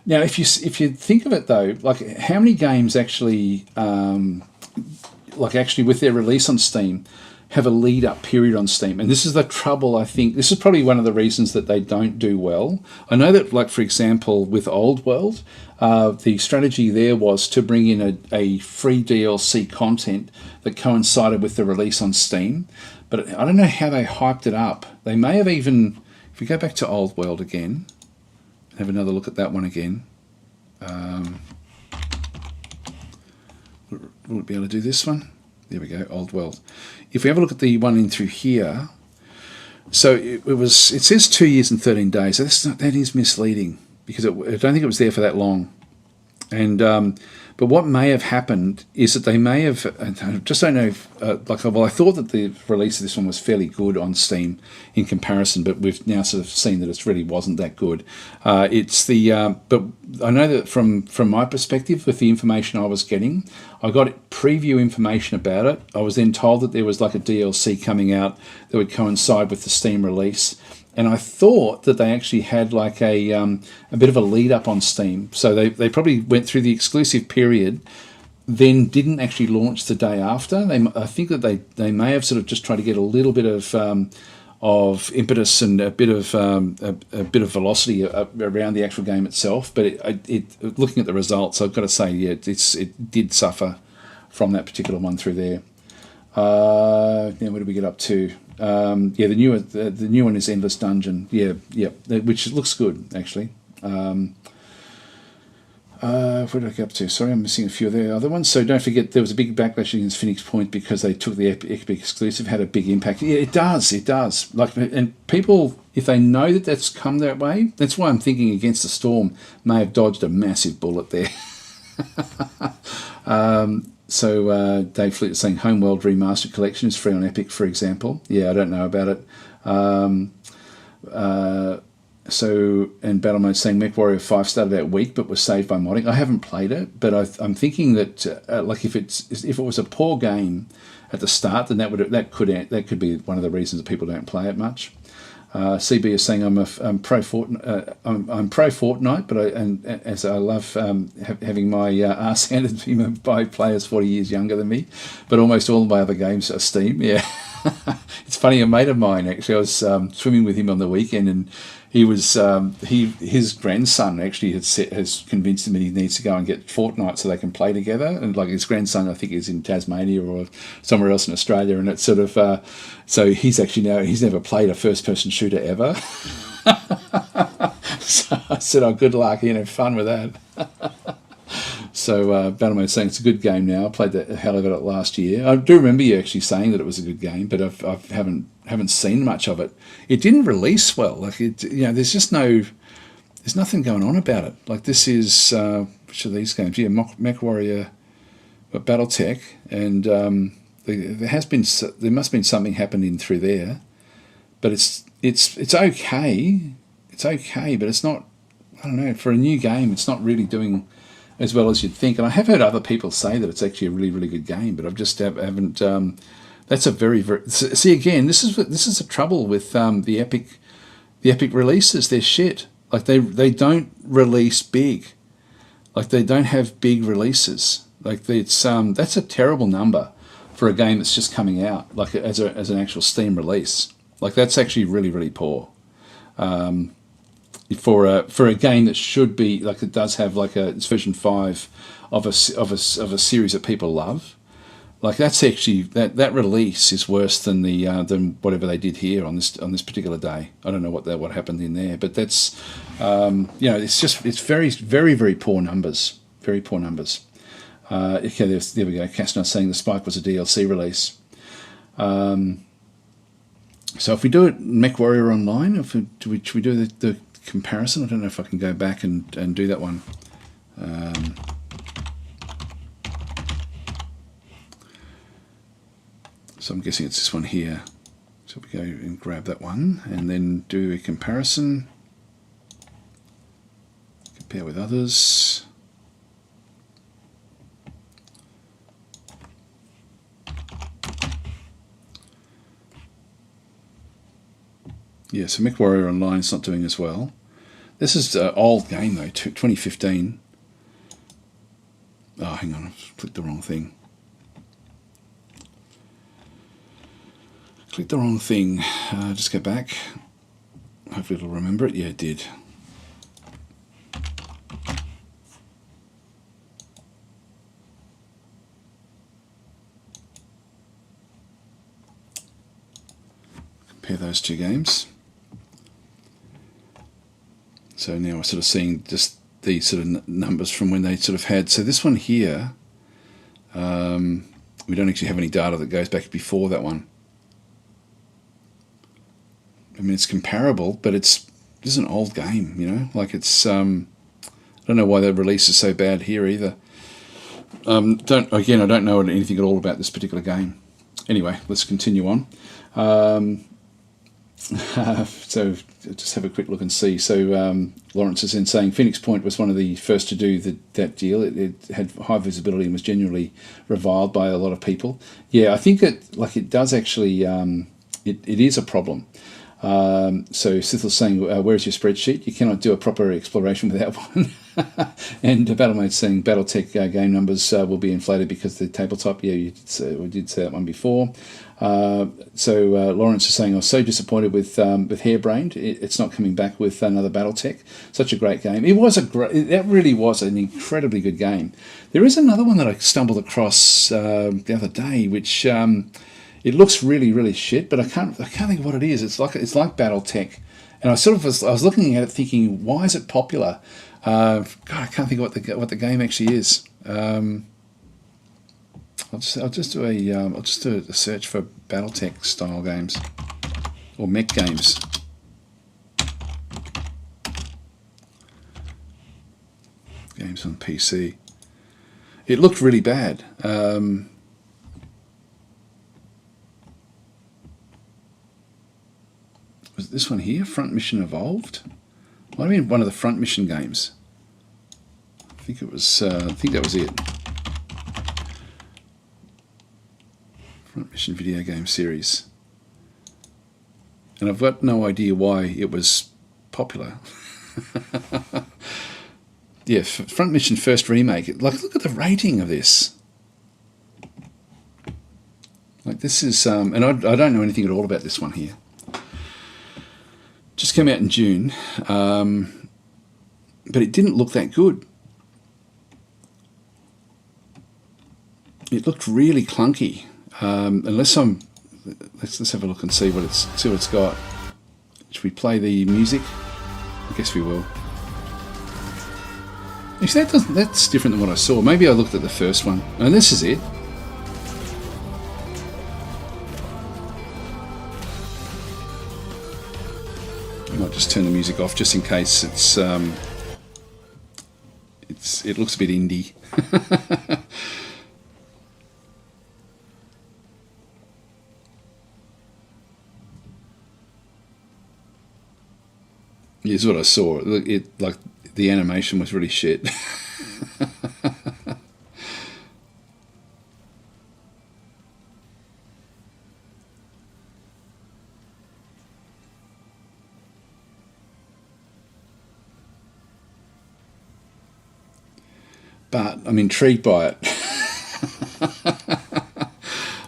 Now, if you think of it though, like how many games actually, actually with their release on Steam, have a lead up period on Steam? And this is the trouble, I think. This is probably one of the reasons that they don't do well. I know that, like, for example, with Old World, the strategy there was to bring in a free DLC content that coincided with the release on Steam. But I don't know how they hyped it up. They may have even, if we go back to Old World again, have another look at that one again. Will it be able to do this one? There we go, Old World. If we have a look at the one in through here, so it says 2 years and 13 days. So that is misleading because I don't think it was there for that long. And but what may have happened is that they may have, I just don't know if, I thought that the release of this one was fairly good on Steam in comparison, but we've now sort of seen that it really wasn't that good. But I know that from my perspective, with the information I was getting, I got preview information about it. I was then told that there was like a DLC coming out that would coincide with the Steam release. And I thought that they actually had like a bit of a lead up on Steam. So they probably went through the exclusive period, then didn't actually launch the day after. I think that they may have sort of just tried to get a little bit of impetus and a bit of velocity around the actual game itself. But looking at the results, I've got to say, yeah, it did suffer from that particular one through there. Now where do we get up to? The new one is Endless Dungeon. Yeah, which looks good actually. Where did I get up to? Sorry, I'm missing a few of the other ones. So don't forget, there was a big backlash against Phoenix Point because they took the Epic exclusive, had a big impact. Yeah, it does. Like, and people, if they know that that's come that way, that's why I'm thinking Against the Storm may have dodged a massive bullet there. So Dave Fleet is saying Homeworld Remastered Collection is free on Epic, for example. Yeah, I don't know about it. And Battle Mode saying MechWarrior 5 started out weak but was saved by modding. I haven't played it, but I'm thinking that if it was a poor game at the start, then that could be one of the reasons that people don't play it much. CB is saying I'm pro Fortnite, but as I love having my arse handed to me by players 40 years younger than me, but almost all of my other games are Steam. Yeah, it's funny. A mate of mine actually, I was swimming with him on the weekend, and he was his grandson actually has convinced him that he needs to go and get Fortnite so they can play together. And like his grandson, I think, is in Tasmania or somewhere else in Australia, and it's sort of so he's never played a first-person shooter ever. So I said, "Oh, good luck, have fun with that." So Battlemode saying it's a good game now. I played the hell of it last year. I do remember you actually saying that it was a good game, but I haven't seen much of it. It didn't release well. Like there's nothing going on about it. Like this is which of these games? Yeah, MechWarrior, BattleTech, and there must have been something happening through there, but it's okay. It's okay, but it's not. I don't know. For a new game, it's not really doing as well as you'd think. And I have heard other people say that it's actually a really, really good game, but I've just haven't. That's a very, very. See, again, this is the trouble with the Epic releases. They're shit. Like they don't release big. Like they don't have big releases. Like that's a terrible number for a game that's just coming out. Like as an actual Steam release. Like that's actually really, really poor. For a game that should be like it does have like it's version 5 of a series that people love, like that's actually that release is worse than than whatever they did here on this particular day. I don't know what happened in there, but that's it's very, very, very poor numbers, very poor numbers. Okay, there we go. Castner saying the Spike was a DLC release. So if we do it MechWarrior Online, should we do the comparison? I don't know if I can go back and do that one. So I'm guessing it's this one here. So we go and grab that one and then do a comparison. Compare with others. Yeah, so MechWarrior Online is not doing as well. This is an old game though, 2015. Oh, hang on, I've clicked the wrong thing. Click the wrong thing. Just go back. Hopefully it'll remember it. Yeah, it did. Compare those two games. So now we're sort of seeing just these sort of numbers from when they sort of had. So this one here, we don't actually have any data that goes back before that one. I mean, it's comparable, but this is an old game, you know. Like it's, I don't know why the release is so bad here either. I don't know anything at all about this particular game. Anyway, let's continue on. So just have a quick look and see. So Lawrence is in saying Phoenix Point was one of the first to do that deal. It had high visibility and was generally reviled by a lot of people. Yeah, I think it does actually. It is a problem. So Sithel's saying, where's your spreadsheet? You cannot do a proper exploration without one. And Battlemate's saying Battletech game numbers will be inflated because of the tabletop. Yeah, we did say that one before. So Lawrence is saying, I was so disappointed with Harebrained. It's not coming back with another Battletech. Such a great game. That really was an incredibly good game. There is another one that I stumbled across the other day, which it looks really, really shit, but I can't think of what it is. It's like BattleTech, and I was looking at it thinking, why is it popular? God, I can't think of what the game actually is. I'll just do a search for BattleTech style games or mech games. Games on PC. It looked really bad. Was it this one here? Front Mission Evolved? Might have been one of the Front Mission games. I think it was. I think that was it. Front Mission video game series. And I've got no idea why it was popular. Yeah, Front Mission first remake. Like, look at the rating of this. Like, this is, and I don't know anything at all about this one here. Just came out in June, but it didn't look that good. It looked really clunky. Let's have a look and see what it's got. Should we play the music? I guess we will. Actually, that's different than what I saw. Maybe I looked at the first one. And this is it. I might just turn the music off just in case it looks a bit indie. Here's what I saw. Like the animation was really shit. But I'm intrigued by it. I'm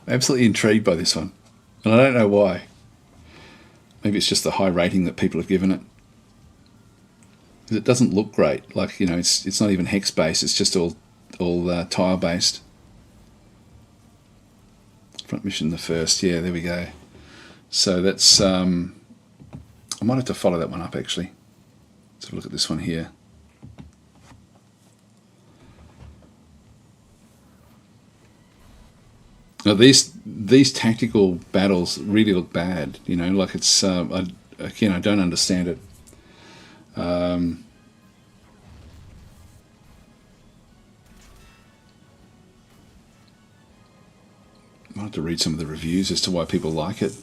absolutely intrigued by this one. And I don't know why. Maybe it's just the high rating that people have given it. It doesn't look great. Like, you know, it's not even hex based. It's just all tile based. Front Mission the first. Yeah, there we go. So that's I might have to follow that one up actually. Let's have a look at this one here. Now these tactical battles really look bad. You know, like it's I don't understand it. I'll have to read some of the reviews as to why people like it.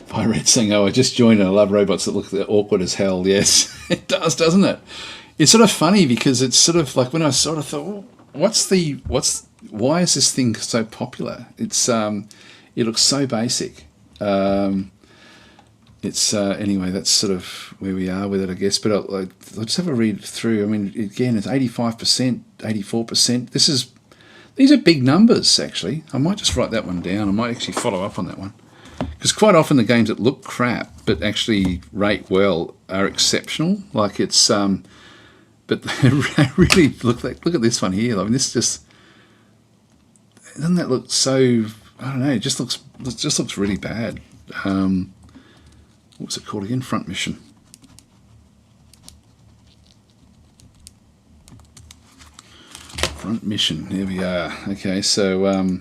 Pirate saying, "Oh, I just joined and I love robots that look awkward as hell." Yes, it does, doesn't it? It's sort of funny because it's sort of like when I sort of thought, "Oh, why is this thing so popular?" It looks so basic. It's anyway. That's sort of where we are with it, I guess. But I'll just have a read through. I mean, again, it's 85%, 84%. These are big numbers, actually. I might just write that one down. I might actually follow up on that one. Because quite often the games that look crap but actually rate well are exceptional. Like it's, but they really look at this one here. I mean, this just, doesn't that look so, I don't know, it just looks really bad. What's it called again? Front Mission. Front Mission, here we are. Okay, so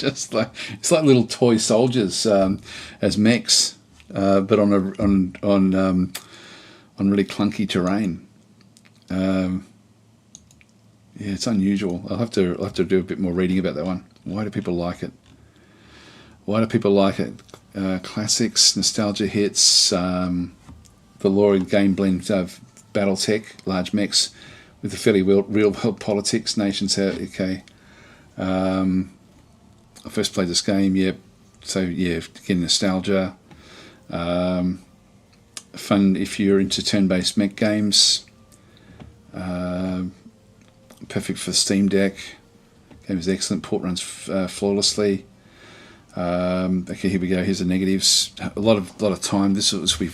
it's like little toy soldiers as mechs, but on really clunky terrain. Yeah, it's unusual. I'll have to do a bit more reading about that one. Why do people like it? Classics, nostalgia hits, Valorian game blend of BattleTech, large mechs with the fairly real world politics, nations. Okay. I first played this game, yeah. So yeah, again, nostalgia. Fun if you're into turn-based mech games. Perfect for the Steam Deck. Game is excellent. Port runs flawlessly. Okay, here we go. Here's the negatives. A lot of time. This will be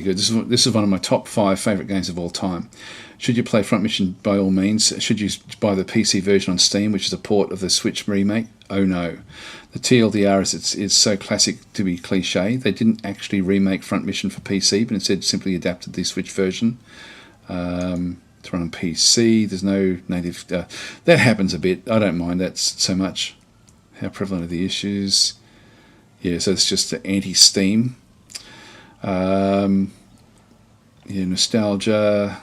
good. This is one of my top 5 favourite games of all time. Should you play Front Mission? By all means. Should you buy the PC version on Steam, which is a port of the Switch remake? Oh no. The TLDR is it's so classic to be cliche. They didn't actually remake Front Mission for PC, but instead simply adapted the Switch version to run on PC. There's no native. That happens a bit. I don't mind that so much. How prevalent are the issues? Yeah, so it's just the anti-Steam. Yeah, nostalgia.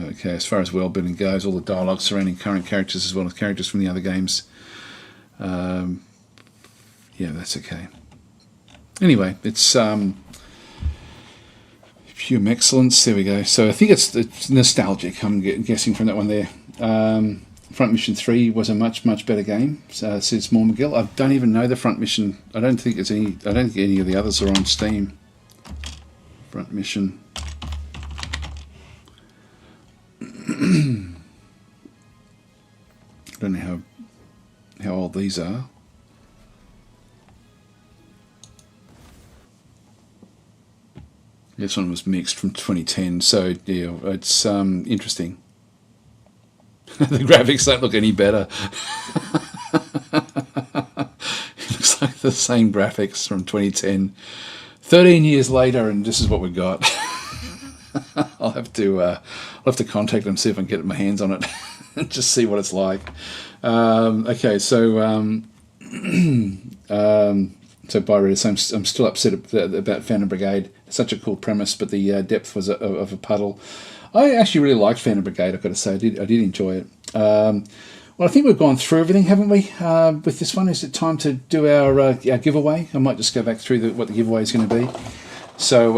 Okay, as far as world building goes, all the dialogue surrounding current characters as well as characters from the other games. Yeah, that's okay. Anyway, it's pure excellence. There we go. So I think it's nostalgic. I'm guessing from that one there. Front Mission 3 was a much better game. Since more McGill. I don't even know the Front Mission. I don't think any of the others are on Steam. Front Mission. I don't know how old these are. This one was mixed from 2010, so yeah, it's interesting. The graphics don't look any better. It looks like the same graphics from 2010. 13 years later, and this is what we got. I'll have to contact them, see if I can get my hands on it, and just see what it's like. Okay, so so Byreaders, I'm still upset about Phantom Brigade. It's such a cool premise, but the depth was of a puddle. I actually really liked Phantom Brigade, I've got to say. I did enjoy it. Well, I think we've gone through everything, haven't we, with this one? Is it time to do our giveaway? I might just go back through what the giveaway is going to be. So,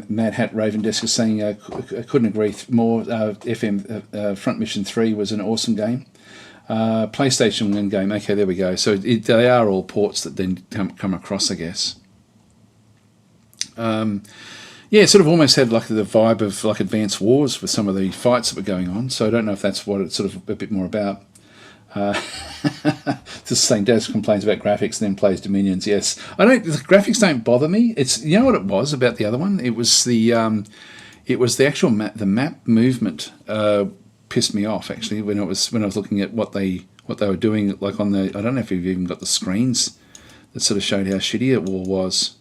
Mad Hat Raven Desk is saying I couldn't agree more. FM Front Mission 3 was an awesome game. PlayStation 1 game. Okay, there we go. So they are all ports that then come across, I guess. Yeah, it sort of almost had like the vibe of like Advanced Wars with some of the fights that were going on. So I don't know if that's what it's sort of a bit more about. Just saying, Daz complains about graphics and then plays Dominions. Yes, the graphics don't bother me. It's, you know what it was about the other one. It was the actual map. The map movement pissed me off actually when I was looking at what they were doing. Like on the, I don't know if you've even got the screens that sort of showed how shitty it all was.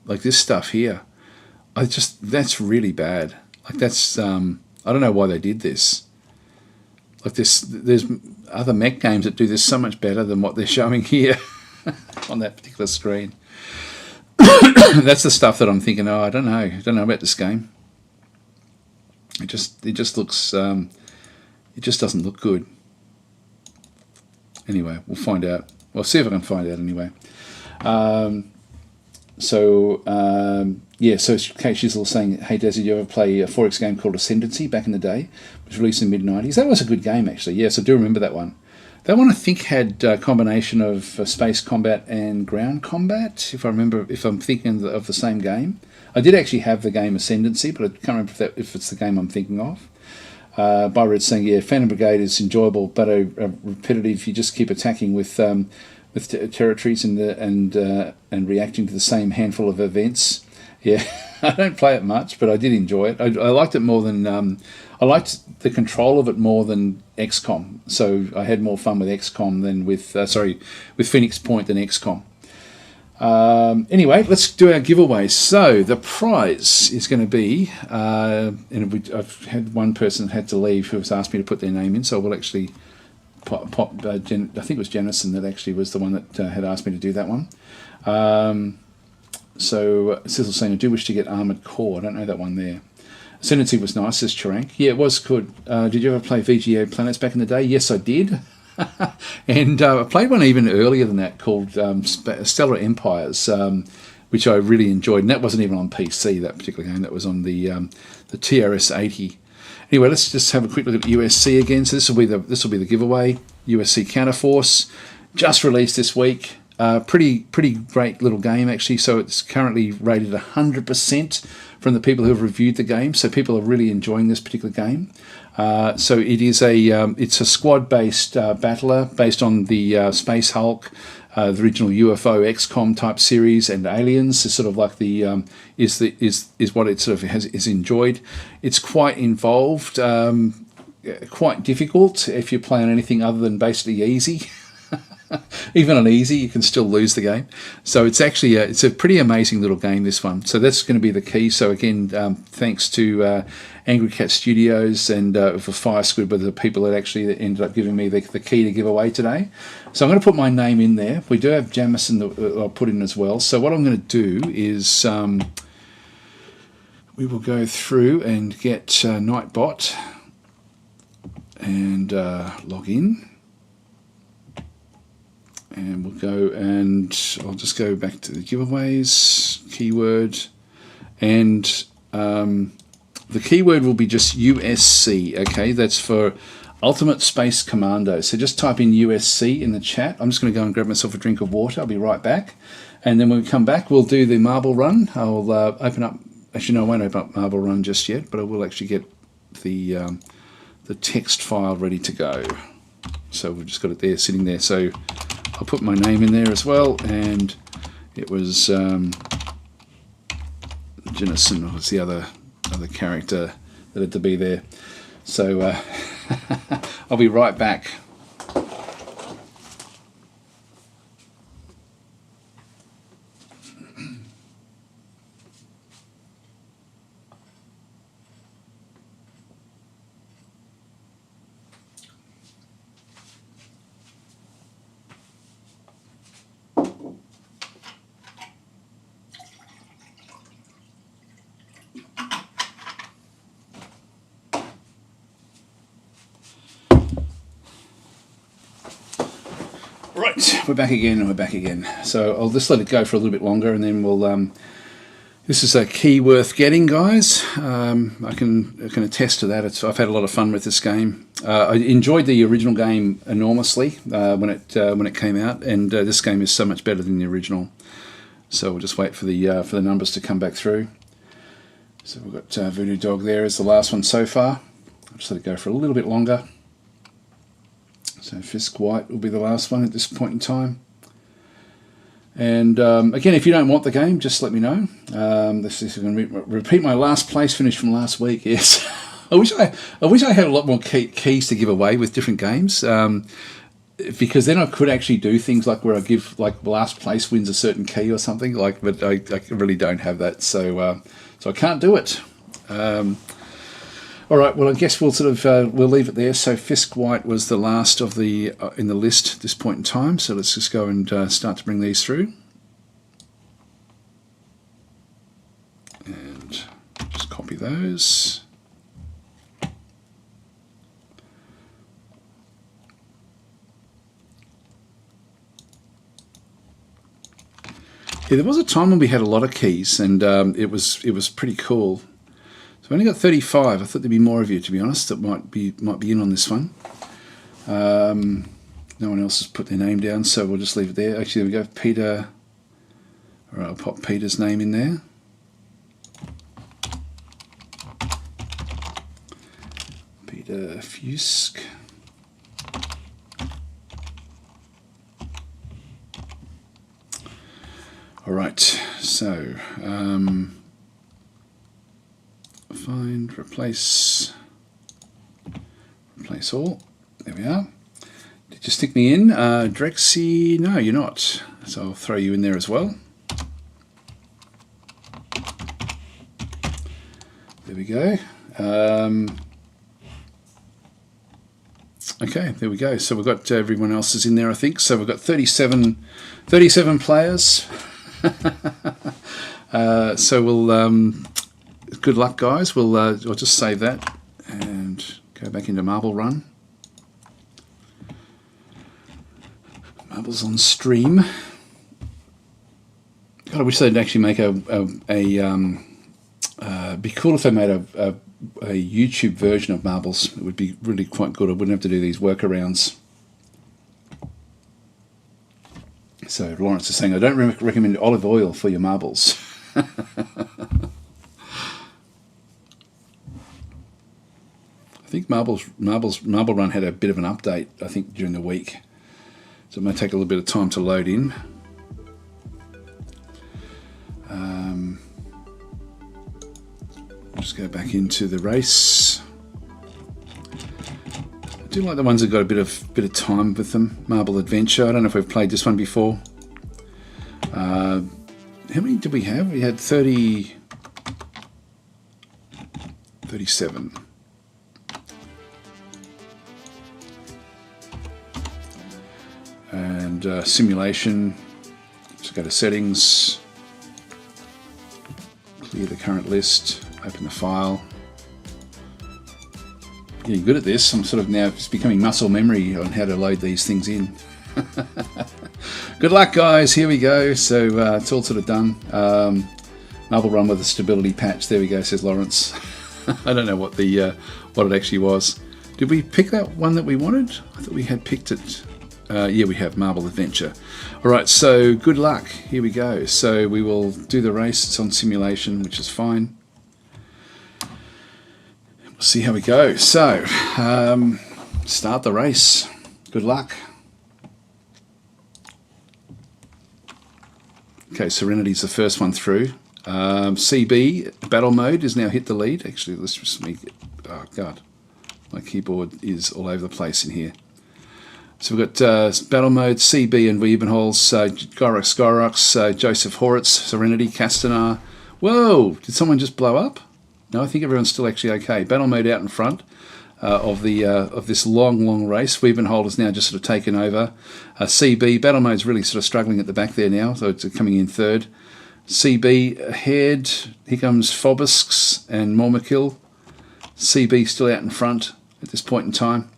Like this stuff here, that's really bad. Like that's I don't know why they did this. Like this, there's other mech games that do this so much better than what they're showing here on that particular screen. That's the stuff that I'm thinking. Oh, I don't know about this game. It just looks It just doesn't look good. Anyway, we'll find out. I'll see if I can find out anyway. Yeah, so Kate Shizzle saying, hey Des, did you ever play a 4X game called Ascendancy back in the day? It was released in the mid-90s. That was a good game, actually. Yes, I do remember that one. That one, I think, had a combination of space combat and ground combat, if I'm thinking of the same game. I did actually have the game Ascendancy, but I can't remember if it's the game I'm thinking of. Byred saying, yeah, Phantom Brigade is enjoyable, but repetitive. You just keep attacking with territories and reacting to the same handful of events. Yeah, I don't play it much, but I did enjoy it. I liked it more than I liked the control of it more than XCOM. So I had more fun with XCOM than with Phoenix Point than XCOM. Anyway, let's do our giveaway. So the prize is going to be, I've had one person had to leave who has asked me to put their name in, so we'll actually I think it was Jennison that actually was the one that had asked me to do that one. So Sizzle's saying, I do wish to get Armoured Core. I don't know that one there. Ascendancy was nice, says Charank. Yeah, it was good. Did you ever play VGA Planets back in the day? Yes, I did. And I played one even earlier than that called Stellar Empires, which I really enjoyed. And that wasn't even on PC, that particular game. That was on the TRS-80. Anyway, let's just have a quick look at USC again. So this will be the giveaway. USC Counterforce, just released this week. Pretty great little game actually. So it's currently rated 100% from the people who have reviewed the game. So people are really enjoying this particular game. So it is it's a squad-based battler based on the Space Hulk, the original UFO XCOM type series, and Aliens is sort of like the is what it sort of is enjoyed. It's quite involved, quite difficult if you're playing anything other than basically easy. Even on easy, you can still lose the game. So it's actually it's a pretty amazing little game, this one. So that's going to be the key. So again, thanks to Angry Cat Studios and for Fire Squid, but the people that actually ended up giving me the key to give away today. So I'm going to put my name in there. We do have Jamison that I'll put in as well. So what I'm going to do is we will go through and get Nightbot and log in. And we'll go and I'll just go back to the giveaways, keyword, and the keyword will be just USC, okay? That's for Ultimate Space Commando. So just type in USC in the chat. I'm just going to go and grab myself a drink of water. I'll be right back. And then when we come back, we'll do the marble run. I'll open up, actually no, I won't open up marble run just yet, but I will actually get the text file ready to go. So we've just got it there, sitting there. So I'll put my name in there as well, and it was Jennison was the other character that had to be there. So I'll be right back. Right, we're back again. So I'll just let it go for a little bit longer, and then we'll. This is a key worth getting, guys. I can attest to that. I've had a lot of fun with this game. I enjoyed the original game enormously when it came out, and this game is so much better than the original. So we'll just wait for the numbers to come back through. So we've got Voodoo Dog there as the last one so far. I'll just let it go for a little bit longer. So Fisk White will be the last one at this point in time. And again, if you don't want the game, just let me know. This is going to repeat my last place finish from last week. Yes, I wish I had a lot more keys to give away with different games, because then I could actually do things like where I give like last place wins a certain key or something. Like, but I really don't have that, so I can't do it. All right, well, I guess we'll sort of we'll leave it there. So Fisk White was the last of the in the list at this point in time. So let's just go and start to bring these through, and just copy those. Yeah, there was a time when we had a lot of keys, and it was pretty cool. So I only got 35. I thought there'd be more of you, to be honest, that might be in on this one. No one else has put their name down, so we'll just leave it there. Actually, there we go, Peter. All right, I'll pop Peter's name in there. Peter Fusk. All right, so find, replace all. There we are. Did you stick me in? Drexy, no, you're not. So I'll throw you in there as well. There we go. Okay, there we go. So we've got everyone else is in there, I think. So we've got 37 players. So we'll good luck, guys. We'll just save that and go back into Marble Run. Marbles on stream. God, I wish they'd actually make be cool if they made a YouTube version of Marbles. It would be really quite good. I wouldn't have to do these workarounds. So Lawrence is saying, I don't recommend olive oil for your marbles. I think Marble Run had a bit of an update, I think, during the week. So it might take a little bit of time to load in. Just go back into the race. I do like the ones that got a bit of time with them. Marble Adventure. I don't know if we've played this one before. How many did we have? We had 37. And simulation. Just go to settings. Clear the current list. Open the file. Getting good at this. I'm sort of now just becoming muscle memory on how to load these things in. Good luck, guys. Here we go. So it's all sort of done. Marble Run with a stability patch. There we go, says Lawrence. I don't know what what it actually was. Did we pick that one that we wanted? I thought we had picked it. Yeah, we have Marble Adventure. All right, so good luck. Here we go. So we will do the race. It's on simulation, which is fine. We'll see how we go. So start the race. Good luck. Okay, Serenity's the first one through. CB battle mode has now hit the lead. Actually, let's just make it. Oh God, my keyboard is all over the place in here. So we've got battle mode, CB and Weebenholz, Gyrox, Joseph Horitz, Serenity, Castanar. Whoa! Did someone just blow up? No, I think everyone's still actually okay. Battle mode out in front of this long race. Weebenholz has now just sort of taken over. CB battle mode's really sort of struggling at the back there now, so it's coming in third. CB ahead. Here comes Phobosks and Mormakil. CB still out in front at this point in time.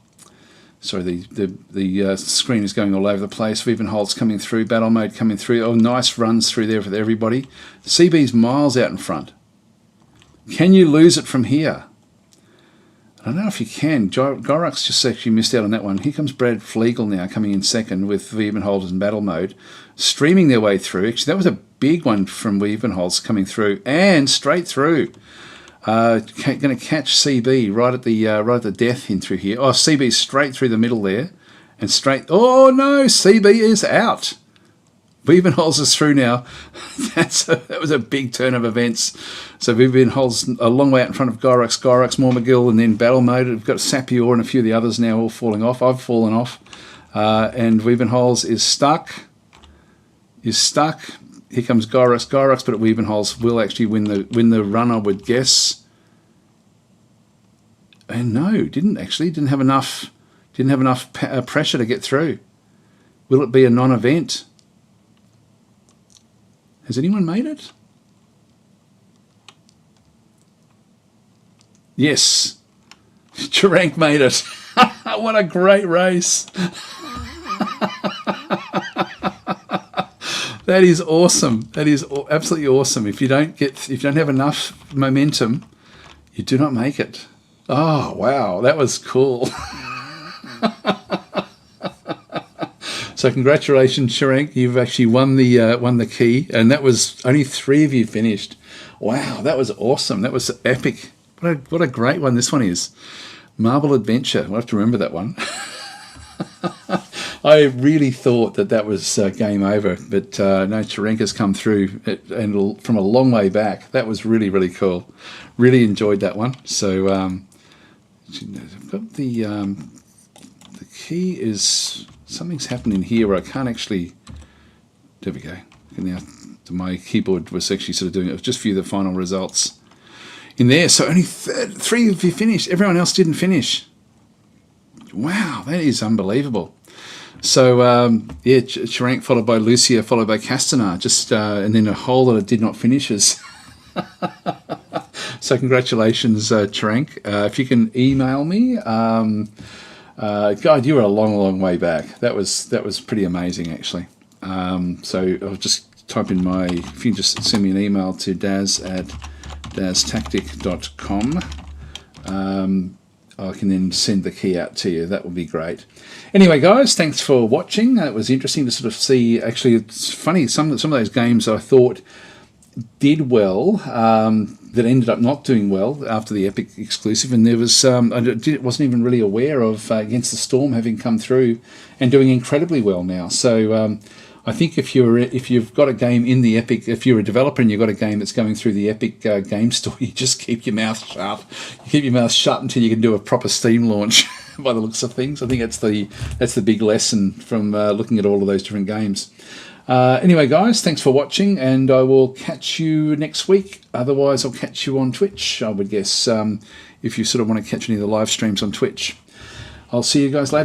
Sorry, the screen is going all over the place. Weebenholz coming through, battle mode coming through. Oh, nice runs through there for everybody. CB's miles out in front. Can you lose it from here? I don't know if you can. Gyrox just actually missed out on that one. Here comes Brad Flegel now coming in second with Weebenholz in battle mode, streaming their way through. Actually, that was a big one from Weebenholz coming through and straight through. Going to catch CB right at the death in through here. Oh, CB straight through the middle there, and straight. Oh no, CB is out. Weebenholz is through now. That was a big turn of events. So Weebenholz a long way out in front of Gyrox, Mormagill, and then battle mode. We've got Sapior and a few of the others now all falling off. I've fallen off, and Weebenholz is stuck. Here comes Gyrox, but Weebenholz will actually win the run, I would guess. And no, didn't have enough pressure to get through. Will it be a non-event? Has anyone made it? Yes, Charank made it. What a great race! That is awesome. That is absolutely awesome. If you don't have enough momentum, you do not make it. Oh wow, that was cool. So congratulations, Sharank. You've actually won the key, and that was only 3 of you finished. Wow, that was awesome. That was epic. What a great one this one is. Marble Adventure. We'll have to remember that one. I really thought that was game over, but no, Sharank has come through and from a long way back. That was really, really cool. Really enjoyed that one. So I've got the key is... Something's happening here where I can't actually... There we go. Now my keyboard was actually sort of doing it. Just view the final results in there. So only 3 of you finished. Everyone else didn't finish. Wow, that is unbelievable. So yeah, Sharank followed by Lucia, followed by Castanar, just and then a whole lot of did not finishes. So congratulations, Sharank. If you can email me. God, you were a long, long way back. That was pretty amazing, actually. So I'll just type in if you can just send me an email to daz@daztactic.com. I can then send the key out to you. That would be great. Anyway, guys, thanks for watching. It was interesting to sort of see. Actually, it's funny, some of those games I thought did well, that ended up not doing well after the Epic exclusive, and there was I wasn't even really aware of Against the Storm having come through and doing incredibly well now. So I think if you've got a game in the Epic, if you're a developer and you've got a game that's going through the Epic game store, you just keep your mouth shut. You keep your mouth shut until you can do a proper Steam launch. By the looks of things, I think that's the big lesson from looking at all of those different games. Anyway, guys, thanks for watching, and I will catch you next week. Otherwise, I'll catch you on Twitch, I would guess, if you sort of want to catch any of the live streams on Twitch. I'll see you guys later.